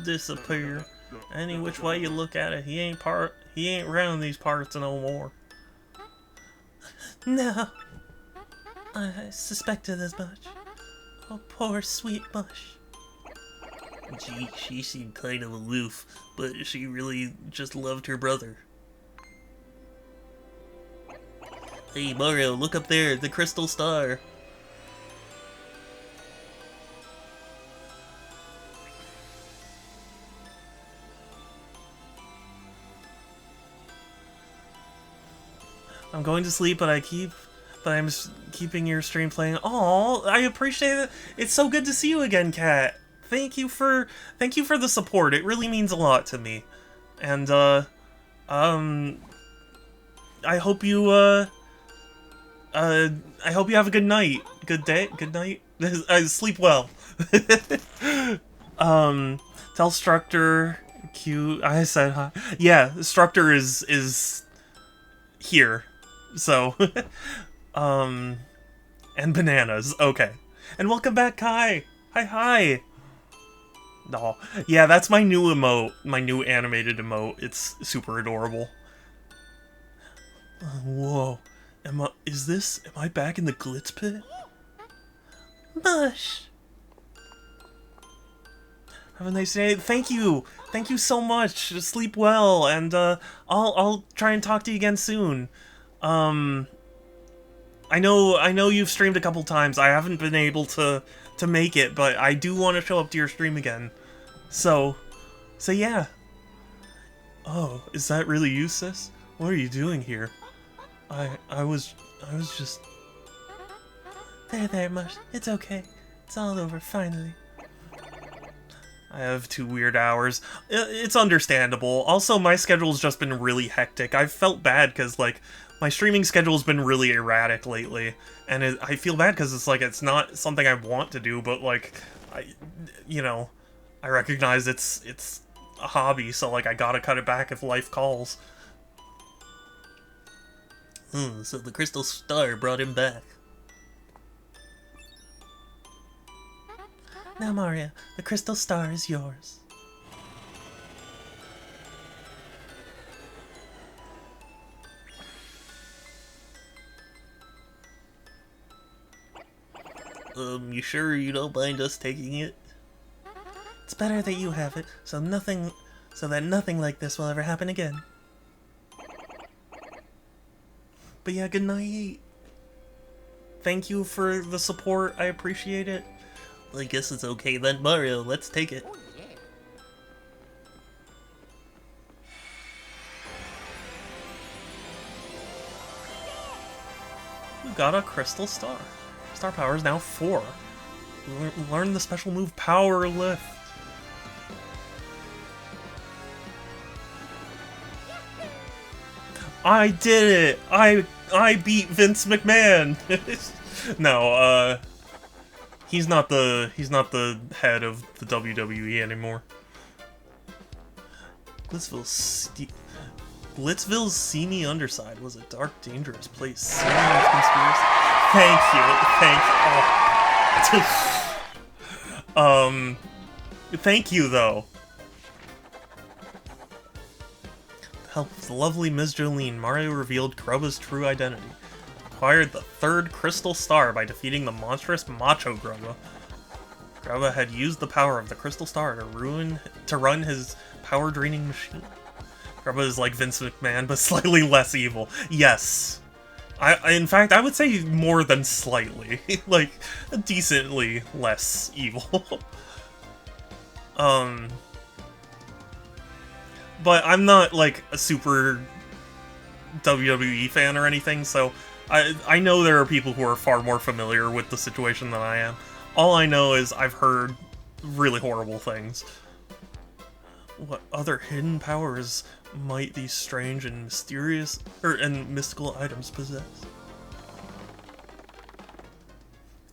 disappear. Any which way you look at it, he ain't around these parts no more. No. I suspected as much. Oh, poor sweet Mush. Gee, she seemed kind of aloof, but she really just loved her brother. Hey Mario, look up there, the crystal star. I'm going to sleep, but I'm keeping your stream playing. Oh, I appreciate it. It's so good to see you again, Kat. Thank you for the support. It really means a lot to me. And I hope you have a good night. Good day. Good night. Sleep well. Tell Structor Q I said hi. Yeah, Structor is here. So and bananas. Okay. And welcome back, Kai. Hi. No. Yeah, that's my new emote. My new animated emote. It's super adorable. Whoa. Am I back in the Glitz Pit? Mush! Have a nice day. Thank you! Thank you so much! Sleep well, and I'll try and talk to you again soon. I know you've streamed a couple times. I haven't been able to make it, but I do want to show up to your stream again. So yeah. Oh, is that really you, sis? What are you doing here? I was just... There, Mush. It's okay. It's all over, finally. I have 2 weird hours. It's understandable. Also, my schedule's just been really hectic. I've felt bad because, like, my streaming schedule's been really erratic lately. And I feel bad because it's, like, it's not something I want to do, but, like, you know, I recognize it's a hobby, so, like, I gotta cut it back if life calls. So the crystal star brought him back. Now, Mario, the crystal star is yours. You sure you don't mind us taking it? It's better that you have it, so that nothing like this will ever happen again. But yeah, good night. Thank you for the support, I appreciate it. I guess it's okay then, Mario, let's take it. You got a crystal star. Star power is now 4. Learn the special move Power Lift. I did it! I beat Vince McMahon! No, he's not the head of the WWE anymore. Blitzville's seamy underside was a dark, dangerous place. Serious conspiracy. Thank you. Thank you though. With the help of the lovely Ms. Jolene, Mario revealed Grubba's true identity. Acquired the 3rd crystal star by defeating the monstrous Macho Grubba. Grubba had used the power of the crystal star to run his power-draining machine. Grubba is like Vince McMahon, but slightly less evil. Yes. In fact, I would say more than slightly. Like, decently less evil. But I'm not, like, a super WWE fan or anything, so I know there are people who are far more familiar with the situation than I am. All I know is I've heard really horrible things. What other hidden powers might these strange and mysterious and mystical items possess?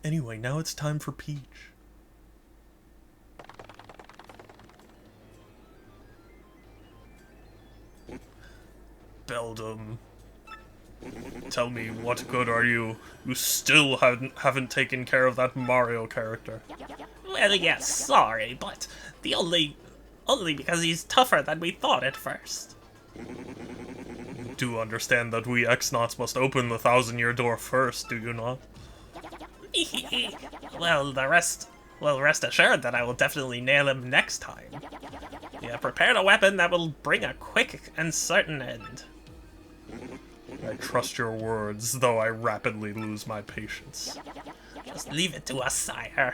Anyway, now it's time for Peach. Beldum, tell me, what good are you? You still haven't taken care of that Mario character. Well, yes, sorry, but only because he's tougher than we thought at first. You do understand that we X-Nauts must open the 1,000-year door first, do you not? Rest assured that I will definitely nail him next time. We have prepared a weapon that will bring a quick and certain end. I trust your words, though I rapidly lose my patience. Just leave it to us, sire.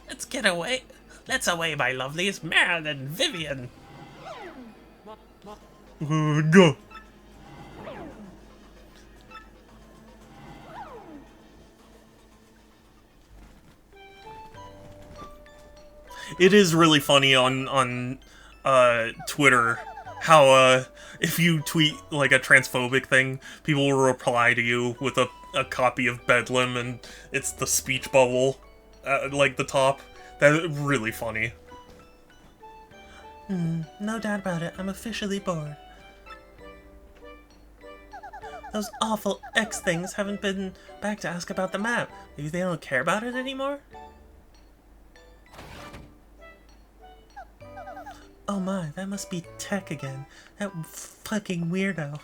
Let's get away. Let's away, my lovelies, Marin and Vivian. Go. It is really funny on Twitter how if you tweet like a transphobic thing, people will reply to you with a copy of Bedlam and it's the speech bubble at like the top. That's really funny. No doubt about it, I'm officially bored. Those awful X things haven't been back to ask about the map. Maybe they don't care about it anymore? Oh my, that must be Tech again. That fucking weirdo.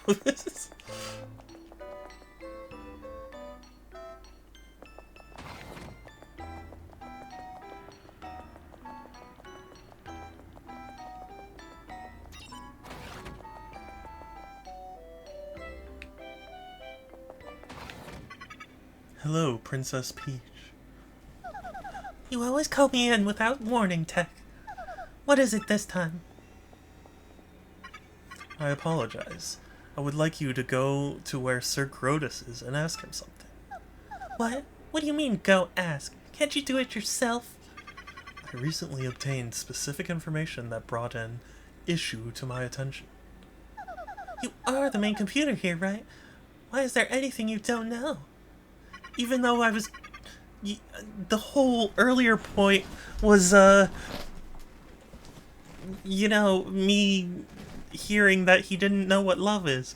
Hello, Princess Peach. You always call me in without warning, Tech. What is it this time? I apologize. I would like you to go to where Sir Grotus is and ask him something. What? What do you mean, go ask? Can't you do it yourself? I recently obtained specific information that brought an issue to my attention. You are the main computer here, right? Why is there anything you don't know? Even though I was... the whole earlier point was, you know, me hearing that he didn't know what love is.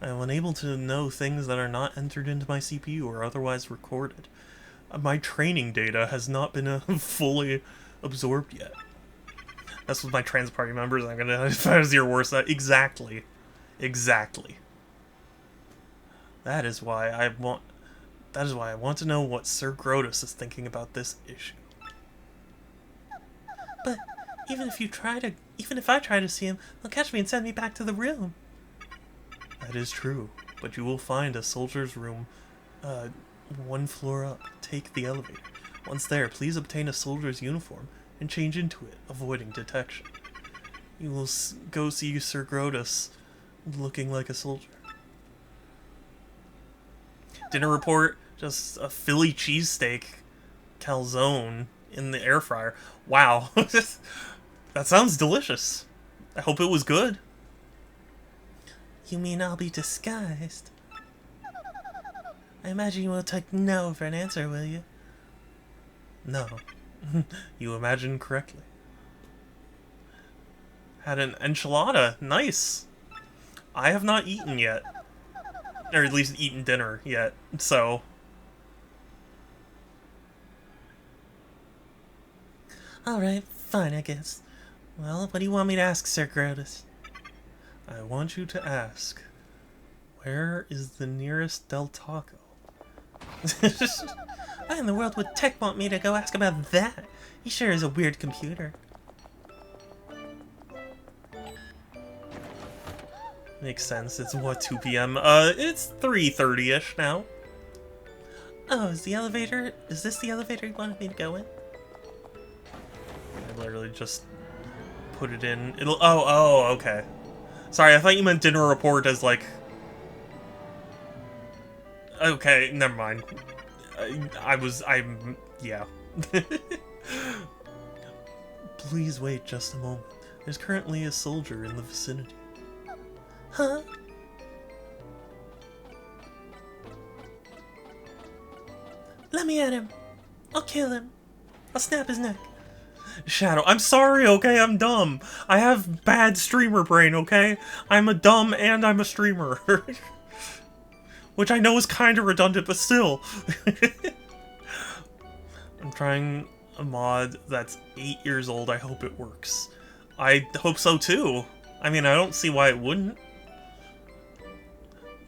I am unable to know things that are not entered into my CPU or otherwise recorded. My training data has not been fully absorbed yet. That's with my trans party members. I'm gonna as your worst. Exactly. Exactly. That is why I want to know what Sir Grotus is thinking about this issue. But even if I try to see him, they'll catch me and send me back to the room. That is true, but you will find a soldier's room, one floor up. Take the elevator. Once there, please obtain a soldier's uniform and change into it, avoiding detection. You will go see Sir Grotus looking like a soldier. Dinner report, just a Philly cheesesteak calzone in the air fryer. Wow. That sounds delicious. I hope it was good. You mean I'll be disguised? I imagine you will take no for an answer, will you? No. You imagine correctly. Had an enchilada. Nice. I have not eaten yet. Or at least eaten dinner yet, so... Alright, fine, I guess. Well, what do you want me to ask, Sir Grotus? I want you to ask, where is the nearest Del Taco? Why in the world would Tech want me to go ask about that? He sure is a weird computer. Makes sense. It's what, 2 p.m.? It's 3:30-ish now. Oh, is this the elevator you wanted me to go in? I literally just put it in. Oh, okay. Sorry, I thought you meant dinner report as, like... Okay, never mind. Yeah. Please wait just a moment. There's currently a soldier in the vicinity. Huh? Let me at him. I'll kill him. I'll snap his neck. Shadow, I'm sorry, okay? I'm dumb. I have bad streamer brain, okay? I'm a dumb and I'm a streamer. Which I know is kind of redundant, but still. I'm trying a mod that's 8 years old. I hope it works. I hope so, too. I mean, I don't see why it wouldn't.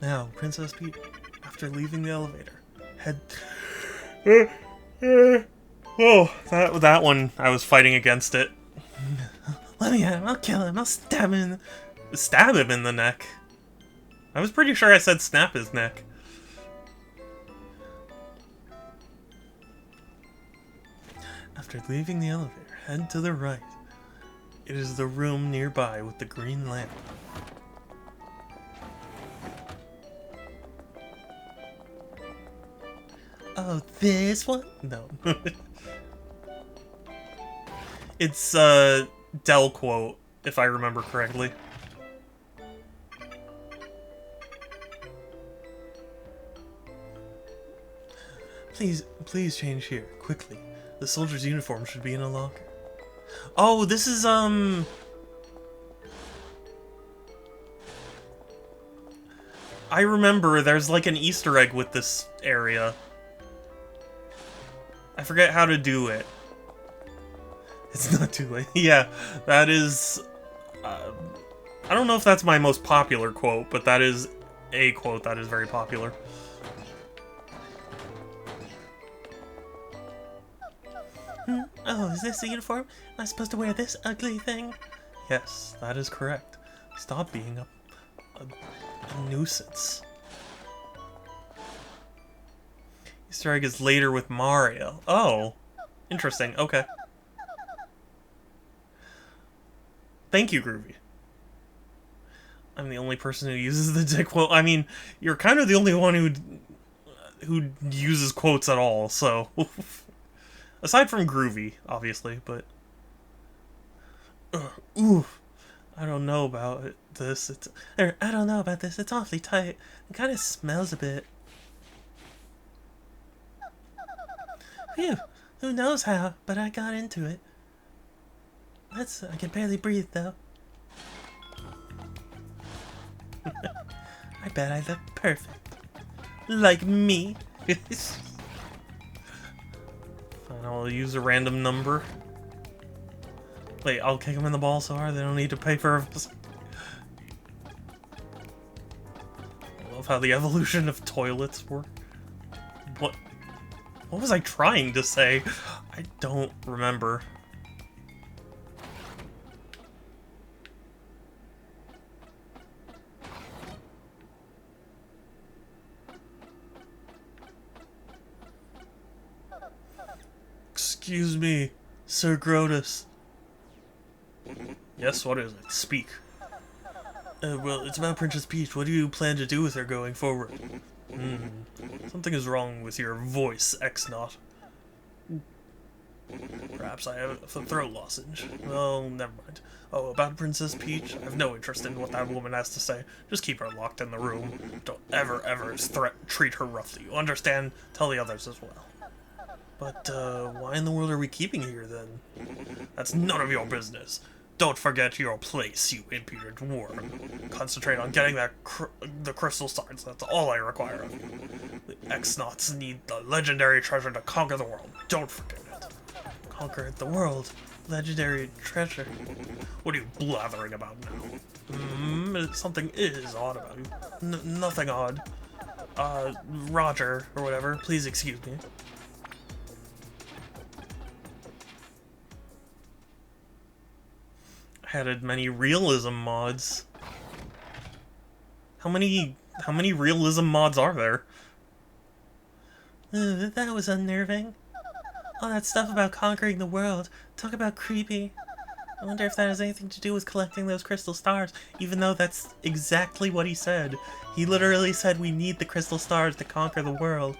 Now, Princess Peach, after leaving the elevator, head... Oh, that one, I was fighting against it. Let me at him, I'll kill him, I'll stab him in the neck. I was pretty sure I said snap his neck. After leaving the elevator, head to the right. It is the room nearby with the green lamp. Oh, this one? No. It's Del quote, if I remember correctly. Please change here, quickly. The soldier's uniform should be in a locker. Oh, this is, I remember there's like an Easter egg with this area. I forget how to do it. It's not too late. Yeah, that is... I don't know if that's my most popular quote, but that is a quote that is very popular. Oh, is this the uniform? Am I supposed to wear this ugly thing? Yes, that is correct. Stop being a nuisance. Easter egg is later with Mario. Oh, interesting. Okay. Thank you, Groovy. I'm the only person who uses the dick quote. I mean, you're kind of the only one who uses quotes at all, so... Aside from groovy, obviously, but... Ooh, I don't know about this. I don't know about this. It's awfully tight. It kind of smells a bit. Phew, who knows how, but I got into it. I can barely breathe, though. I bet I look perfect. Like me. Fine, I'll use a random number. Wait, I'll kick them in the ball so hard they don't need to pay for it. I love how the evolution of toilets work. What was I trying to say? I don't remember. Excuse me, Sir Grotus. Yes, what is it? Speak. Well, it's about Princess Peach. What do you plan to do with her going forward? Something is wrong with your voice, X-Naught. Perhaps I have a throat losage. Well, never mind. Oh, about Princess Peach? I have no interest in what that woman has to say. Just keep her locked in the room. Don't ever treat her roughly. You understand? Tell the others as well. But, why in the world are we keeping her here, then? That's none of your business. Don't forget your place, you impudent dwarf. Concentrate on getting that the crystal stars. That's all I require of you. The X-Naughts need the legendary treasure to conquer the world. Don't forget it. Conquer the world? Legendary treasure? What are you blathering about now? Something is odd about you. Nothing odd. Roger, or whatever. Please excuse me. Added many realism mods. How many realism mods are there? That was unnerving. All that stuff about conquering the world. Talk about creepy. I wonder if that has anything to do with collecting those crystal stars, even though that's exactly what he said. He literally said we need the crystal stars to conquer the world.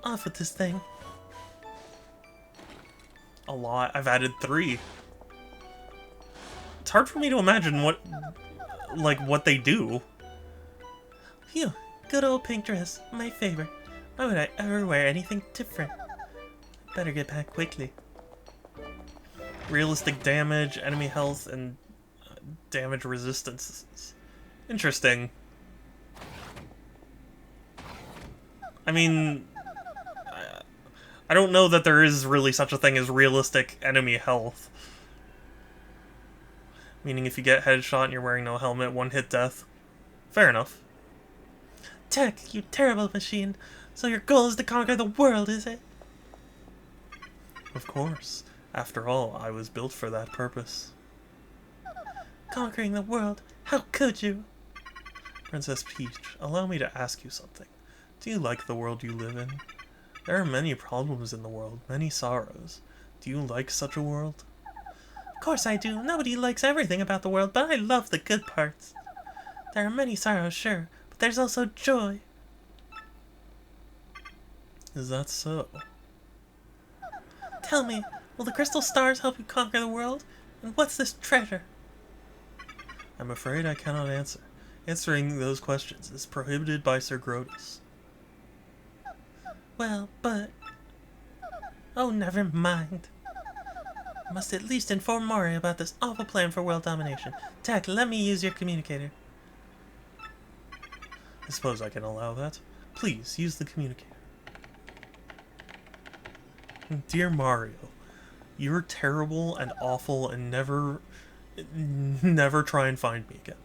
Off with this thing. A lot. I've added 3. It's hard for me to imagine what they do. Phew, good old pink dress, my favorite. Why would I ever wear anything different? Better get back quickly. Realistic damage, enemy health, and damage resistance. Interesting. I mean, I don't know that there is really such a thing as realistic enemy health. Meaning if you get headshot and you're wearing no helmet, 1-hit death. Fair enough. Tech, you terrible machine. So your goal is to conquer the world, is it? Of course. After all, I was built for that purpose. Conquering the world? How could you? Princess Peach, allow me to ask you something. Do you like the world you live in? There are many problems in the world, many sorrows. Do you like such a world? Of course I do. Nobody likes everything about the world, but I love the good parts. There are many sorrows, sure, but there's also joy. Is that so? Tell me, will the crystal stars help you conquer the world? And what's this treasure? I'm afraid I cannot answer. Answering those questions is prohibited by Sir Grotus. Well, but... Oh, never mind. I must at least inform Mori about this awful plan for world domination. Tech, let me use your communicator. I suppose I can allow that. Please, use the communicator. Dear Mario, you're terrible and awful and never try and find me again.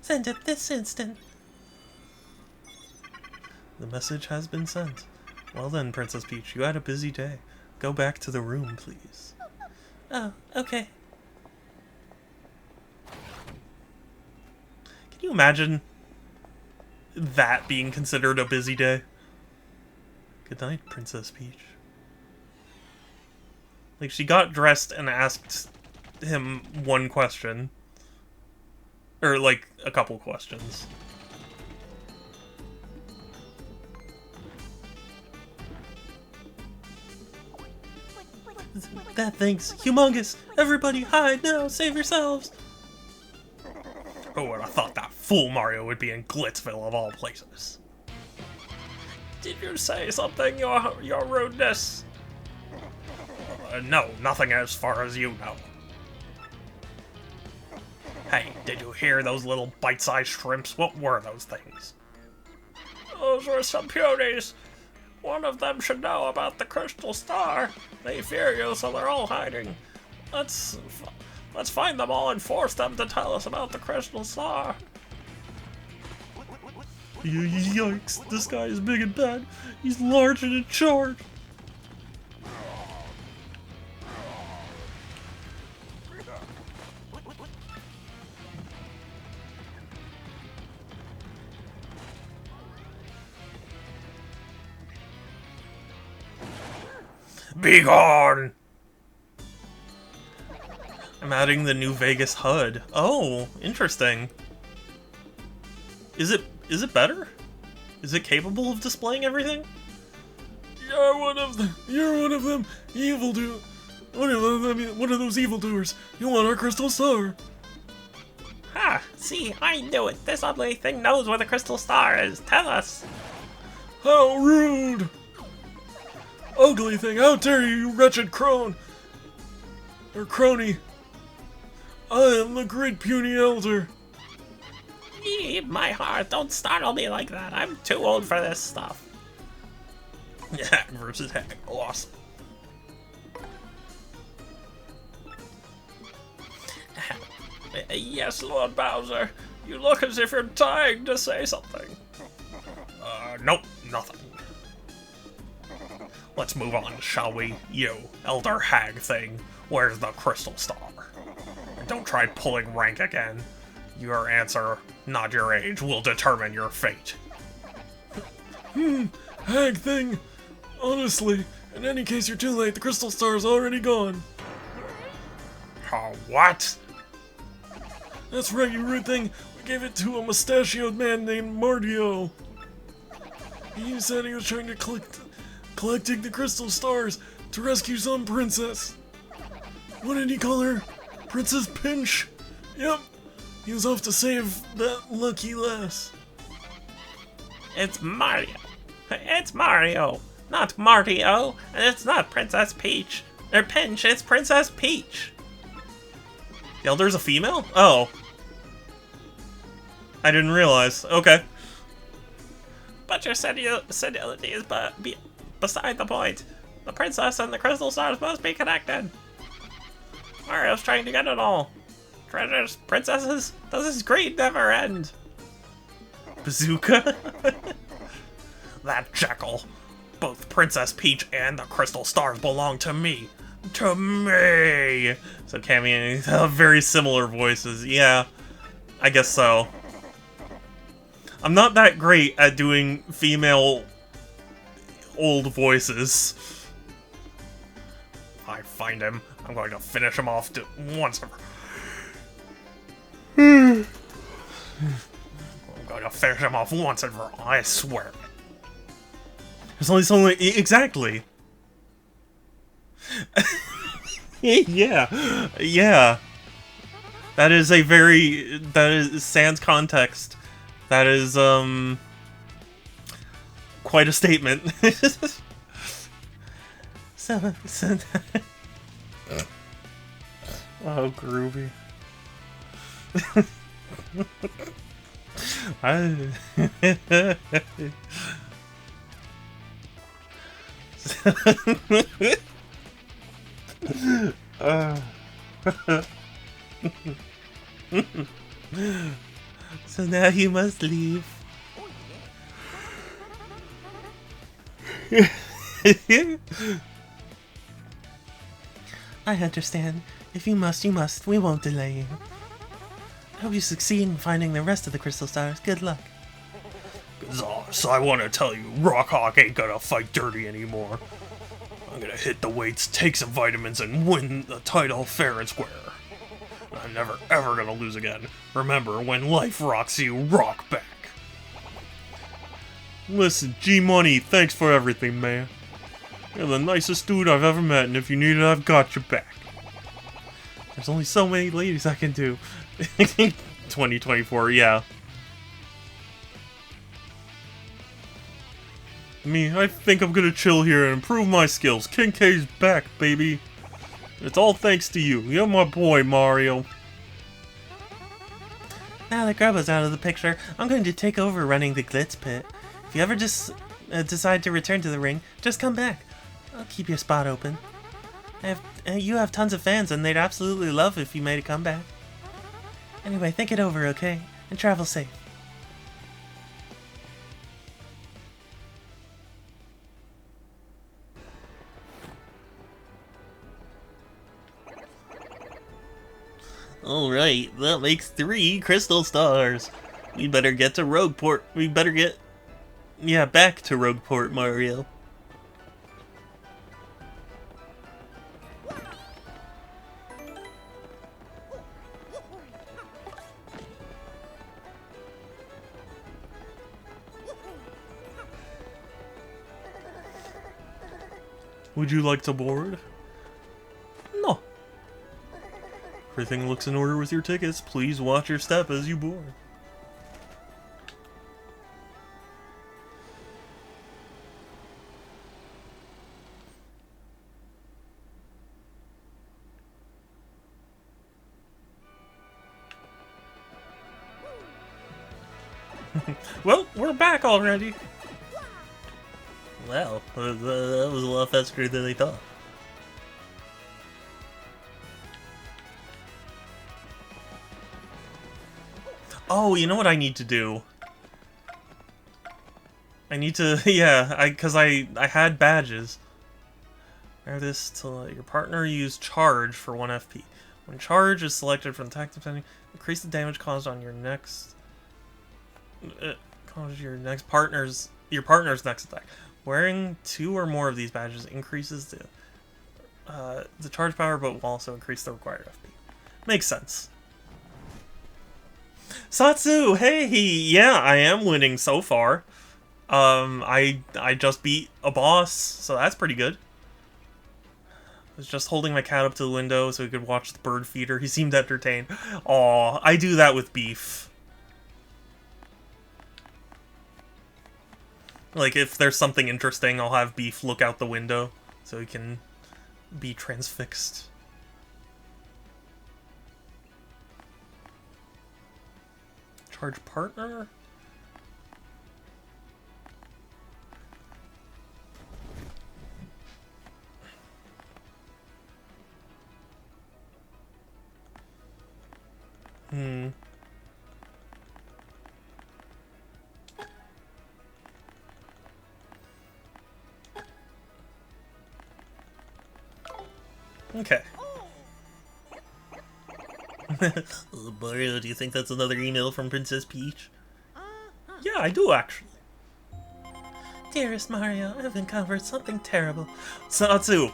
Send it this instant. The message has been sent. Well then, Princess Peach, you had a busy day. Go back to the room, please. Oh, okay. Can you imagine that being considered a busy day? Good night, Princess Peach. Like, she got dressed and asked him one question. Or, like, a couple questions. That thing's humongous. Everybody hide now. Save yourselves. Who would have thought that fool Mario would be in Glitzville of all places? Did you say something, your rudeness? No, nothing as far as you know. Hey, did you hear those little bite-sized shrimps? What were those things? Those were some puties. One of them should know about the crystal star. They fear you, so they're all hiding. Let's find them all and force them to tell us about the crystal star. Yikes, this guy is big and bad. He's large and in charge. Be gone! I'm adding the New Vegas HUD. Oh, interesting. Is it better? Is it capable of displaying everything? You're one of them. You're one of them. Evil do. One of those evildoers. You want our crystal star? Ha! See, I knew it. This ugly thing knows where the crystal star is. Tell us. How rude! Ugly thing, how dare you, you wretched crone! Or crony. I am the great puny elder. My heart, don't startle me like that. I'm too old for this stuff. Hack versus Hack. Awesome. Yes, Lord Bowser. You look as if you're dying to say something. Nope, nothing. Let's move on, shall we? You, Elder Hag thing, where's the crystal star? And don't try pulling rank again. Your answer, not your age, will determine your fate. Hag thing. Honestly, in any case, you're too late. The crystal star's already gone. What? That's right, you rude thing. We gave it to a mustachioed man named Mardio. He said he was trying to collecting the crystal stars to rescue some princess. What did he call her? Princess Pinch? Yep. He was off to save that lucky lass. It's Mario. It's Mario, not Martio, and it's not Princess Peach. Or Pinch, it's Princess Peach. The Elder's a female? Oh. I didn't realize. Okay. But your senility is beside the point. The princess and the crystal stars must be connected. Mario's trying to get it all. Treasures, princesses, does his greed never end? Bazooka? That jackal. Both Princess Peach and the crystal stars belong to me. To me! So Cammy have very similar voices. Yeah, I guess so. I'm not that great at doing female old voices. If I find him, I'm going to finish him off once and I'm going to finish him off once and for all, I swear. There's only so many. Exactly. Yeah. Yeah. That is a very. That is sans context. That is, quite a statement. so oh, groovy. So now you must leave. I understand. If you must, you must. We won't delay you. I hope you succeed in finding the rest of the crystal stars. Good luck. So I want to tell you, Rockhawk ain't gonna fight dirty anymore. I'm gonna hit the weights, take some vitamins, and win the title fair and square. I'm never ever gonna lose again. Remember, when life rocks you, rock back. Listen, G-Money, thanks for everything, man. You're the nicest dude I've ever met, and if you need it, I've got your back. There's only so many ladies I can do. 2024, yeah. I think I'm gonna chill here and improve my skills. King K's back, baby. It's all thanks to you. You're my boy, Mario. Now that Grubba's out of the picture, I'm going to take over running the Glitz Pit. If you ever decide to return to the ring, just come back. I'll keep your spot open. You have tons of fans, and they'd absolutely love if you made a comeback. Anyway, think it over, okay? And travel safe. Alright, that makes 3 crystal stars. We better get to Rogueport. We better get... yeah, back to Rogueport, Mario. Would you like to board? No. Everything looks in order with your tickets. Please watch your step as you board. Well, we're back already. Wow, that was a lot faster than I thought. Oh, you know what I need to do? I need to, yeah, because I had badges. Wear this to let your partner use charge for 1 FP. When charge is selected from attack defending, increase the damage caused on your next partner's next attack. Wearing 2 or more of these badges increases the charge power, but will also increase the required FP. Makes sense. Satsu, hey, yeah, I am winning so far. I just beat a boss, so that's pretty good. I was just holding my cat up to the window so he could watch the bird feeder. He seemed entertained. Aw, I do that with Beef. Like, if there's something interesting, I'll have Beef look out the window so he can be transfixed. Charge partner? Okay. Mario, do you think that's another email from Princess Peach? Yeah, I do, actually. Dearest Mario, I've uncovered something terrible. Satsu,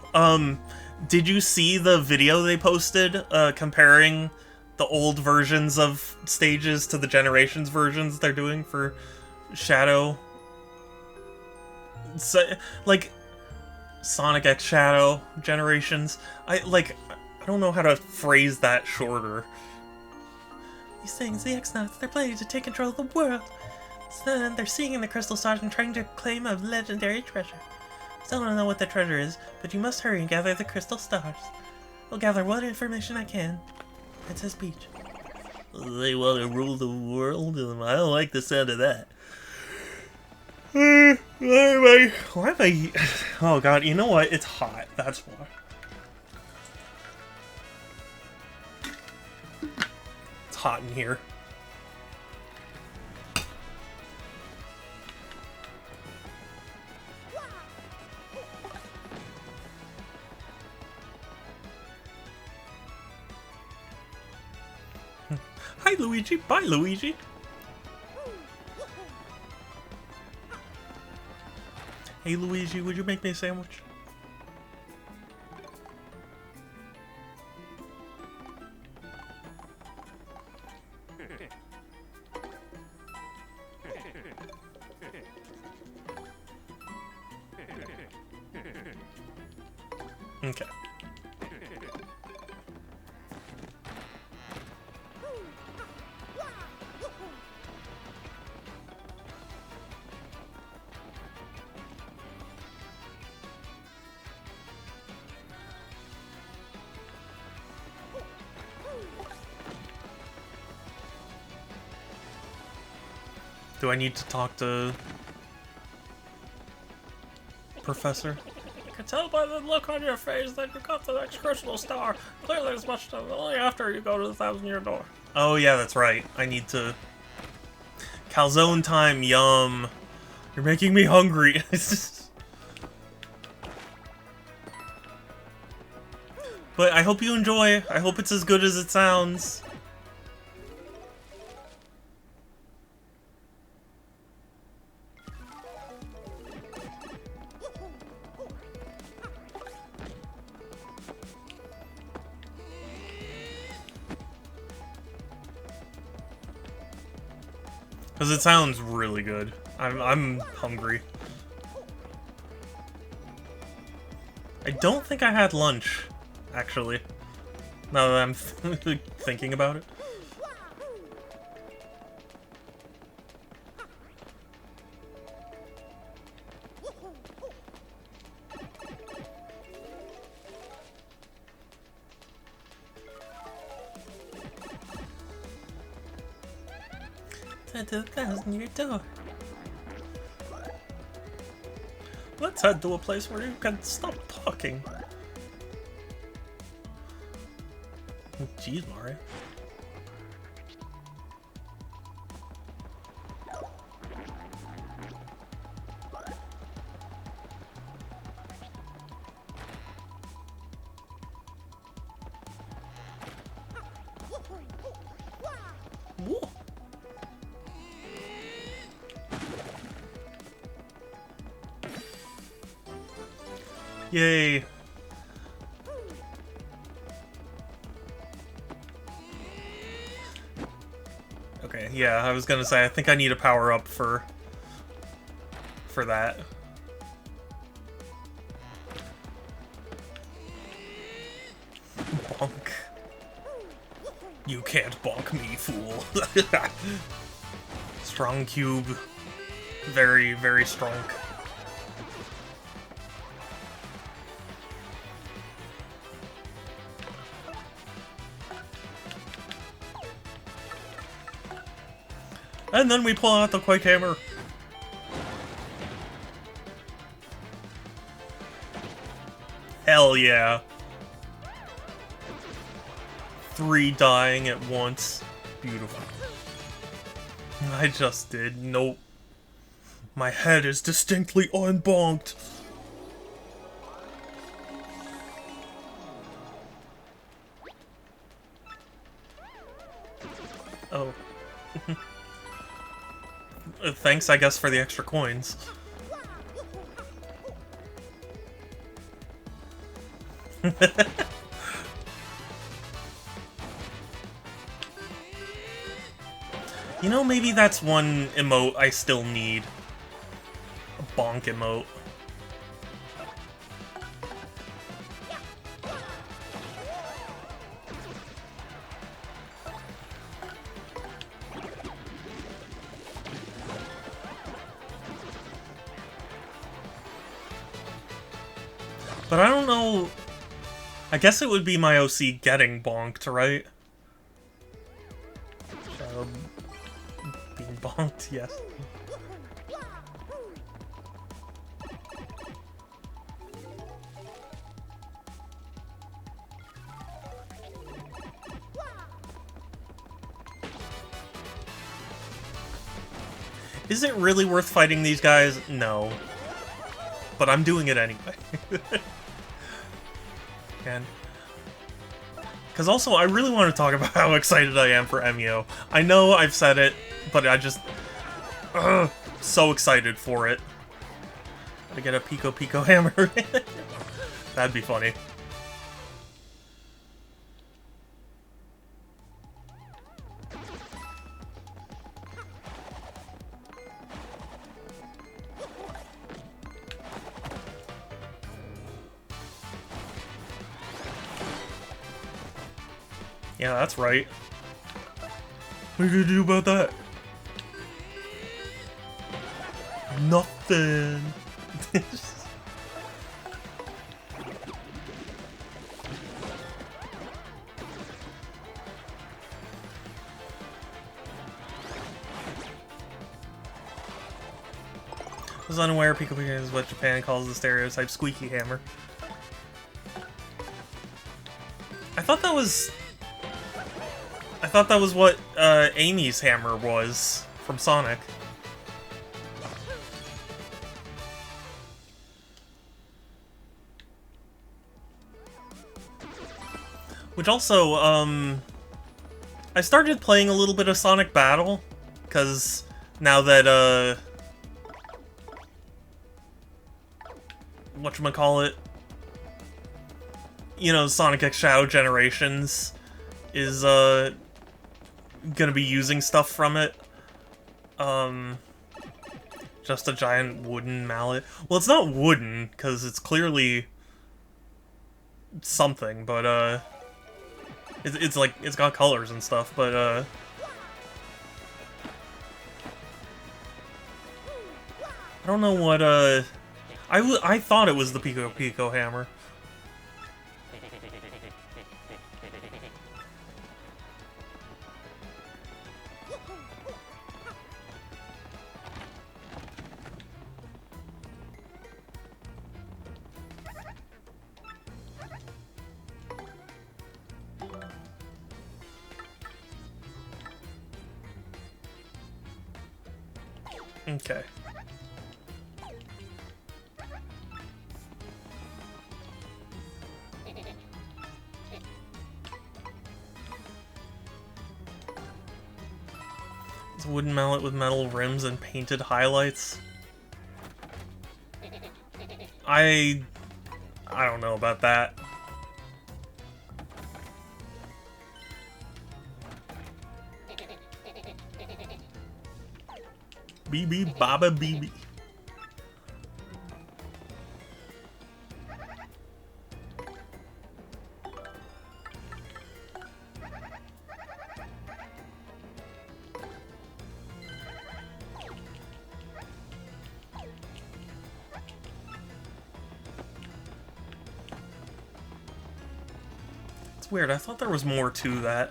did you see the video they posted, comparing the old versions of stages to the Generations versions they're doing for Shadow? So, like, Sonic X Shadow Generations. I don't know how to phrase that shorter. These things, the X-Nauts, they're planning to take control of the world. So then they're seeking the crystal stars and trying to claim a legendary treasure. Still don't know what the treasure is, but you must hurry and gather the crystal stars. I'll gather what information I can. Princess Peach. They want to rule the world? I don't like the sound of that. Why am I... Oh god, you know what? It's hot. That's why. It's hot in here. Hi, Luigi. Bye, Luigi. Hey, Luigi, would you make me a sandwich? Okay. Do I need to talk to Professor? I can tell by the look on your face that you got the next crystal star. Clearly it's much time, only after you go to the 1,000-year door. Oh yeah, that's right. I need to... Calzone time, yum. You're making me hungry. But I hope you enjoy. I hope it's as good as it sounds. Because it sounds really good. I'm hungry. I don't think I had lunch, actually. Now that I'm thinking about it. To the 1,000-year door. Let's head to a place where you can stop talking. Jeez, Mari. Whoa. Yay. Okay, yeah, I was gonna say, I think I need a power-up for that. Bonk. You can't bonk me, fool. Strong cube. Very, very strong. And then we pull out the Quake Hammer. Hell yeah. 3 dying at once. Beautiful. I just did. Nope. My head is distinctly unbonked. Oh. Thanks, I guess, for the extra coins. You know, maybe that's one emote I still need. A bonk emote. But I don't know... I guess it would be my OC getting bonked, right? Shadow being bonked, yes. Is it really worth fighting these guys? No. But I'm doing it anyway. And because also I really want to talk about how excited I am for Emio. I know I've said it, but I just so excited for it. Gotta get a Pico Pico hammer. That'd be funny. Yeah, that's right. What are you gonna do about that? Nothing. I was unaware Pika Pika is what Japan calls the stereotype squeaky hammer. I thought that was what Amy's hammer was from Sonic. Which also, I started playing a little bit of Sonic Battle, because now that, whatchamacallit, you know, Sonic X Shadow Generations is, gonna be using stuff from it. Just a giant wooden mallet. Well, it's not wooden, because it's clearly something, but, it's like, it's got colors and stuff, but, I don't know what, I thought it was the Pico Pico hammer. Okay. It's a wooden mallet with metal rims and painted highlights. I don't know about that. BB Baba BB. It's weird, I thought there was more to that.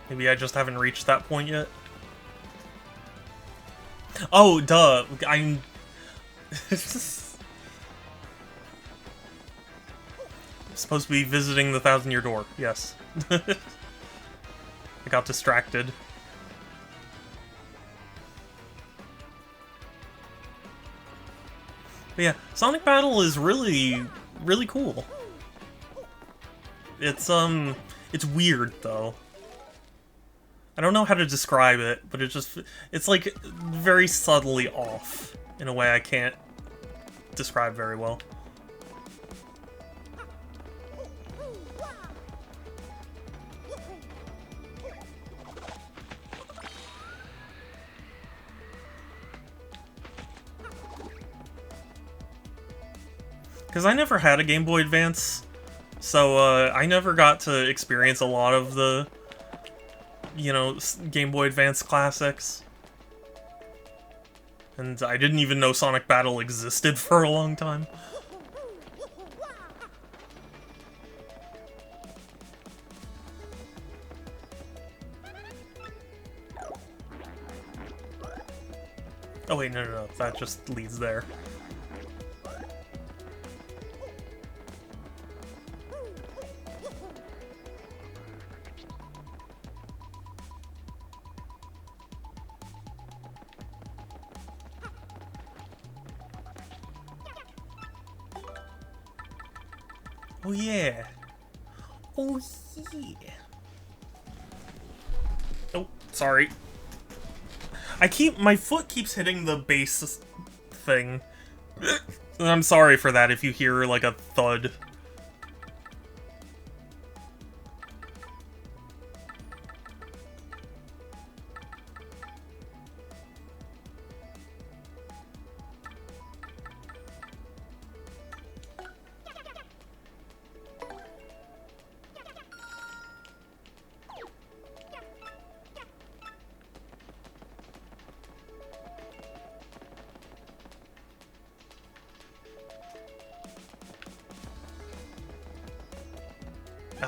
Maybe I just haven't reached that point yet. Oh, duh. I'm... supposed to be visiting the 1,000-year door. Yes. I got distracted. But yeah, Sonic Battle is really, really cool. It's weird, though. I don't know how to describe it, but it's like very subtly off in a way I can't describe very well. Because I never had a Game Boy Advance, so I never got to experience a lot of the, you know, Game Boy Advance classics. And I didn't even know Sonic Battle existed for a long time. Oh wait, no, that just leads there. Oh yeah. Oh yeah. Oh, sorry. My foot keeps hitting the base thing. I'm sorry for that if you hear like a thud.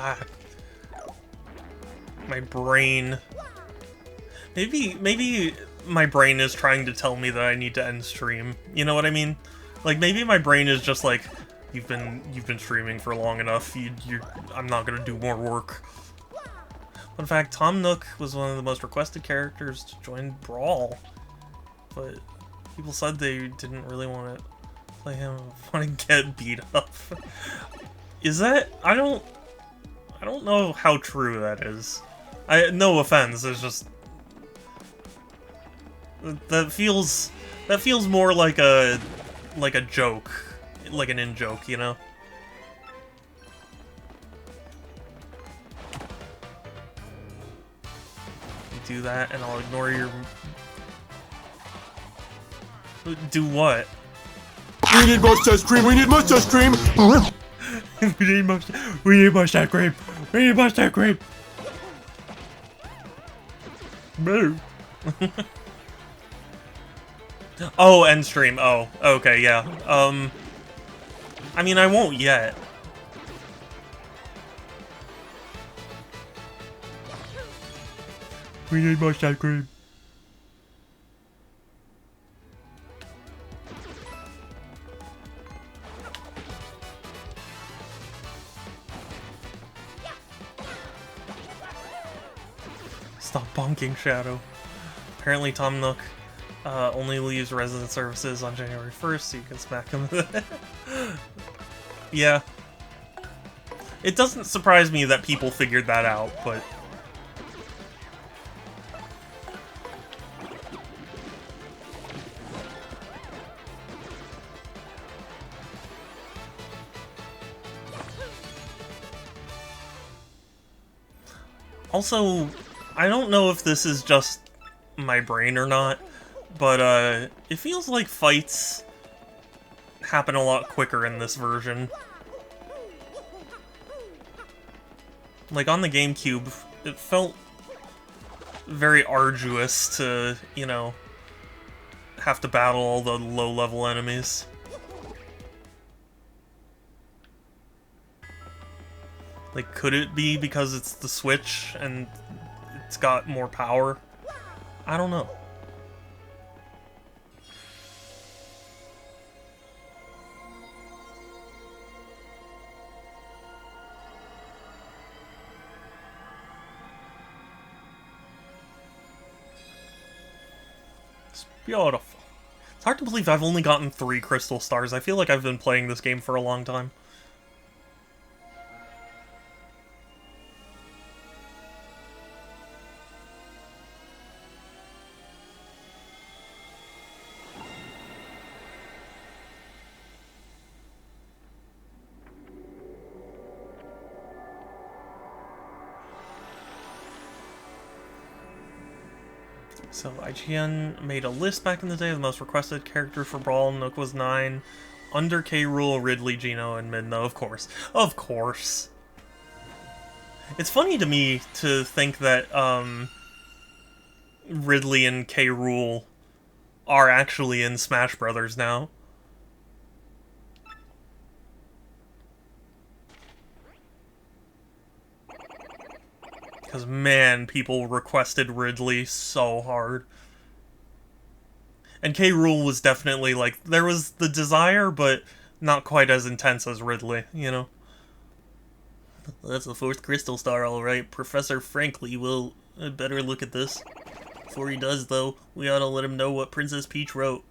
Ah. My brain. Maybe my brain is trying to tell me that I need to end stream. You know what I mean? Like, maybe my brain is just like, you've been streaming for long enough. I'm not gonna do more work. But in fact, Tom Nook was one of the most requested characters to join Brawl, but people said they didn't really want to play him, want to get beat up. Is that? I don't know how true that is. No offense, it's just that feels more like a joke, like an in-joke, you know? You do that, and I'll ignore your. Do what? We need mustache cream. We need mustache cream. We need mustache cream. We need mustache cream. Boo. Oh, end stream. Oh, okay, yeah. I mean, I won't yet. We need mustache cream. Stop bonking, Shadow. Apparently Tom Nook only leaves resident services on January 1st, so you can smack him. Yeah. It doesn't surprise me that people figured that out, but... Also, I don't know if this is just my brain or not, but it feels like fights happen a lot quicker in this version. Like, on the GameCube, it felt very arduous to, you know, have to battle all the low-level enemies. Like, could it be because it's the Switch and it's got more power? I don't know. It's beautiful. It's hard to believe I've only gotten 3 crystal stars. I feel like I've been playing this game for a long time. So, IGN made a list back in the day of the most requested characters for Brawl. Nook was 9. Under K. Rool, Ridley, Gino, and Midna, of course. Of course. It's funny to me to think that, Ridley and K. Rool are actually in Smash Brothers now. Because, man, people requested Ridley so hard. And K. Rool was definitely, like, there was the desire, but not quite as intense as Ridley, you know? That's the 4th crystal star, alright. Professor Frankly will better look at this. Before he does, though, we ought to let him know what Princess Peach wrote.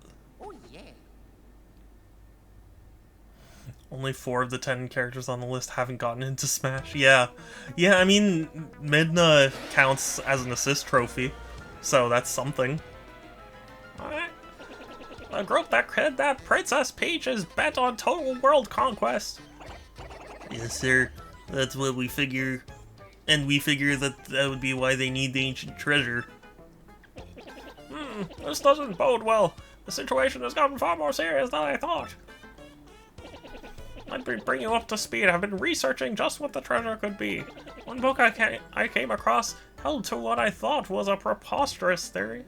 Only 4 of the 10 characters on the list haven't gotten into Smash. Yeah. Yeah, I mean, Midna counts as an assist trophy, so that's something. Alright. A group that cred that Princess Peach is bent on total world conquest. Yes, sir. That's what we figure. And we figure that that would be why they need the ancient treasure. This doesn't bode well. The situation has gotten far more serious than I thought. Let me bring you up to speed. I've been researching just what the treasure could be. One book I came across held to what I thought was a preposterous theory.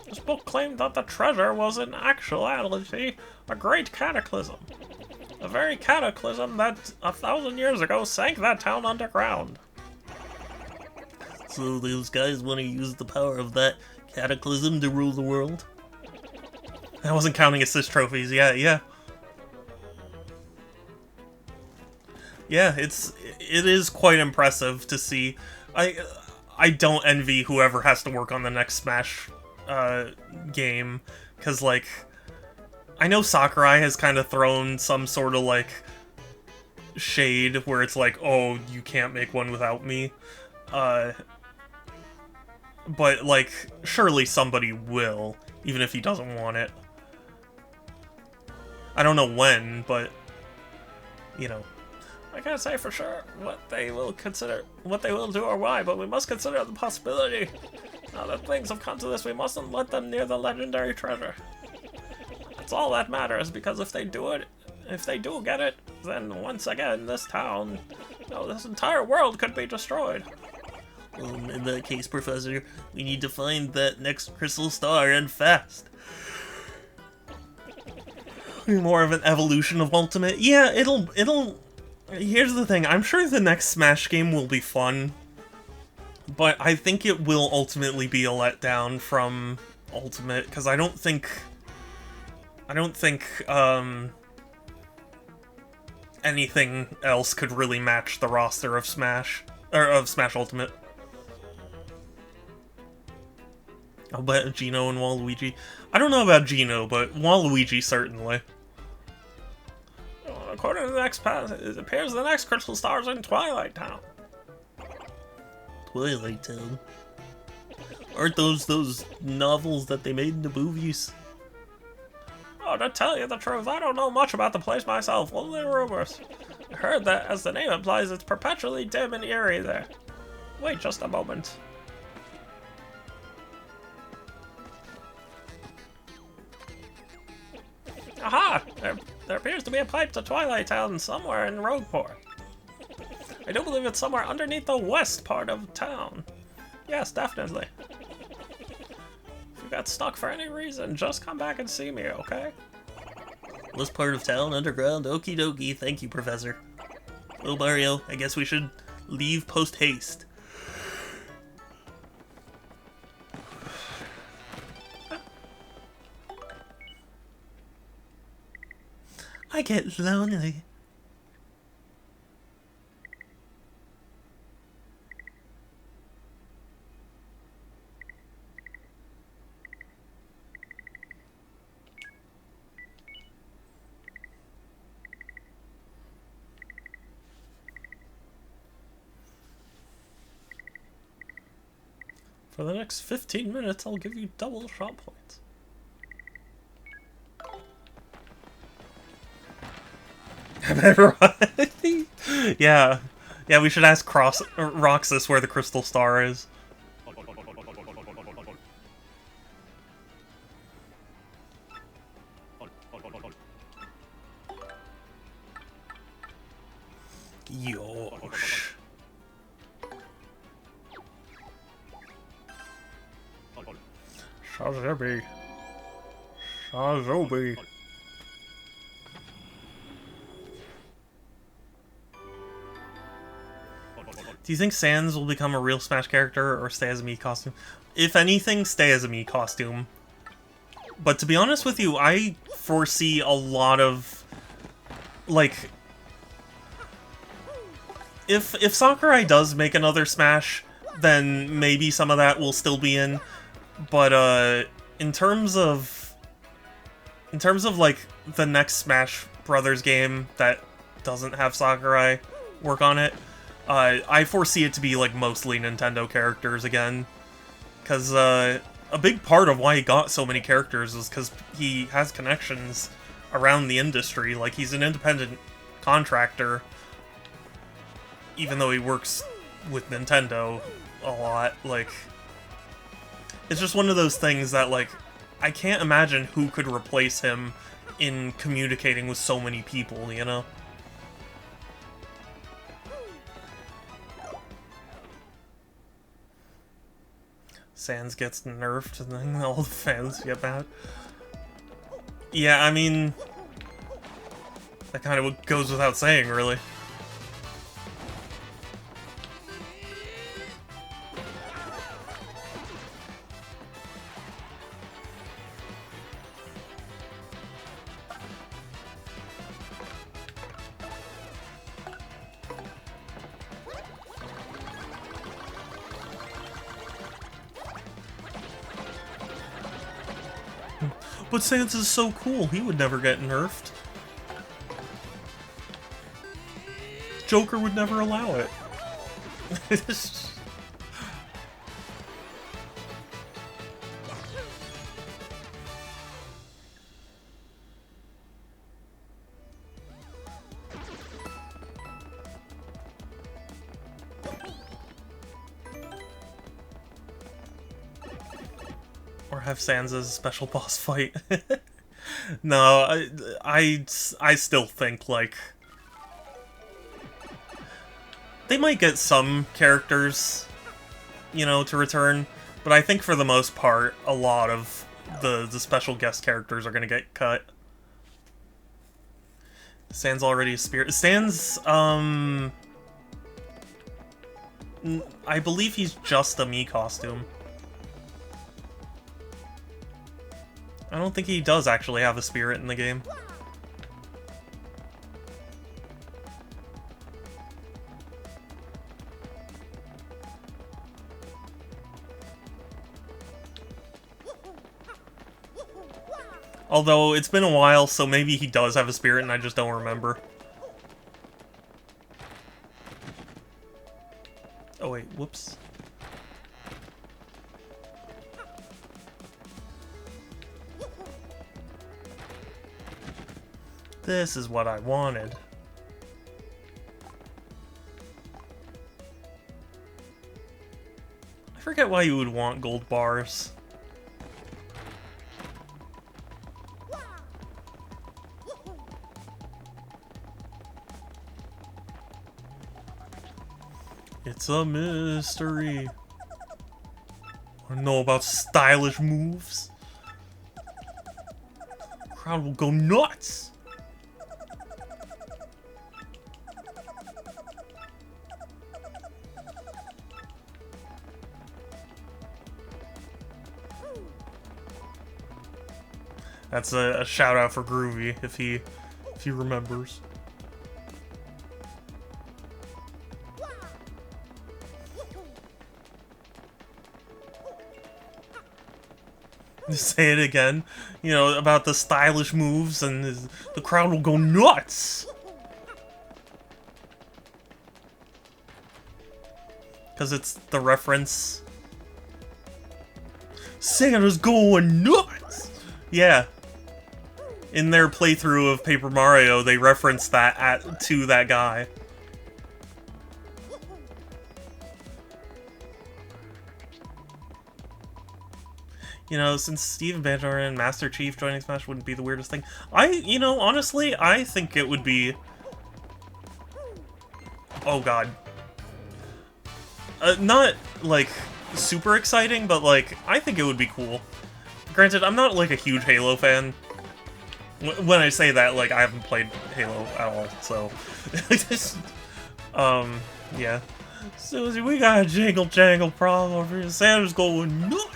This book claimed that the treasure was in actuality a great cataclysm. The very cataclysm that 1,000 years ago sank that town underground. So those guys want to use the power of that cataclysm to rule the world? I wasn't counting assist trophies. Yeah. Yeah, it is quite impressive to see. I don't envy whoever has to work on the next Smash game, because like I know Sakurai has kind of thrown some sort of like shade where it's like, oh, you can't make one without me, but like surely somebody will, even if he doesn't want it. I don't know when, but you know. I can't say for sure what they will do or why, but we must consider the possibility. Now that things have come to this, we mustn't let them near the legendary treasure. That's all that matters, because if they do get it, then once again, this town, this entire world could be destroyed. In that case, Professor, we need to find that next crystal star and fast. More of an evolution of Ultimate. Yeah, it'll. Here's the thing, I'm sure the next Smash game will be fun, but I think it will ultimately be a letdown from Ultimate, because I don't think anything else could really match the roster of Smash Ultimate. I'll bet Gino and Waluigi. I don't know about Gino, but Waluigi certainly. According to the next path, it appears the next crystal star is in Twilight Town. Twilight Town? Aren't those novels that they made into movies? Oh, to tell you the truth, I don't know much about the place myself, only rumors. I heard that, as the name implies, it's perpetually dim and eerie there. Wait just a moment. Aha! There appears to be a pipe to Twilight Town somewhere in Rogueport. I do believe it's somewhere underneath the west part of town. Yes, definitely. If you got stuck for any reason, just come back and see me, okay? West part of town, underground, okie dokie, thank you, Professor. Well, Mario, I guess we should leave post-haste. I get lonely. For the next 15 minutes, I'll give you double shot points. Yeah, we should ask Roxas where the crystal star is. Yosh. Shazobi. Shazobi. Do you think Sans will become a real Smash character or stay as a Mii costume? If anything, stay as a Mii costume. But to be honest with you, I foresee a lot of, like, if Sakurai does make another Smash, then maybe some of that will still be in. But in terms of like the next Smash Brothers game that doesn't have Sakurai work on it, I foresee it to be like mostly Nintendo characters again, because a big part of why he got so many characters is because he has connections around the industry. Like, he's an independent contractor, even though he works with Nintendo a lot. Like, it's just one of those things that, like, I can't imagine who could replace him in communicating with so many people, you know? Sans gets nerfed and then all the fans get mad. Yeah, I mean, That kind of goes without saying, really. But Sans is so cool, he would never get nerfed. Joker would never allow it. Or have Sans as a special boss fight. No, I still think, like, they might get some characters, you know, to return, but I think for the most part, a lot of the special guest characters are gonna get cut. Sans already a spirit. Sans, I believe he's just a Mii costume. I don't think he does actually have a spirit in the game. Although, it's been a while, so maybe he does have a spirit and I just don't remember. Oh wait, whoops. This is what I wanted. I forget why you would want gold bars. It's a mystery. Wanna know about stylish moves? Crowd will go nuts! That's a shout out for Groovy if he remembers. Say it again, you know, about the stylish moves, and the crowd will go nuts. Because it's the reference. Santa's going nuts! Yeah. In their playthrough of Paper Mario, they referenced that to that guy. You know, since Steve and Banjo are in, Master Chief joining Smash wouldn't be the weirdest thing. You know, honestly, I think it would be... Oh god. Not, like, super exciting, but, like, I think it would be cool. Granted, I'm not, like, a huge Halo fan. When I say that, like, I haven't played Halo at all, so... yeah. Susie, we got a jingle-jangle problem over here. Santa's going nuts!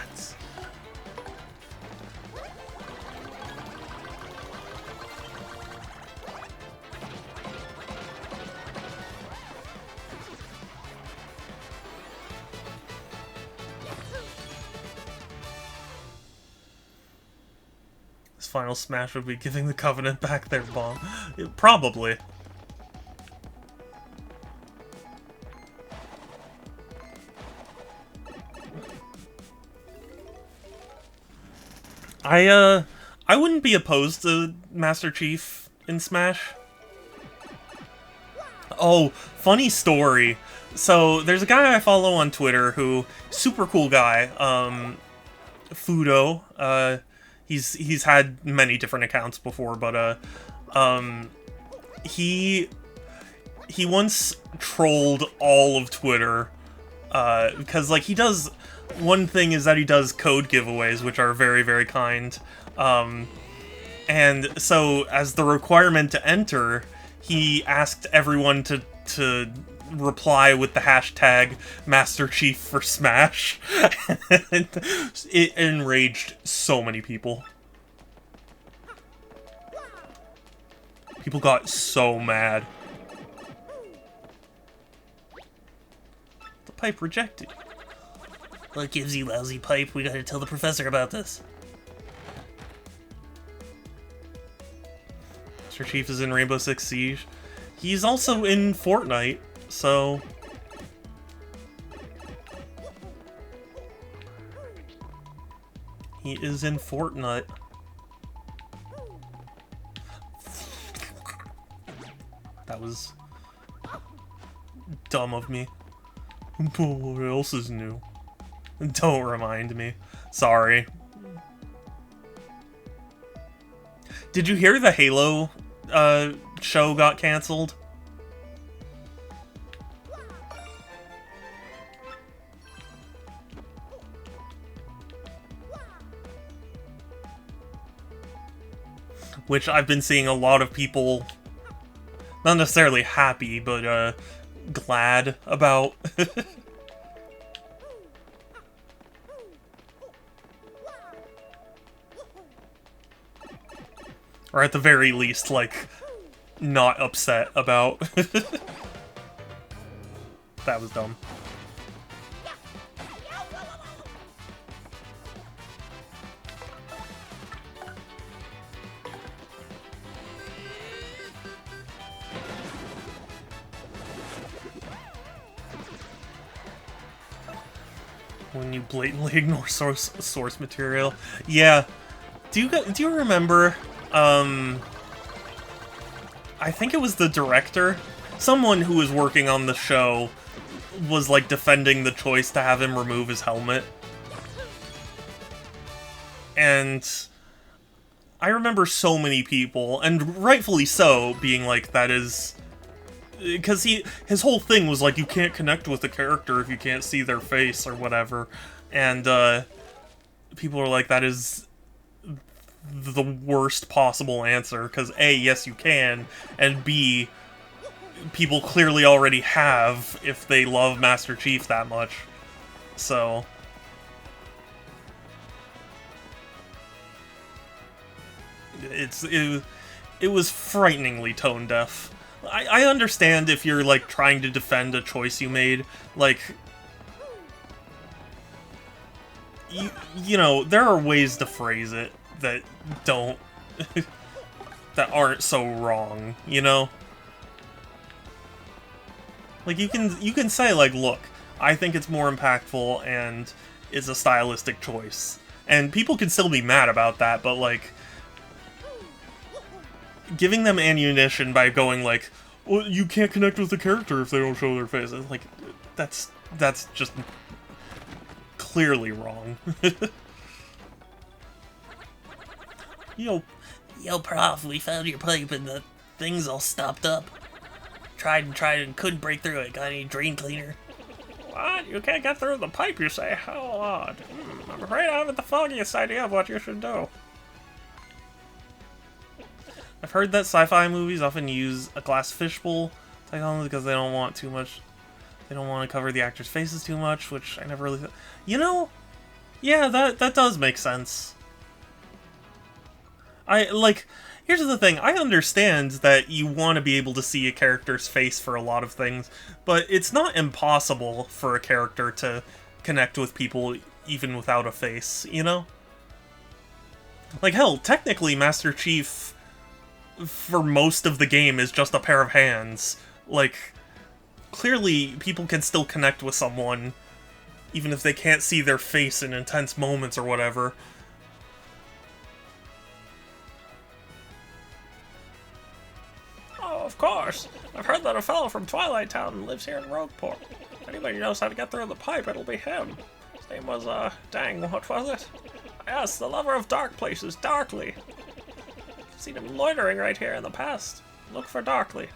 Final Smash would be giving the Covenant back their bomb. Probably. I wouldn't be opposed to Master Chief in Smash. Oh, funny story. So, there's a guy I follow on Twitter who, super cool guy, Fudo, he's had many different accounts before, but, he once trolled all of Twitter, because, like, he does, one thing is that he does code giveaways, which are very, very kind, And so, as the requirement to enter, he asked everyone to reply with the hashtag Master Chief for Smash. And it enraged so many people. People got so mad. The pipe rejected. What gives you, lousy pipe? We gotta tell the professor about this. Master Chief is in Rainbow Six Siege. He's also in Fortnite, so... He is in Fortnite. That was dumb of me. But what else is new? Don't remind me. Sorry. Did you hear the Halo show got canceled? Which I've been seeing a lot of people, not necessarily happy, but glad about. Or at the very least, like, not upset about. That was dumb. When you blatantly ignore source material. Yeah. Do you remember, I think it was the director, someone who was working on the show was like defending the choice to have him remove his helmet. And I remember so many people, and rightfully so, being like, that is... Because his whole thing was like, you can't connect with the character if you can't see their face or whatever. And people are like, that is the worst possible answer. Because A, yes you can, and B, people clearly already have if they love Master Chief that much. So... It was frighteningly tone deaf. I understand if you're, like, trying to defend a choice you made, like... You know, there are ways to phrase it that don't... that aren't so wrong, you know? Like, you can say, like, look, I think it's more impactful and it's a stylistic choice. And people can still be mad about that, but, like... Giving them ammunition by going like, well, you can't connect with the character if they don't show their face. It's like, that's just clearly wrong. Yo, prof, we found your pipe and the thing's all stopped up. Tried and couldn't break through it. Got any drain cleaner? What? You can't get through the pipe, you say? How odd. I'm afraid I haven't the foggiest idea of what you should do. I've heard that sci-fi movies often use a glass fishbowl technology because they don't want too much. They don't want to cover the actors' faces too much, which I never really thought. You know, yeah, that does make sense. Here's the thing. I understand that you want to be able to see a character's face for a lot of things, but it's not impossible for a character to connect with people even without a face, you know? Like, hell, technically Master Chief... for most of the game is just a pair of hands. Like, clearly people can still connect with someone even if they can't see their face in intense moments or whatever. Oh, of course. I've heard that a fellow from Twilight Town lives here in Rogueport. If anybody knows how to get through the pipe, it'll be him. His name was, dang, what was it? Yes, the lover of dark places, Darkly. Seen him loitering right here in the past. Look for Darkly.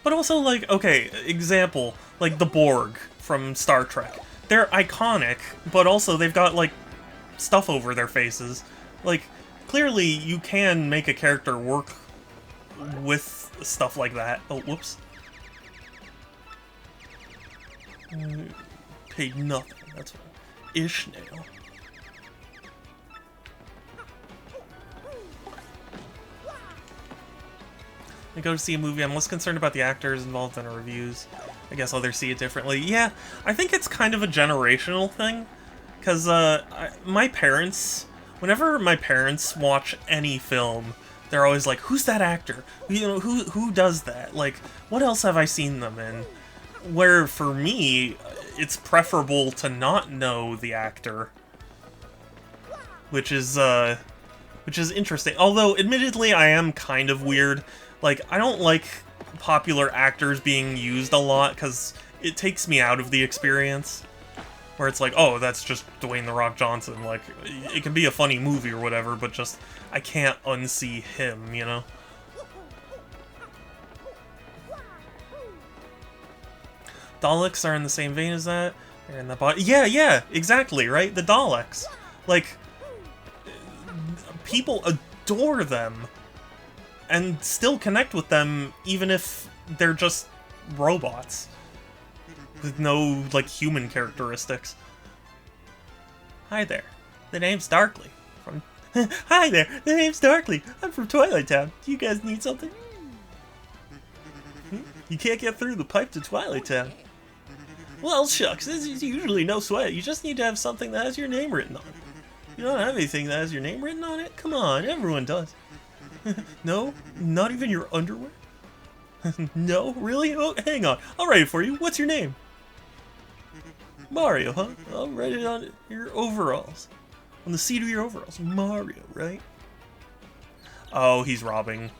But also, like, okay, example, like the Borg from Star Trek. they're iconic, but also they've got, like, stuff over their faces. Like, clearly you can make a character work with stuff like that. Oh, whoops. Paid nothing. That's what. Ishnail. I go to see a movie, I'm less concerned about the actors involved in the reviews. I guess others see it differently. Yeah, I think it's kind of a generational thing. Because, my parents... Whenever my parents watch any film, they're always like, who's that actor? You know, who does that? Like, what else have I seen them in? Where, for me, it's preferable to not know the actor. Which is interesting. Although, admittedly, I am kind of weird. Like, I don't like popular actors being used a lot, because it takes me out of the experience. Where it's like, oh, that's just Dwayne "The Rock" Johnson. Like, it can be a funny movie or whatever, but just, I can't unsee him, you know? Daleks are in the same vein as that. They're in the body. Yeah, exactly, right? The Daleks. Like, people adore them. And still connect with them, even if they're just robots. With no, like, human characteristics. Hi there. The name's Darkly. From Hi there. The name's Darkly. I'm from Twilight Town. Do you guys need something? You can't get through the pipe to Twilight Town. Well, shucks. This is usually no sweat. You just need to have something that has your name written on it. You don't have anything that has your name written on it? Come on, everyone does. No? Not even your underwear? No? Really? Oh, hang on. I'll write it for you. What's your name? Mario, huh? I'll write it on your overalls. On the seat of your overalls. Mario, right? Oh, he's robbing.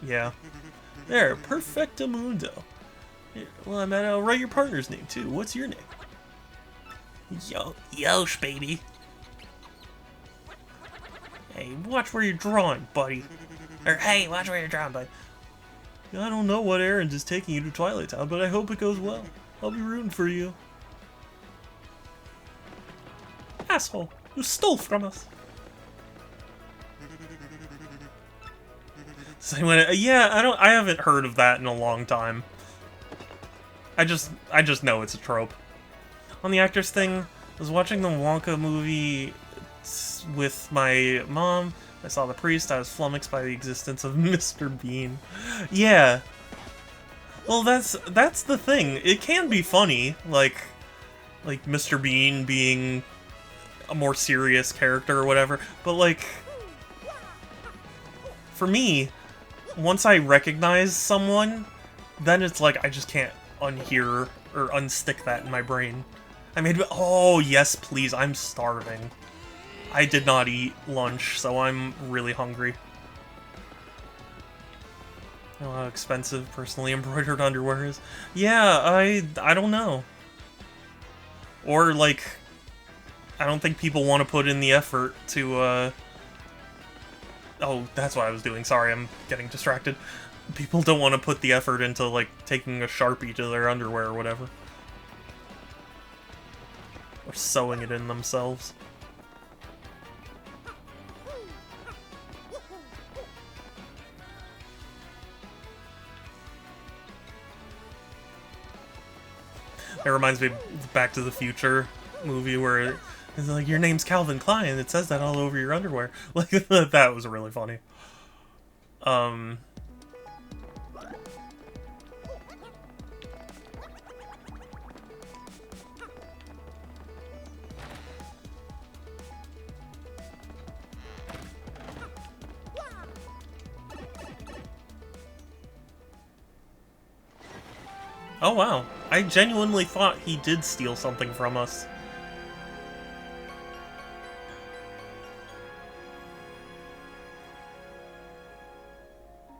Yeah. There, perfectamundo. Here, well, I'll write your partner's name, too. What's your name? Yosh, baby. Hey, watch where you're drawing, buddy. Or, hey, watch where you're drawing, buddy. I don't know what errand is taking you to Twilight Town, but I hope it goes well. I'll be rooting for you. Asshole, you stole from us. Yeah, I haven't heard of that in a long time. I just know it's a trope. On the actors thing, I was watching the Wonka movie with my mom. I saw the priest. I was flummoxed by the existence of Mr. Bean. Yeah. Well, that's the thing. It can be funny, like Mr. Bean being a more serious character or whatever. But like, for me, once I recognize someone, then it's like I just can't unhear or unstick that in my brain. I mean, oh yes, please, I'm starving. I did not eat lunch, so I'm really hungry. Oh, how expensive personally embroidered underwear is. Yeah, I don't know. Or, like, I don't think people want to put in the effort to, Oh, that's what I was doing. Sorry, I'm getting distracted. People don't want to put the effort into, like, taking a Sharpie to their underwear or whatever. Or sewing it in themselves. It reminds me of Back to the Future movie where it's like, your name's Calvin Klein, it says that all over your underwear. Like, that was really funny. Oh wow, I genuinely thought he did steal something from us.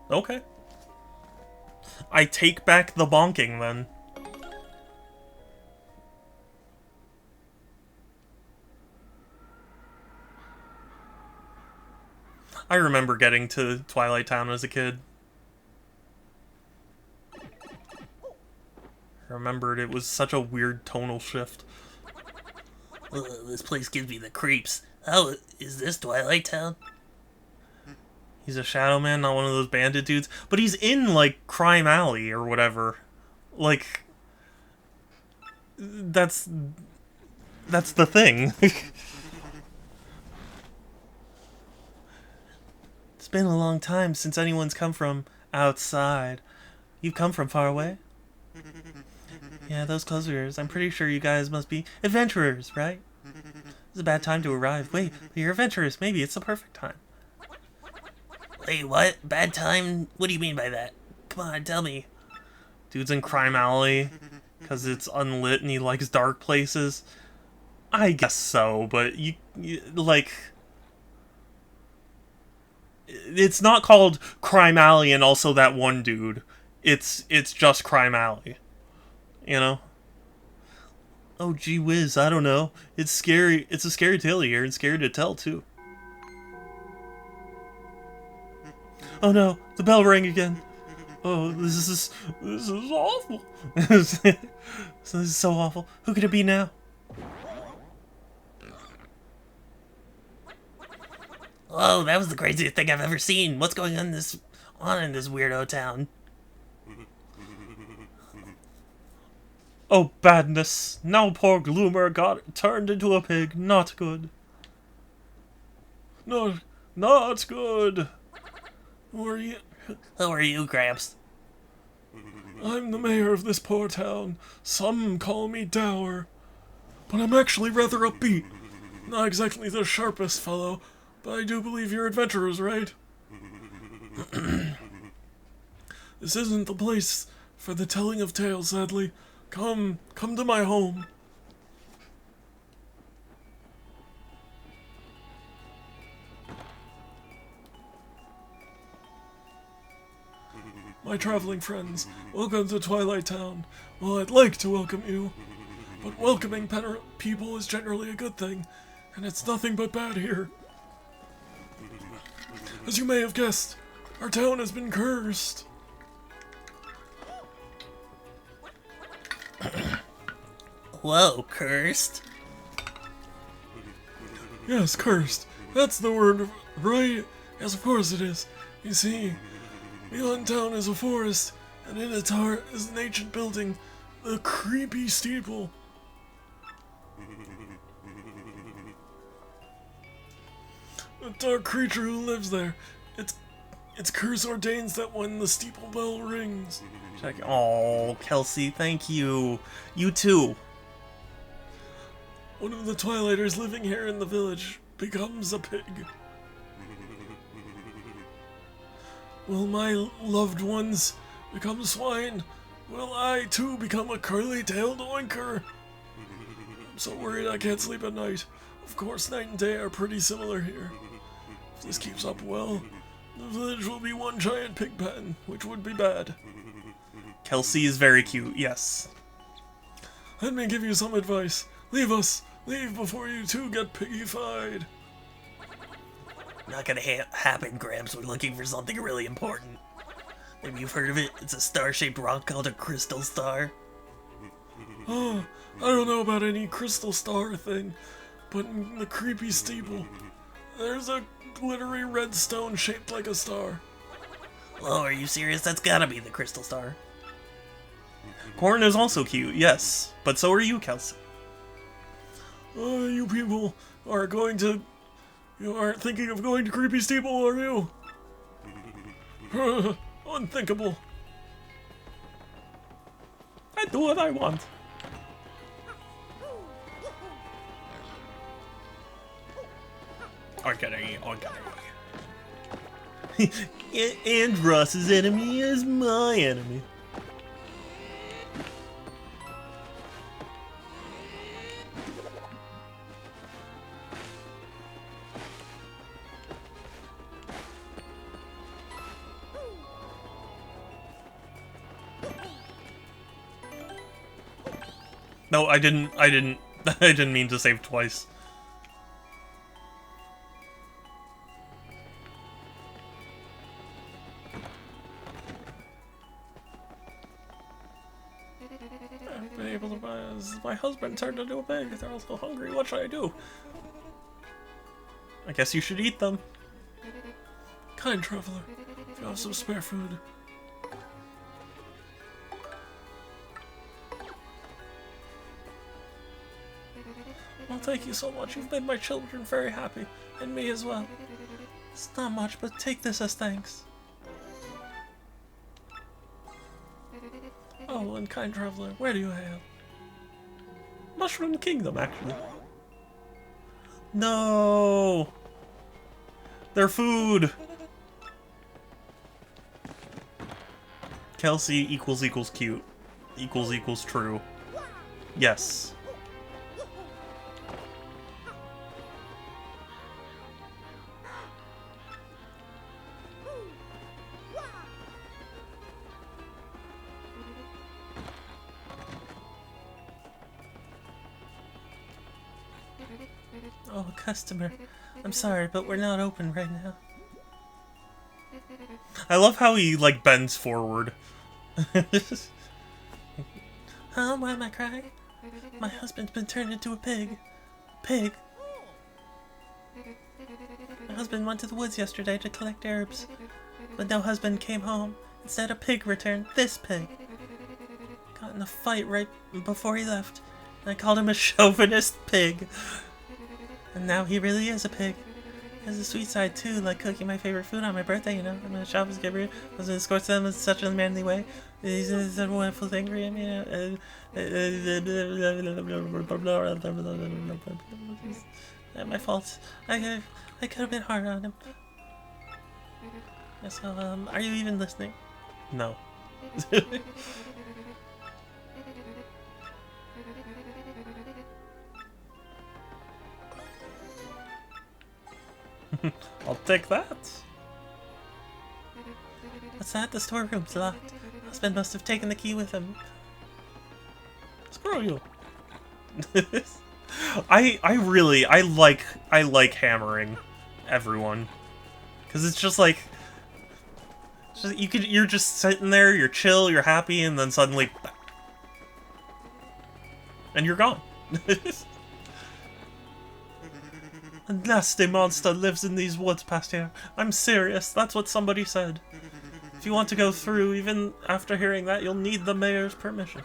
Okay. I take back the bonking, then. I remember getting to Twilight Town as a kid. I remembered it was such a weird tonal shift. This place gives me the creeps. Oh, is this Twilight Town? He's a shadow man, not one of those bandit dudes. But he's in, like, Crime Alley or whatever. Like, that's the thing. It's been a long time since anyone's come from outside. You've come from far away? Yeah, those clothes of yours. I'm pretty sure you guys must be adventurers, right? It's a bad time to arrive. Wait, you're adventurers. Maybe it's the perfect time. Wait, what? Bad time? What do you mean by that? Come on, tell me. Dude's in Crime Alley because it's unlit and he likes dark places. I guess so, but you like... It's not called Crime Alley and also that one dude. It's just Crime Alley. You know? Oh, gee whiz, I don't know. It's scary. It's a scary tale here and scary to tell, too. Oh no, the bell rang again. Oh, this is awful. This is so awful. Who could it be now? Whoa, that was the craziest thing I've ever seen. What's going on in this weirdo town? Oh, badness. Now poor Gloomer got turned into a pig. Not good. Not good. Who are you? Who are you, Gramps? I'm the mayor of this poor town. Some call me dour, but I'm actually rather upbeat. Not exactly the sharpest fellow, but I do believe you're adventurers, right? This isn't the place for the telling of tales, sadly. Come to my home. My traveling friends, welcome to Twilight Town. Well, I'd like to welcome you, but welcoming people is generally a good thing, and it's nothing but bad here. As you may have guessed, our town has been cursed. Whoa, cursed? Yes, cursed. That's the word, right? Yes, of course it is. You see, beyond town is a forest, and in its heart is an ancient building, the creepy steeple. A dark creature who lives there. Its curse ordains that when the steeple bell rings, Oh, Kelsey, thank you. You too. one of the Twilighters living here in the village becomes a pig. Will my loved ones become swine? Will I too become a curly-tailed oinker? I'm so worried I can't sleep at night. Of course, night and day are pretty similar here. If this keeps up well, the village will be one giant pig pen, which would be bad. Kelsey is very cute, yes. Let me give you some advice. Leave us. Leave before you too get piggified. Not gonna happen, Gramps. We're looking for something really important. Maybe you've heard of it? It's a star-shaped rock called a crystal star. Oh, I don't know about any crystal star thing, but in the creepy steeple, there's a glittery red stone shaped like a star. Oh, are you serious? That's gotta be the crystal star. Corn is also cute, yes. But so are you, Kelsey. You people are you aren't thinking of going to creepy steeple, are you? Unthinkable. I do what I want. Okay. And Ross's enemy is my enemy. No, I didn't I didn't mean to save twice. able to buy. My husband turned into a pig. They're all so hungry. What should I do? I guess you should eat them. Kind traveler, if you have some spare food. Well, thank you so much. You've made my children very happy, and me as well. It's not much, but take this as thanks. Oh, and kind traveler, where do you hail? Mushroom Kingdom, actually. No! Their food! Kelsey equals cute. Equals true. Yes. Oh, customer. I'm sorry, but we're not open right now. I love how he, like, bends forward. Oh, why am I crying? My husband's been turned into a pig. Pig? My husband went to the woods yesterday to collect herbs, but no husband came home. Instead, a pig returned. This pig. Got in a fight right before he left, and I called him a chauvinist pig. And now he really is a pig. He has a sweet side too, like cooking my favorite food on my birthday, you know. I'm a Shabbos giver. I was escort them in such a manly way. He's a wonderful thing for him, you know. My fault. I could have been hard on him. So, are you even listening? No. I'll take that. What's that? The storeroom's locked. Husband must have taken the key with him. Screw you. I like hammering everyone, because it's just like you're just sitting there, you're chill, you're happy, and then suddenly and you're gone. A nasty monster lives in these woods past here. I'm serious, that's what somebody said. If you want to go through, even after hearing that, you'll need the mayor's permission.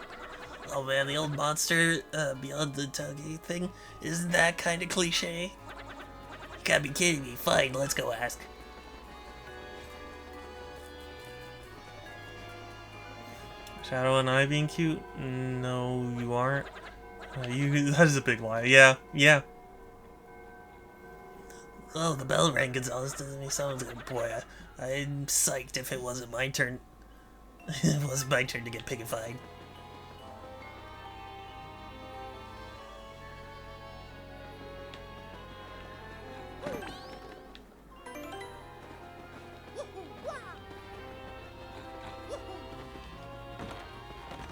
Oh man, the old monster beyond the tuggy thing, isn't that kind of cliche? You gotta be kidding me. Fine, let's go ask. Shadow and I being cute? No, you aren't. That is a big lie. Yeah. Oh, the bell rang, Gonzalez. Doesn't he sound good? Boy, I'm psyched if it wasn't my turn. It wasn't my turn to get pigified.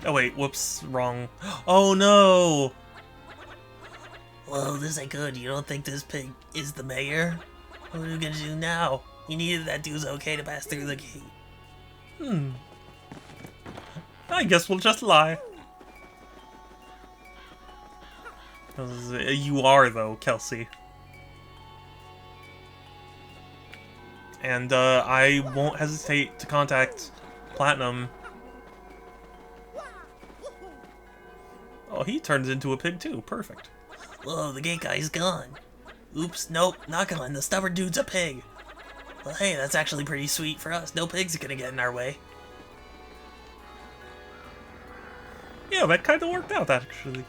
Oh wait, whoops, wrong. Oh no! Well, this ain't good. You don't think this pig is the mayor? What are we gonna do now? We needed that dude's okay to pass through the gate. I guess we'll just lie. You are, though, Kelsey. And, I won't hesitate to contact Platinum. Oh, he turns into a pig, too. Perfect. Whoa, the gate guy's gone. Oops, nope, not gone. The stubborn dude's a pig. Well, hey, that's actually pretty sweet for us. No pig's gonna get in our way. Yeah, that kind of worked out, actually.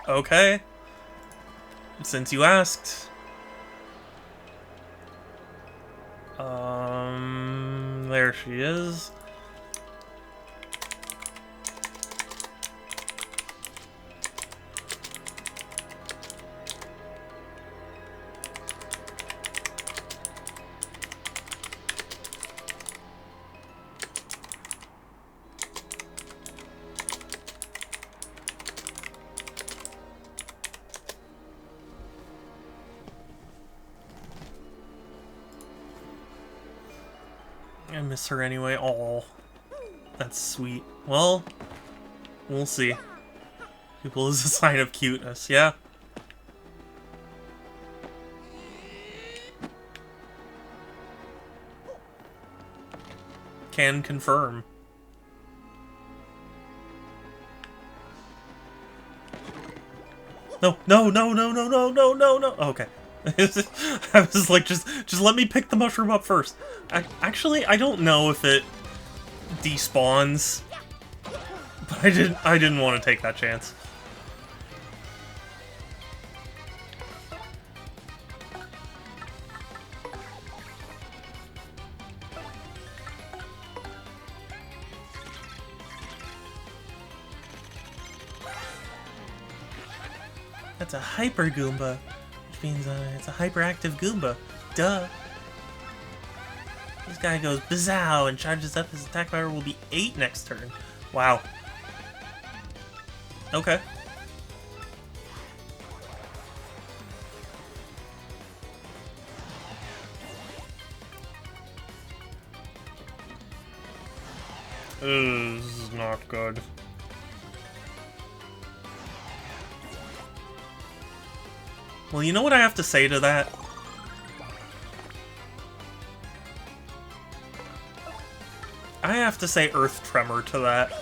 Okay. Since you asked. There she is. I miss her anyway. Oh, that's sweet. Well, we'll see. People is a sign of cuteness, yeah? Can confirm. No, no, no, no, no, no, no, no, no. Okay. I was like, just let me pick the mushroom up first. Actually, I don't know if it despawns, but I didn't want to take that chance. That's a Hyper Goomba, which means it's a hyperactive Goomba. Duh. This guy goes Bazow and charges up. His attack power will be 8 next turn. Wow. Okay. This is not good. Well, you know what I have to say to that? I have to say Earth Tremor to that.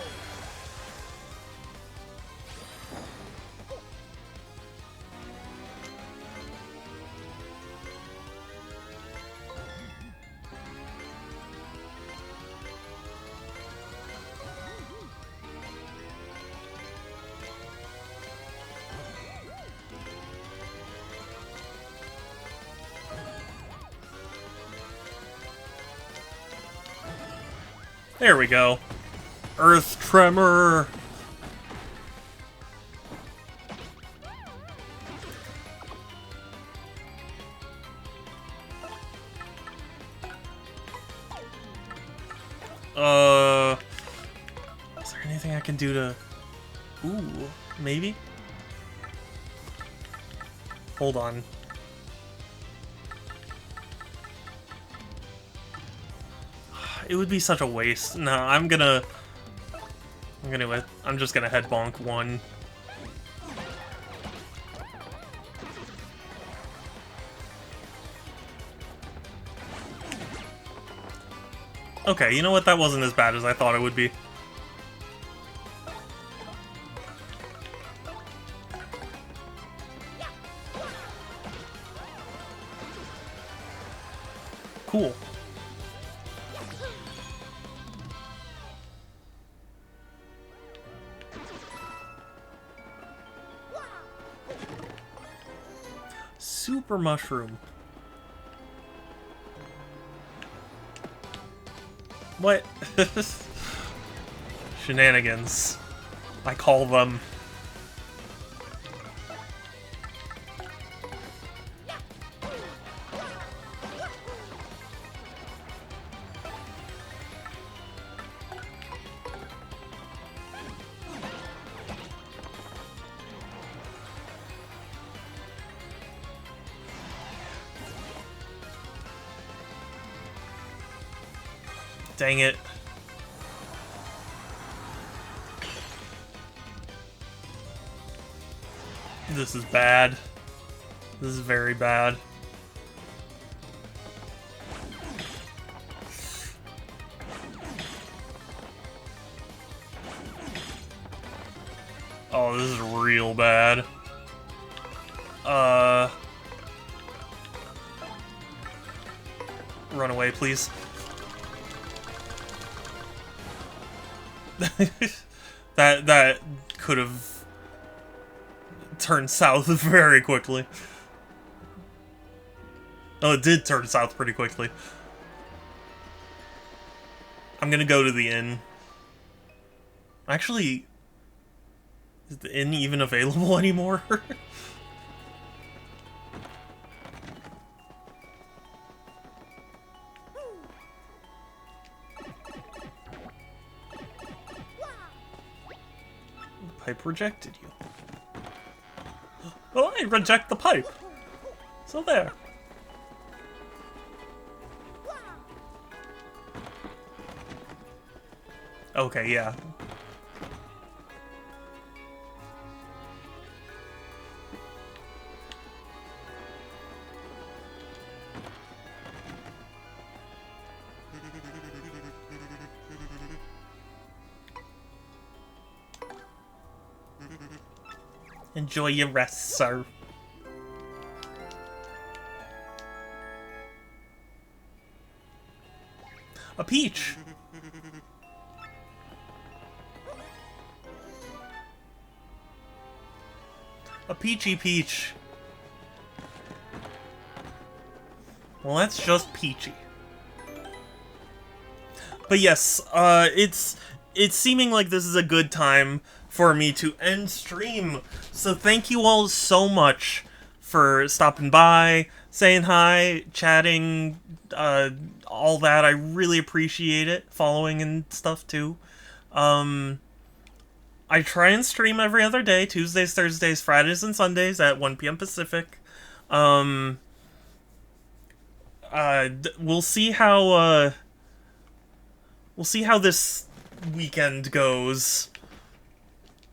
There we go. Earth Tremor! Is there anything I can do to... Ooh, maybe? Hold on. It would be such a waste. No, I'm just gonna head bonk one. Okay, you know what? That wasn't as bad as I thought it would be. Cool. Super Mushroom. What? Shenanigans. I call them. Dang it. This is bad. This is very bad. Oh, this is real bad. Run away, please. that could have turned south very quickly. Oh, it did turn south pretty quickly. I'm gonna go to the inn. Actually, is the inn even available anymore? Pipe rejected you. Well, I reject the pipe. So there. Okay, yeah. Enjoy your rest, sir. A peach. A peachy peach. Well, that's just peachy. But yes, it's seeming like this is a good time for me to end stream. So thank you all so much for stopping by, saying hi, chatting, all that. I really appreciate it. Following and stuff too. I try and stream every other day, Tuesdays, Thursdays, Fridays, and Sundays at 1 p.m. Pacific. We'll see how, we'll see how this weekend goes.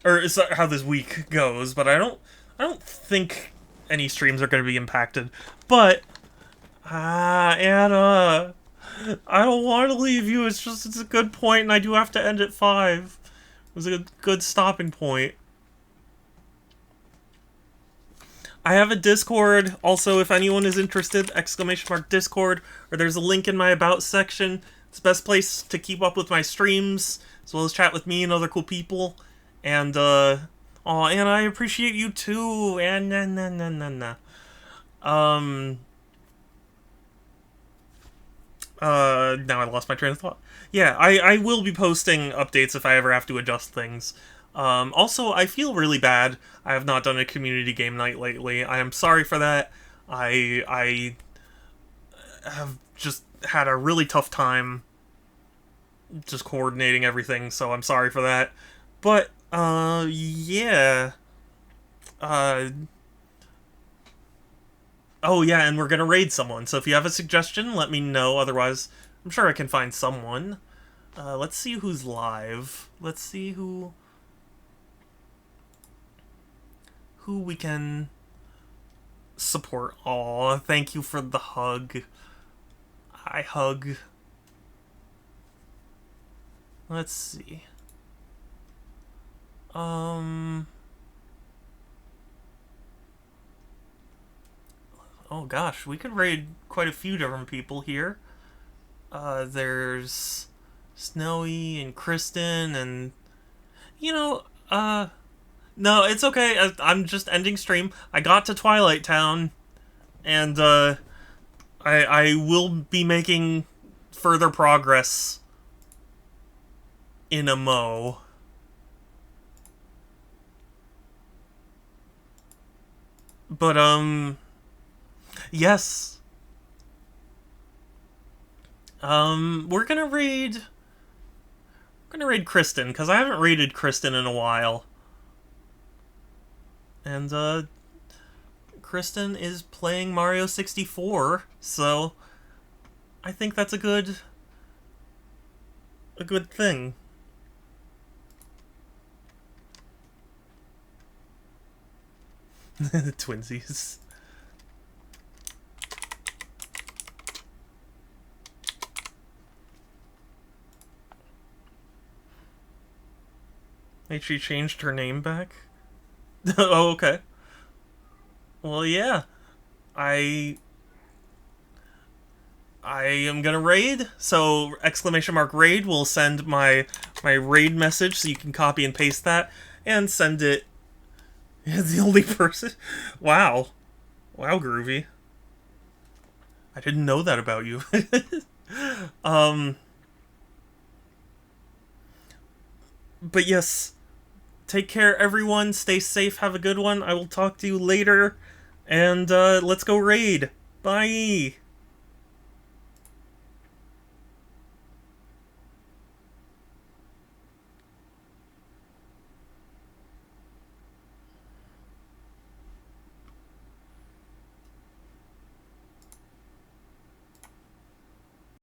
Or how this week goes, but I don't think any streams are going to be impacted. But, Anna, I don't want to leave you. It's a good point, and I do have to end at 5. It was a good stopping point. I have a Discord, also, if anyone is interested, !Discord, or there's a link in my About section. It's the best place to keep up with my streams, as well as chat with me and other cool people. And, and I appreciate you too, and now I lost my train of thought. Yeah, I will be posting updates if I ever have to adjust things. Also, I feel really bad. I have not done a community game night lately. I am sorry for that. I have just had a really tough time just coordinating everything, so I'm sorry for that. But, yeah. Oh, yeah, and we're gonna raid someone, so if you have a suggestion, let me know. Otherwise, I'm sure I can find someone. Let's see who's live. Let's see who we can support. Aw, thank you for the hug. I hug. Let's see. Oh gosh, we could raid quite a few different people here. There's Snowy and Kristen and, no, it's okay. I'm just ending stream. I got to Twilight Town, and, I will be making further progress in a mo. But, yes. We're gonna raid Kristen, because I haven't raided Kristen in a while. And, Kristen is playing Mario 64, so I think that's a good thing. The twinsies. Wait, she changed her name back? Oh, okay. Well, yeah. I am gonna raid, so !raid will send my raid message, so you can copy and paste that, and send it. It's the only person? Wow. Wow, Groovy. I didn't know that about you. But yes, take care, everyone. Stay safe. Have a good one. I will talk to you later. And, let's go raid. Bye.